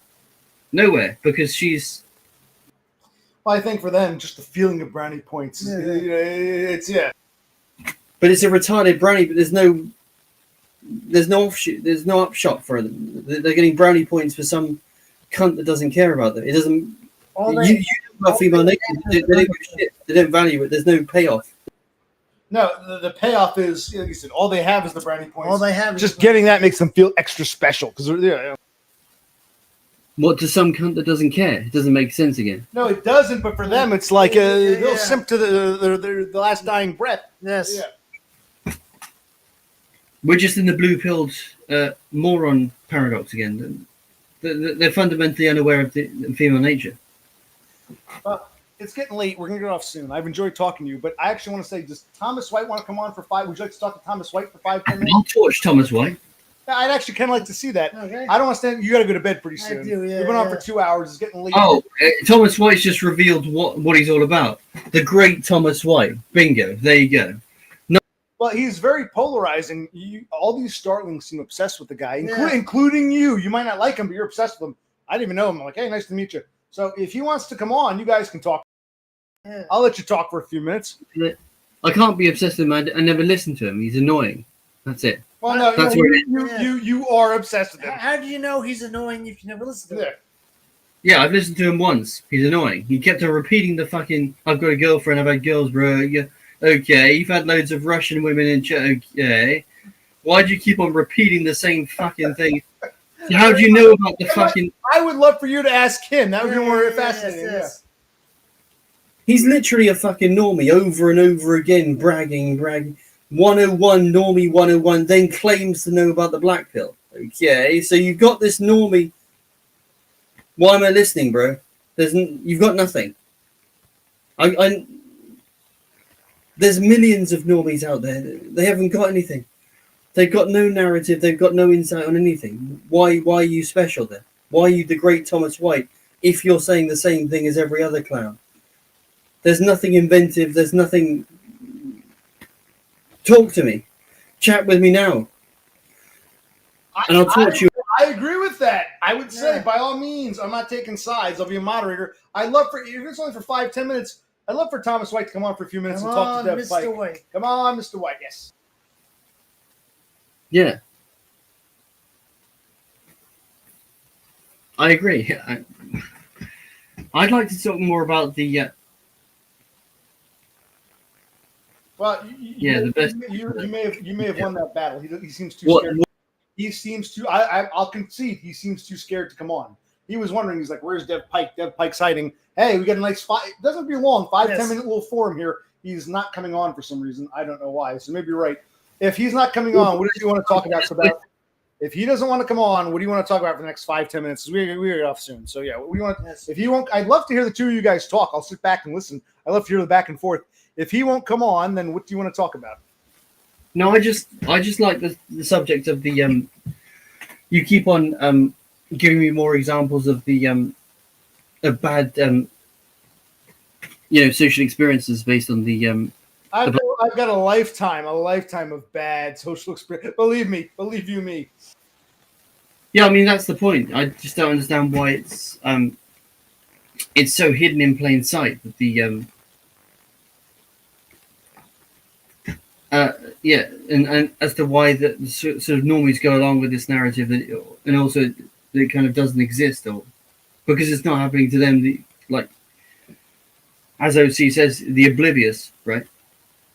Nowhere, because she's. Well, I think for them, just the feeling of brownie points. But it's a retarded brownie. But there's no offshoot. There's no upshot for them. They're getting brownie points for some cunt that doesn't care about them. It doesn't. You know about female nature. They don't give a shit. They don't value it. There's no payoff. No, the payoff is, like you said, all they have is the brownie points. All they have just getting that makes them feel extra special because What, to some cunt that doesn't care? It doesn't make sense again. No, it doesn't. But for them, it's like they'll simp to the last dying breath. Yes. Yeah. We're just in the blue-pilled moron paradox again. They're fundamentally unaware of the female nature. It's getting late. We're going to get off soon. I've enjoyed talking to you, but I actually want to say, does Thomas White want to come on for 5? Would you like to talk to Thomas White for 5-10 minutes? I'll torch Thomas White. I'd actually kind of like to see that. Okay. I don't want to stand. You got to go to bed pretty I soon. do, yeah, We've been on yeah. for 2 hours. It's getting late. Oh, Thomas White's just revealed what he's all about. The great Thomas White. Bingo. There you go. Well, he's very polarizing. All these Starlings seem obsessed with the guy, Yeah. including you. You might not like him, but you're obsessed with him. I didn't even know him. I'm like, hey, nice to meet you. So if he wants to come on, you guys can talk. Yeah. I'll let you talk for a few minutes. I can't be obsessed with him. I never listen to him. He's annoying. That's it. Well, no, That's where it you are obsessed with him. How do you know he's annoying if you never listen to him? Yeah, I've listened to him once. He's annoying. He kept on repeating the fucking, I've got a girlfriend, I've had girls, bro. Yeah. Okay, you've had loads of Russian women in chat. Okay. Why do you keep on repeating the same fucking thing? How do you know about the fucking... I would love for you to ask him. That would be more fascinating. Yes. He's literally a fucking normie over and over again, bragging. 101, normie 101, then claims to know about the black pill. Okay, so you've got this normie. Why am I listening, bro? You've got nothing. There's millions of normies out there. They haven't got anything. They've got no narrative. They've got no insight on anything. Why are you special then? Why are you the great Thomas White if you're saying the same thing as every other clown? There's nothing inventive. There's nothing. Talk to me. Chat with me now. And I'll talk to you. I agree with that. I would say, by all means, I'm not taking sides. I'll be a moderator. I'd love for, if it's only for 5-10 minutes, I'd love for Thomas White to come on for a few minutes Come and talk on, to Dev Mr. Pike. White. Come on, Mr. White. Yes. Yeah. I agree. I'd like to talk more about the... Well, the best. You may have won that battle. He seems too What- scared. He seems too. I'll concede. He seems too scared to come on. He was wondering. He's like, "Where's Dev Pike? Dev Pike's hiding." Hey, we got a nice 5. It doesn't be long. 5-10 minute little forum here. He's not coming on for some reason. I don't know why. So maybe you're right. If he's not coming on, what do you want to talk about? If he doesn't want to come on, what do you want to talk about for the next 5-10 minutes? We get off soon. So yeah, what do you want? If he won't, I'd love to hear the two of you guys talk. I'll sit back and listen. I love to hear the back and forth. If he won't come on, then what do you want to talk about? No, I just like the subject of the you keep on giving me more examples of the of bad social experiences based on the I've got a lifetime of bad social experience. Believe you me. Yeah, I mean that's the point. I just don't understand why it's so hidden in plain sight that the and as to why the sort of normies go along with this narrative, and also that it kind of doesn't exist, or because it's not happening to them. Like as OC says, the oblivious, right?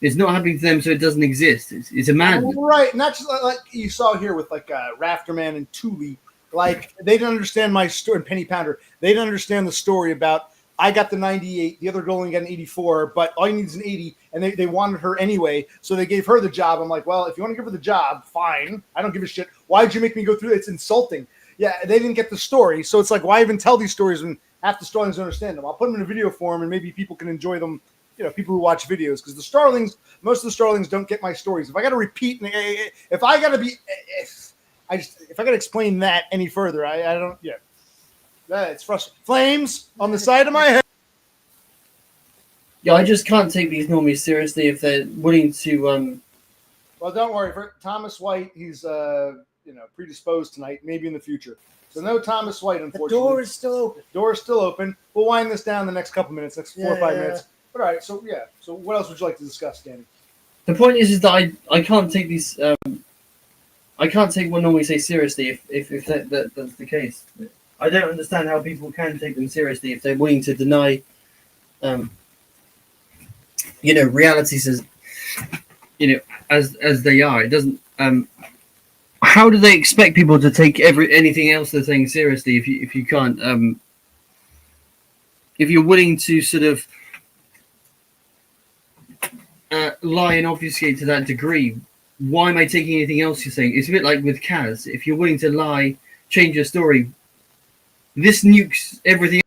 It's not happening to them, so it doesn't exist. It's a madness, right? Not just like you saw here with like Rafterman and Thule. Like they didn't understand my story, and Penny Pounder. They didn't understand the story about. I got the 98, the other girl only got an 84, but all you need is an 80, and they wanted her anyway, so they gave her the job. I'm like, well, if you want to give her the job, fine. I don't give a shit. Why'd you make me go through it? It's insulting. Yeah, they didn't get the story, so it's like, why even tell these stories when half the Starlings don't understand them? I'll put them in a video form, and maybe people can enjoy them, people who watch videos, because the Starlings, most of the Starlings don't get my stories. If I got to repeat, if I got to explain that any further, I don't, it's frustrating. Flames on the side of my head. Yeah, I just can't take these normies seriously if they're willing to. Well, don't worry. For Thomas White, he's predisposed tonight. Maybe in the future. So no Thomas White, unfortunately. The door is still open. Door is still open. We'll wind this down the next couple minutes, next 4 or 5 minutes. But all right. So yeah. So what else would you like to discuss, Danny? The point is that I can't take these. I can't take what normies say seriously if that's the case. I don't understand how people can take them seriously if they're willing to deny, realities as they are. It doesn't. How do they expect people to take anything else they're saying seriously if you can't? If you're willing to sort of lie and obfuscate to that degree, why am I taking anything else you're saying? It's a bit like with Kaz. If you're willing to lie, change your story. This nukes everything.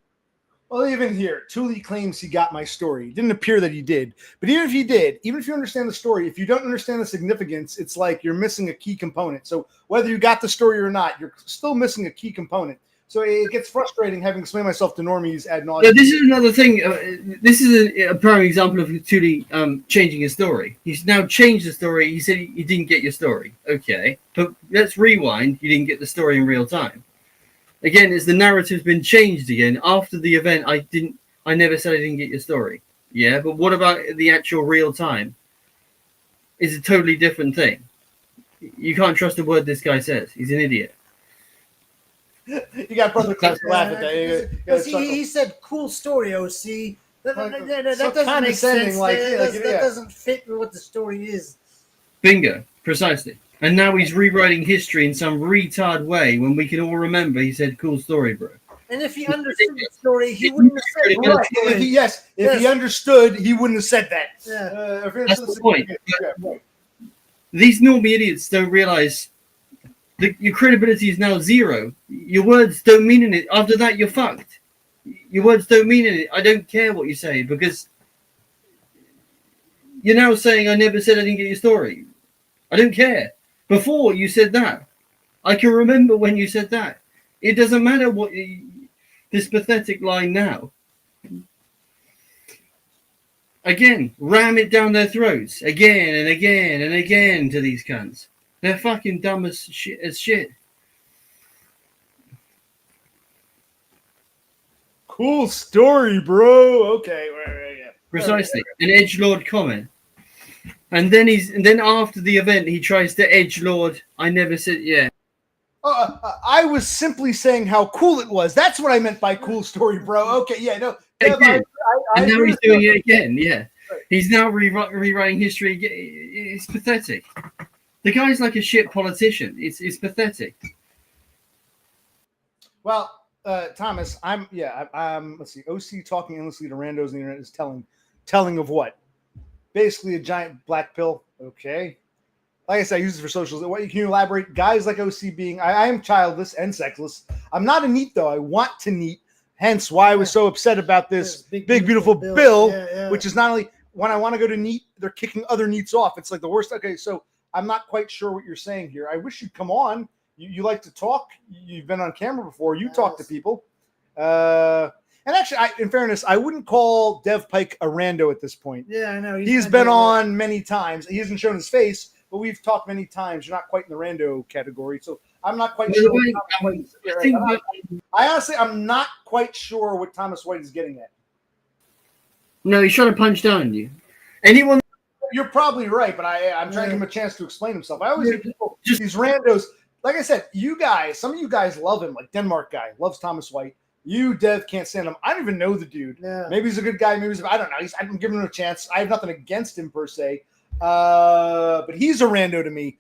Well, Well, even here, Thule claims he got my story. It didn't appear that he did. But even if he did, even if you understand the story, if you don't understand the significance, it's like you're missing a key component. So whether you got the story or not, you're still missing a key component. So it gets frustrating having to explain myself to normies ad nauseum. Yeah, this is another thing. This is a prime example of Thule changing his story. He's now changed the story. He said he didn't get your story. Okay, but let's rewind. You didn't get the story in real time. Again, as the narrative's been changed again after the event, I never said I didn't get your story. Yeah, but what about the actual real time? It's a totally different thing. You can't trust a word this guy says. He's an idiot. You got brother Cliff to laugh at that. He said, "Cool story, OC." That So doesn't make sense. like, that doesn't fit with what the story is. Bingo, precisely. And now he's rewriting history in some retard way when we can all remember he said, "Cool story, bro." And if he understood the story, he wouldn't have said Right. that. If he understood, he wouldn't have said that. Yeah. That's the point. These normie idiots don't realize that your credibility is now zero. Your words don't mean anything. After that, you're fucked. Your words don't mean anything. I don't care what you say because you're now saying I never said I didn't get your story. I don't care. Before you said that, I can remember when you said that. It doesn't matter what this pathetic line now. Again, ram it down their throats again and again and again to these cunts. They're fucking dumb as shit. Cool story, bro. Okay, yeah. Precisely, an edgelord comment. And then after the event, he tries to edgelord. I never said, yeah. I was simply saying how cool it was. That's what I meant by cool story, bro. Okay, yeah, no. Again. And now he's doing it again, yeah. Right. He's now rewriting history. It's pathetic. The guy's like a shit politician. It's pathetic. Well, Thomas, let's see. OC talking endlessly to randos on the internet is telling of what? Basically a giant black pill. Okay. Like I said, I use it for socials. What can you elaborate? Guys like OC being, I am childless and sexless. I'm not a neat though. I want to neat. Hence why I was so upset about this big beautiful bill, which is not only when I want to go to neat, they're kicking other neats off. It's like the worst. Okay, so I'm not quite sure what you're saying here. I wish you'd come on. You like to talk. You've been on camera before. You talk to people. And actually, in fairness, I wouldn't call Dev Pike a rando at this point. Yeah, I know. He's been on many times. He hasn't shown his face, but we've talked many times. You're not quite in the rando category, so I'm not quite sure. I honestly, I'm not quite sure what Thomas White is getting at. No, he's trying to punch down on you. Anyone? You're probably right, but I'm trying to give him a chance to explain himself. I always hear people, these randos. Like I said, you guys, some of you guys love him. Like Denmark guy loves Thomas White. You, Dev, can't stand him. I don't even know the dude. Yeah. Maybe he's a good guy. Maybe I don't know. I'm giving him a chance. I have nothing against him per se, but he's a rando to me.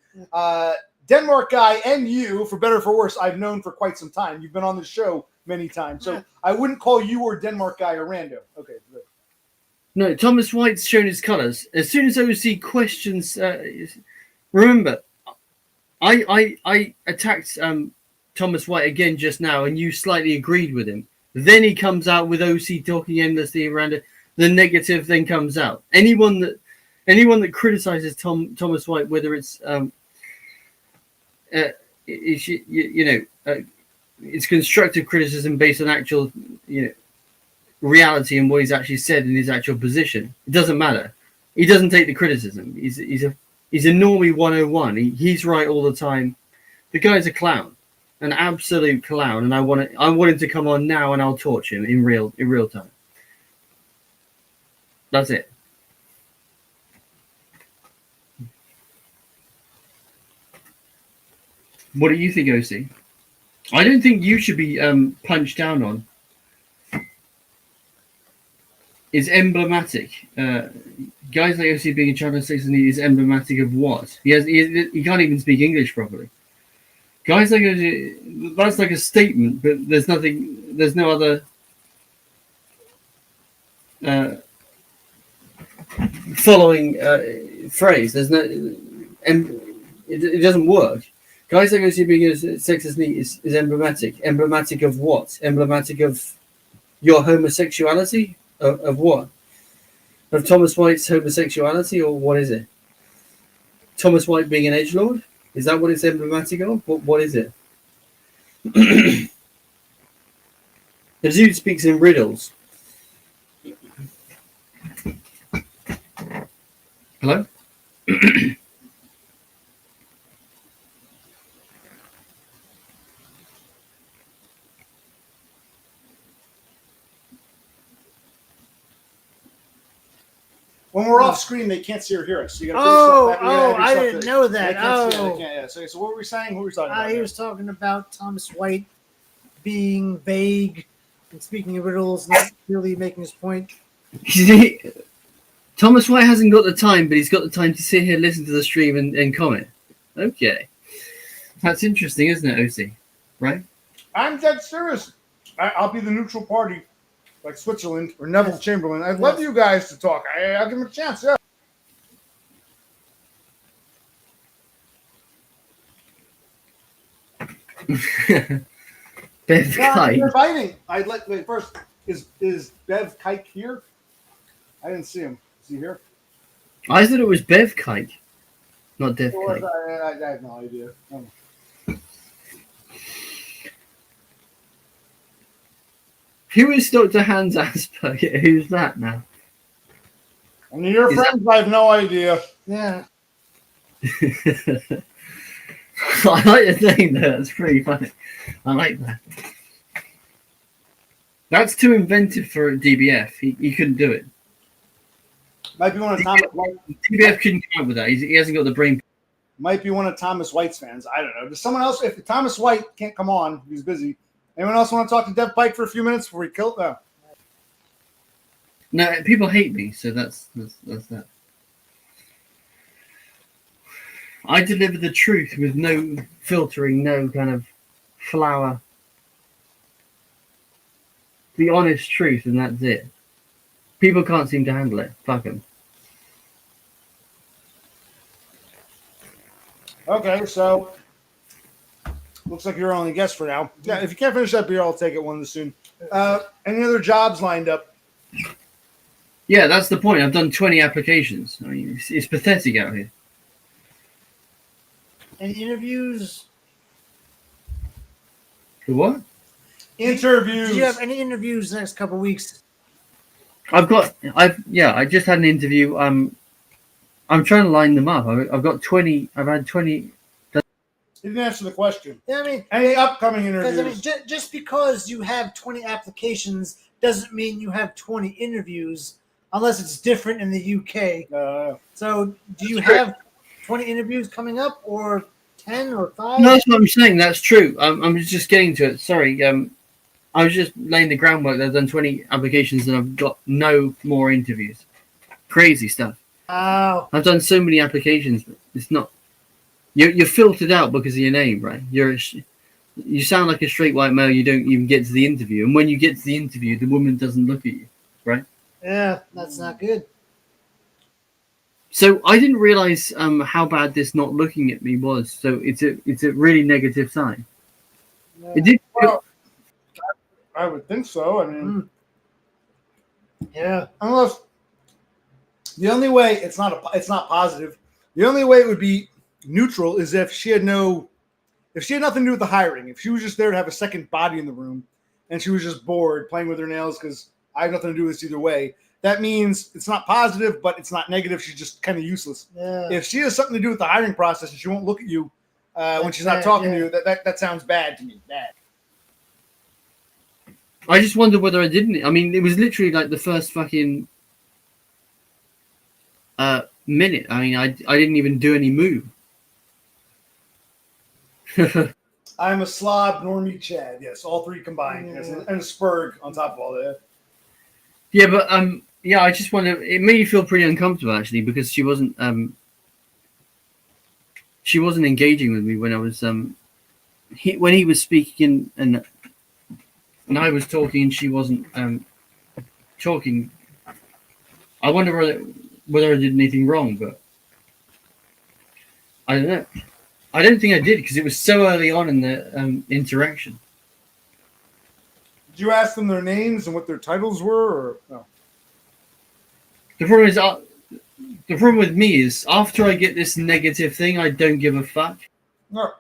Denmark guy and you, for better or for worse, I've known for quite some time. You've been on the show many times, so I wouldn't call you or Denmark guy a rando. Okay, good. No, Thomas White's shown his colours. As soon as OC questions, remember, I attacked Thomas White again just now, and you slightly agreed with him. Then he comes out with OC talking endlessly around it. The negative then comes out. Anyone that criticizes Thomas White, whether it's it's constructive criticism based on actual reality and what he's actually said in his actual position. It doesn't matter. He doesn't take the criticism. He's a normie 101. He's right all the time. The guy's a clown, an absolute clown, and I want him to come on now, and I'll torch him in real time. That's it. What do you think, OC? I don't think you should be punched down on. Is emblematic. Guys like OC being in China 6 is emblematic of what? He can't even speak English properly. Guys like OC, that's like a statement, but there's nothing. There's no other following phrase. There's no. It doesn't work. Guys like OC being as sexist neat is emblematic. Emblematic of what? Emblematic of your homosexuality of what? Of Thomas White's homosexuality, or what is it? Thomas White being an edgelord? Is that what it's emblematic of? What is it? The dude speaks in riddles. Hello? When we're off screen, they can't see or hear us. So you gotta I didn't know that. So what were we saying? What were we talking about? He was talking about Thomas White being vague and speaking in riddles, not really making his point. Thomas White hasn't got the time, but he's got the time to sit here, listen to the stream, and comment. Okay. That's interesting, isn't it, OC? Right? I'm dead serious. I'll be the neutral party, like Switzerland or Neville Chamberlain. I'd love you guys to talk. I'll give him a chance. Yeah. Bev Kite. They're fighting. I'd like wait, first. Is Bev Kite here? I didn't see him. Is he here? I thought it was Bev Kite, not Dev Kite. I have no idea. Who is Dr. Hans Asperger? Who's that now? One of your friends, I have no idea. Yeah. I like the name though. That's pretty funny. I like that. That's too inventive for DBF. He couldn't do it. Might be one of Thomas White. DBF couldn't come up with that. He hasn't got the brain. Might be one of Thomas White's fans. I don't know. Does someone else? If Thomas White can't come on, he's busy. Anyone else want to talk to Dev Pike for a few minutes before we kill them? No, people hate me, so that's that. I deliver the truth with no filtering, no kind of flower. The honest truth, and that's it. People can't seem to handle it. Fuck them. Okay, so looks like you're our only guest for now. Yeah, if you can't finish that beer, I'll take it one this soon. Any other jobs lined up? Yeah, that's the point. I've done 20 applications. I mean, it's pathetic out here. Any interviews? For what? Interviews. Do you have any interviews the next couple of weeks? I just had an interview. I'm trying to line them up. I've got 20. I've had 20. He didn't answer the question. Yeah, I mean, Any upcoming interviews? I mean, just because you have 20 applications doesn't mean you have 20 interviews, unless it's different in the UK. So, do you have 20 interviews coming up, or 10 or 5? No, that's what I'm saying. That's true. I'm just getting to it. Sorry. I was just laying the groundwork. I've done 20 applications and I've got no more interviews. Crazy stuff. Oh. I've done so many applications, but it's not. You're filtered out because of your name, right? You sound like a straight white male. You don't even get to the interview, and when you get to the interview, the woman doesn't look at you, right? Yeah, that's not good. So I didn't realize how bad this not looking at me was. So it's a really negative sign. Yeah. It did. Well, I would think so. I mean, Yeah. unless the only way it's not positive. The only way it would be neutral is if she had nothing to do with the hiring. If she was just there to have a second body in the room, and she was just bored playing with her nails because I have nothing to do with this either way. That means it's not positive, but it's not negative. She's just kind of useless. Yeah. If she has something to do with the hiring process and she won't look at you when she's not talking to you, that sounds bad to me. Bad. I just wondered whether I didn't. I mean, it was literally like the first fucking minute. I mean, I didn't even do any move. I'm a slob, normie, Chad. Yes, all three combined. Yes, and a Spurg on top of all that. Yeah, but I just wonder. It made me feel pretty uncomfortable actually because she wasn't engaging with me when I was when he was speaking and I was talking and she wasn't talking. I wonder whether I did anything wrong, but I don't know. I don't think I did because it was so early on in the interaction. Did you ask them their names and what their titles were, or no? The problem is, the problem with me is after I get this negative thing, I don't give a fuck. No.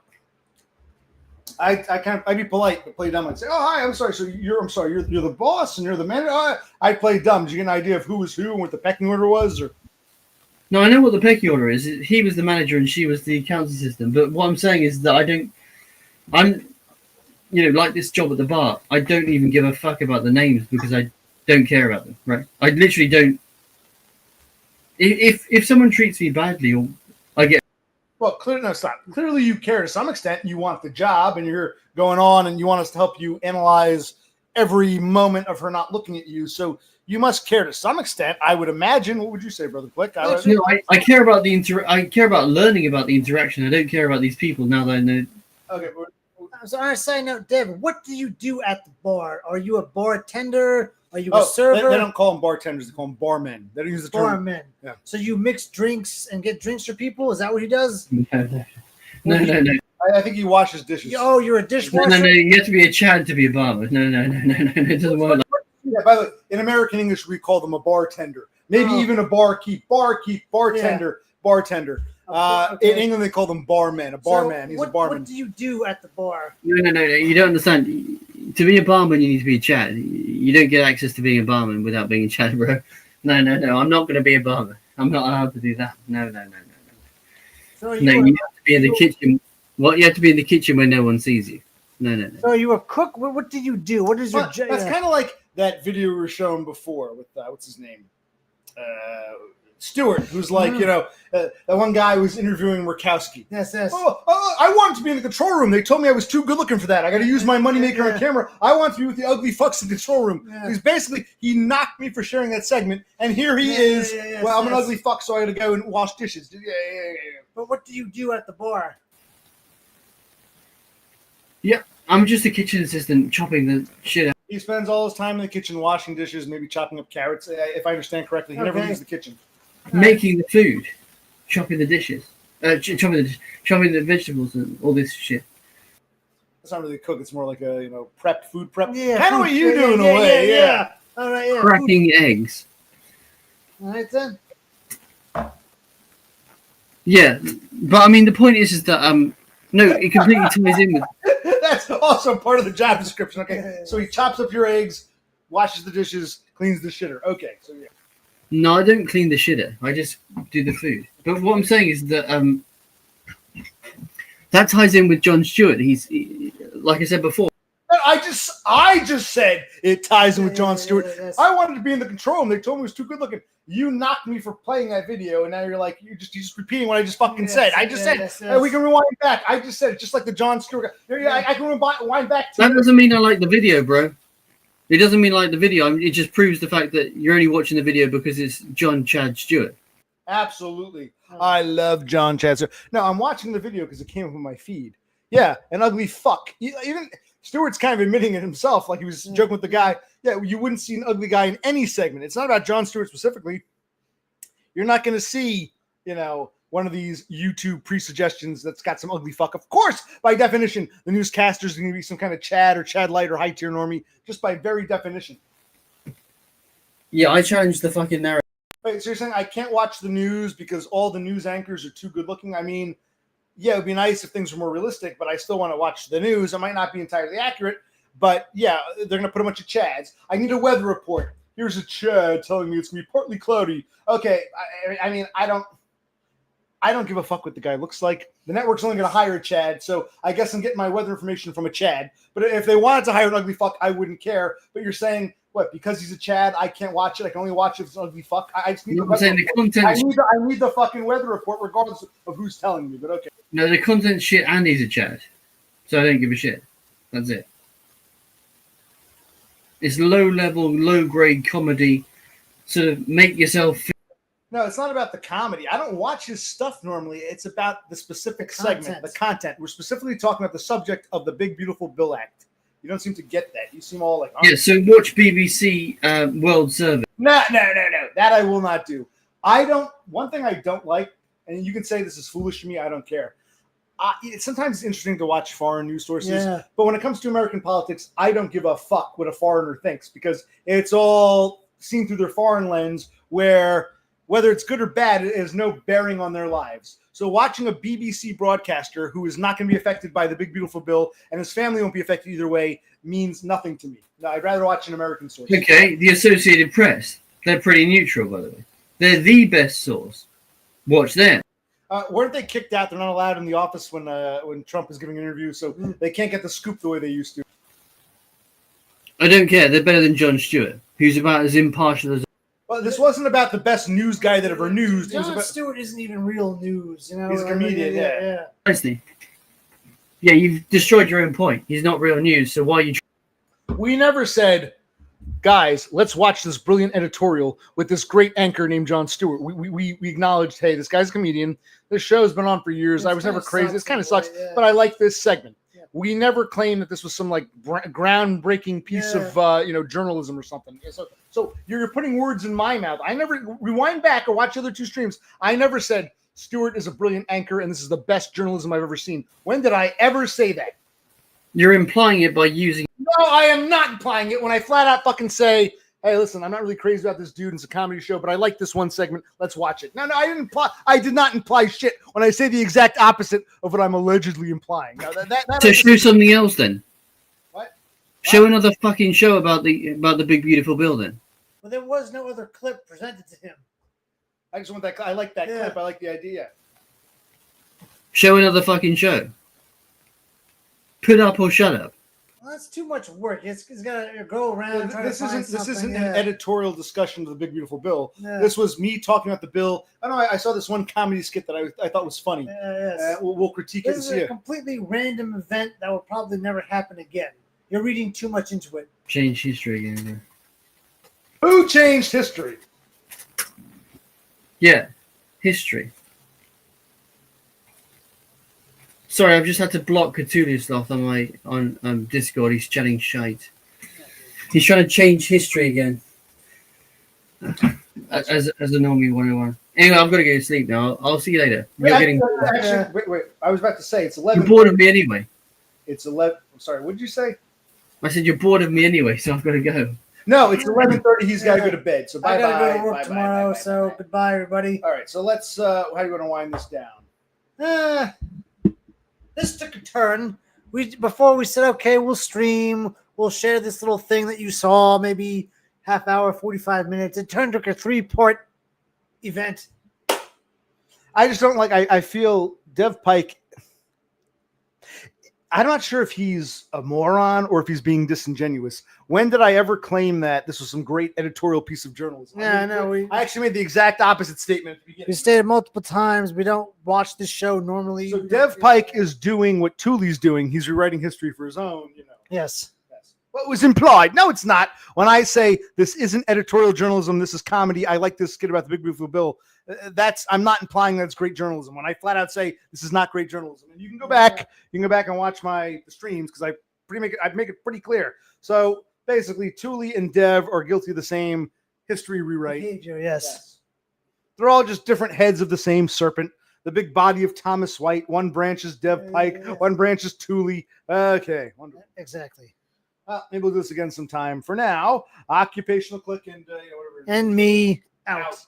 I'd be polite, but play dumb. I'd say, "Oh, hi, I'm sorry. So you're the boss and you're the manager." Oh, I'd play dumb. Did you get an idea of who was who and what the pecking order was, or? No, I know what the pecking order is. He was the manager and she was the accounts assistant. But what I'm saying is that I'm, like this job at the bar. I don't even give a fuck about the names because I don't care about them. Right? I literally don't. If someone treats me badly, or I get. Well, clearly you care to some extent. You want the job, and you're going on, and you want us to help you analyze every moment of her not looking at you. So you must care to some extent, I would imagine. What would you say, Brother Quick? I care about I care about learning about the interaction. I don't care about these people now that I know. Okay. So on a side note, David, what do you do at the bar? Are you a bartender? Are you a server? They don't call them bartenders; they call them barmen. They don't use the term barman. Yeah. So you mix drinks and get drinks for people? Is that what he does? No. I think he washes dishes. Oh, you're a dishwasher? No. You have to be a Chad to be a barman. No. It doesn't work. Yeah. By the way, in American English, we call them a bartender. Maybe even a barkeep, bartender, bartender. Okay. In England, they call them barmen. A barman. He's a barman. What do you do at the bar? No. You don't understand. To be a barman, you need to be a Chad. You don't get access to being a barman without being a Chad, bro. No. I'm not going to be a barman. I'm not allowed to do that. No. So You have to be in the kitchen. Well, you have to be in the kitchen when no one sees you. No. So are you a cook? What do you do? What is your job? That's kind of like that video we were shown before with what's his name, Stewart, who's like that one guy was interviewing Murkowski. Yes. Oh, I wanted to be in the control room. They told me I was too good looking for that. I got to use my moneymaker on camera. I want to be with the ugly fucks in the control room. Yeah. He's basically he knocked me for sharing that segment, and here he is. Well, I'm an ugly fuck, so I got to go and wash dishes. Yeah. But what do you do at the bar? Yeah, I'm just a kitchen assistant chopping the shit out. He spends all his time in the kitchen washing dishes, maybe chopping up carrots. If I understand correctly, he never leaves the kitchen. Making the food, chopping the dishes, chopping the vegetables and all this shit. It's not really cook. It's more like a prep, food prep. Yeah, kind of what you do in a way. Yeah. All right. Yeah. Cracking eggs. All right then. Yeah, but I mean the point is that no, it completely ties in with. That's also part of the job description. Okay, so he chops up your eggs, washes the dishes, cleans the shitter. Okay, so yeah. No, I don't clean the shitter. I just do the food. But what I'm saying is that that ties in with Jon Stewart. Like I said before. I just said it ties in with Jon Stewart. I wanted to be in the control room. They told me it was too good looking. You knocked me for playing that video, and now you're just repeating what I just fucking said. I just said we can rewind back. I just said it just like the Jon Stewart. I can rewind back. That doesn't mean I like the video, bro. It doesn't mean I like the video. It just proves the fact that you're only watching the video because it's Jon Chad Stewart. Absolutely. I love Jon Chad Stewart. No, I'm watching the video because it came up on my feed. Yeah, an ugly fuck. Even Stewart's kind of admitting it himself, like he was joking with the guy. Yeah, you wouldn't see an ugly guy in any segment. It's not about Jon Stewart specifically. You're not going to see, one of these YouTube pre-suggestions that's got some ugly fuck. Of course, by definition, the newscaster's going to be some kind of Chad or Chad Light or high tier normie, just by very definition. Yeah, I challenged the fucking narrative. Wait, so you're saying I can't watch the news because all the news anchors are too good looking? I mean, yeah, it would be nice if things were more realistic, but I still want to watch the news. It might not be entirely accurate, but yeah, they're going to put a bunch of Chads. I need a weather report. Here's a Chad telling me it's going to be partly cloudy. Okay, I mean, I don't give a fuck what the guy looks like. The network's only going to hire a Chad, so I guess I'm getting my weather information from a Chad. But if they wanted to hire an ugly fuck, I wouldn't care. But you're saying, what, because he's a Chad, I can't watch it? I can only watch it if it's an ugly fuck? I just need the weather report. I need the fucking weather report regardless of who's telling me, but okay. No, the content's shit and he's a Chad. So I don't give a shit. That's it. It's low-level, low-grade comedy. Sort of make yourself feel. No, it's not about the comedy. I don't watch his stuff normally. It's about the specific segment, the content. We're specifically talking about the subject of the Big Beautiful Bill Act. You don't seem to get that. You seem all like, yeah, so watch BBC World Service. No. That I will not do. One thing I don't like, and you can say this is foolish to me, I don't care. sometimes it's interesting to watch foreign news sources, Yeah. but when it comes to American politics, I don't give a fuck what a foreigner thinks because it's all seen through their foreign lens where whether it's good or bad, it has no bearing on their lives. So watching a BBC broadcaster who is not going to be affected by the big beautiful bill and his family won't be affected either way means nothing to me. No, I'd rather watch an American source. Okay, the Associated Press. They're pretty neutral, by the way. They're the best source. Watch them. Weren't they kicked out? They're not allowed in the office when Trump is giving an interview, so they can't get the scoop the way they used to. I don't care. They're better than Jon Stewart, who's about as impartial as. Well, this wasn't about the best news guy that ever newsed. It was Jon about, Stewart isn't even real news. You know, He's a comedian, yeah. Honestly. Yeah, you've destroyed your own point. He's not real news, so why are you? we never said, guys, let's watch this brilliant editorial with this great anchor named Jon Stewart. We acknowledged, hey, this guy's a comedian. This show's been on for years. I was never crazy. This kind of sucks, but I like this segment. Yeah. We never claimed that this was some like groundbreaking piece of journalism or something. So you're putting words in my mouth. I never rewind back or watch the other two streams. I never said Stewart is a brilliant anchor and this is the best journalism I've ever seen. When did I ever say that? You're implying it by using. No, I am not implying it when I flat out fucking say, hey, listen, I'm not really crazy about this dude. It's a comedy show, but I like this one segment. Let's watch it. No, I did not imply shit when I say the exact opposite of what I'm allegedly implying. Now, so show something else then. What? Show another fucking show about the big beautiful bill then. Well, there was no other clip presented to him. I just want that. I like that clip. I like the idea. Show another fucking show. Put up or shut up. Well, that's too much work. It's got to go around. This isn't an editorial discussion of the big beautiful bill. Yeah. This was me talking about the bill. I know I saw this one comedy skit that I thought was funny. Yes. We'll critique it. This is a completely random event that will probably never happen again. You're reading too much into it. Change history again. Who changed history? Yeah, history. Sorry, I've just had to block Cthulhu Sloth on Discord. He's chatting shite. He's trying to change history again. As a normie 101. Anyway, I've got to go to sleep now. I'll see you later. Wait. I was about to say it's 11. You're bored of me anyway. It's 11. I'm sorry. What did you say? I said you're bored of me anyway, so I've got to go. No, it's 11:30. He's got to go to bed. So bye. I got to go to work tomorrow. So goodbye, everybody. All right. So let's. How are you going to wind this down? This took a turn. Before we said, okay, we'll stream, we'll share this little thing that you saw, maybe half hour, 45 minutes. It turned to a 3-part event. I just don't like. I feel Dev Pike. I'm not sure if he's a moron or if he's being disingenuous. When did I ever claim that this was some great editorial piece of journalism? Yeah, no, I actually made the exact opposite statement at the beginning. We stated multiple times we don't watch this show normally. So Dev Pike is doing what Thule's doing. He's rewriting history for his own, Yes. What was implied? No, it's not. When I say this isn't editorial journalism, this is comedy. I like this skit about the big beautiful bill. I'm not implying that it's great journalism. When I flat out say this is not great journalism, and you can go back and watch the streams because I make it pretty clear. So basically, Thule and Dev are guilty of the same history rewrite. Behavior, yes. They're all just different heads of the same serpent. The big body of Thomas White. One branch is Dev Pike. One branch is Thule. Okay, wonderful. Exactly. Maybe we'll do this again sometime. For now, occupational click and whatever. And me out.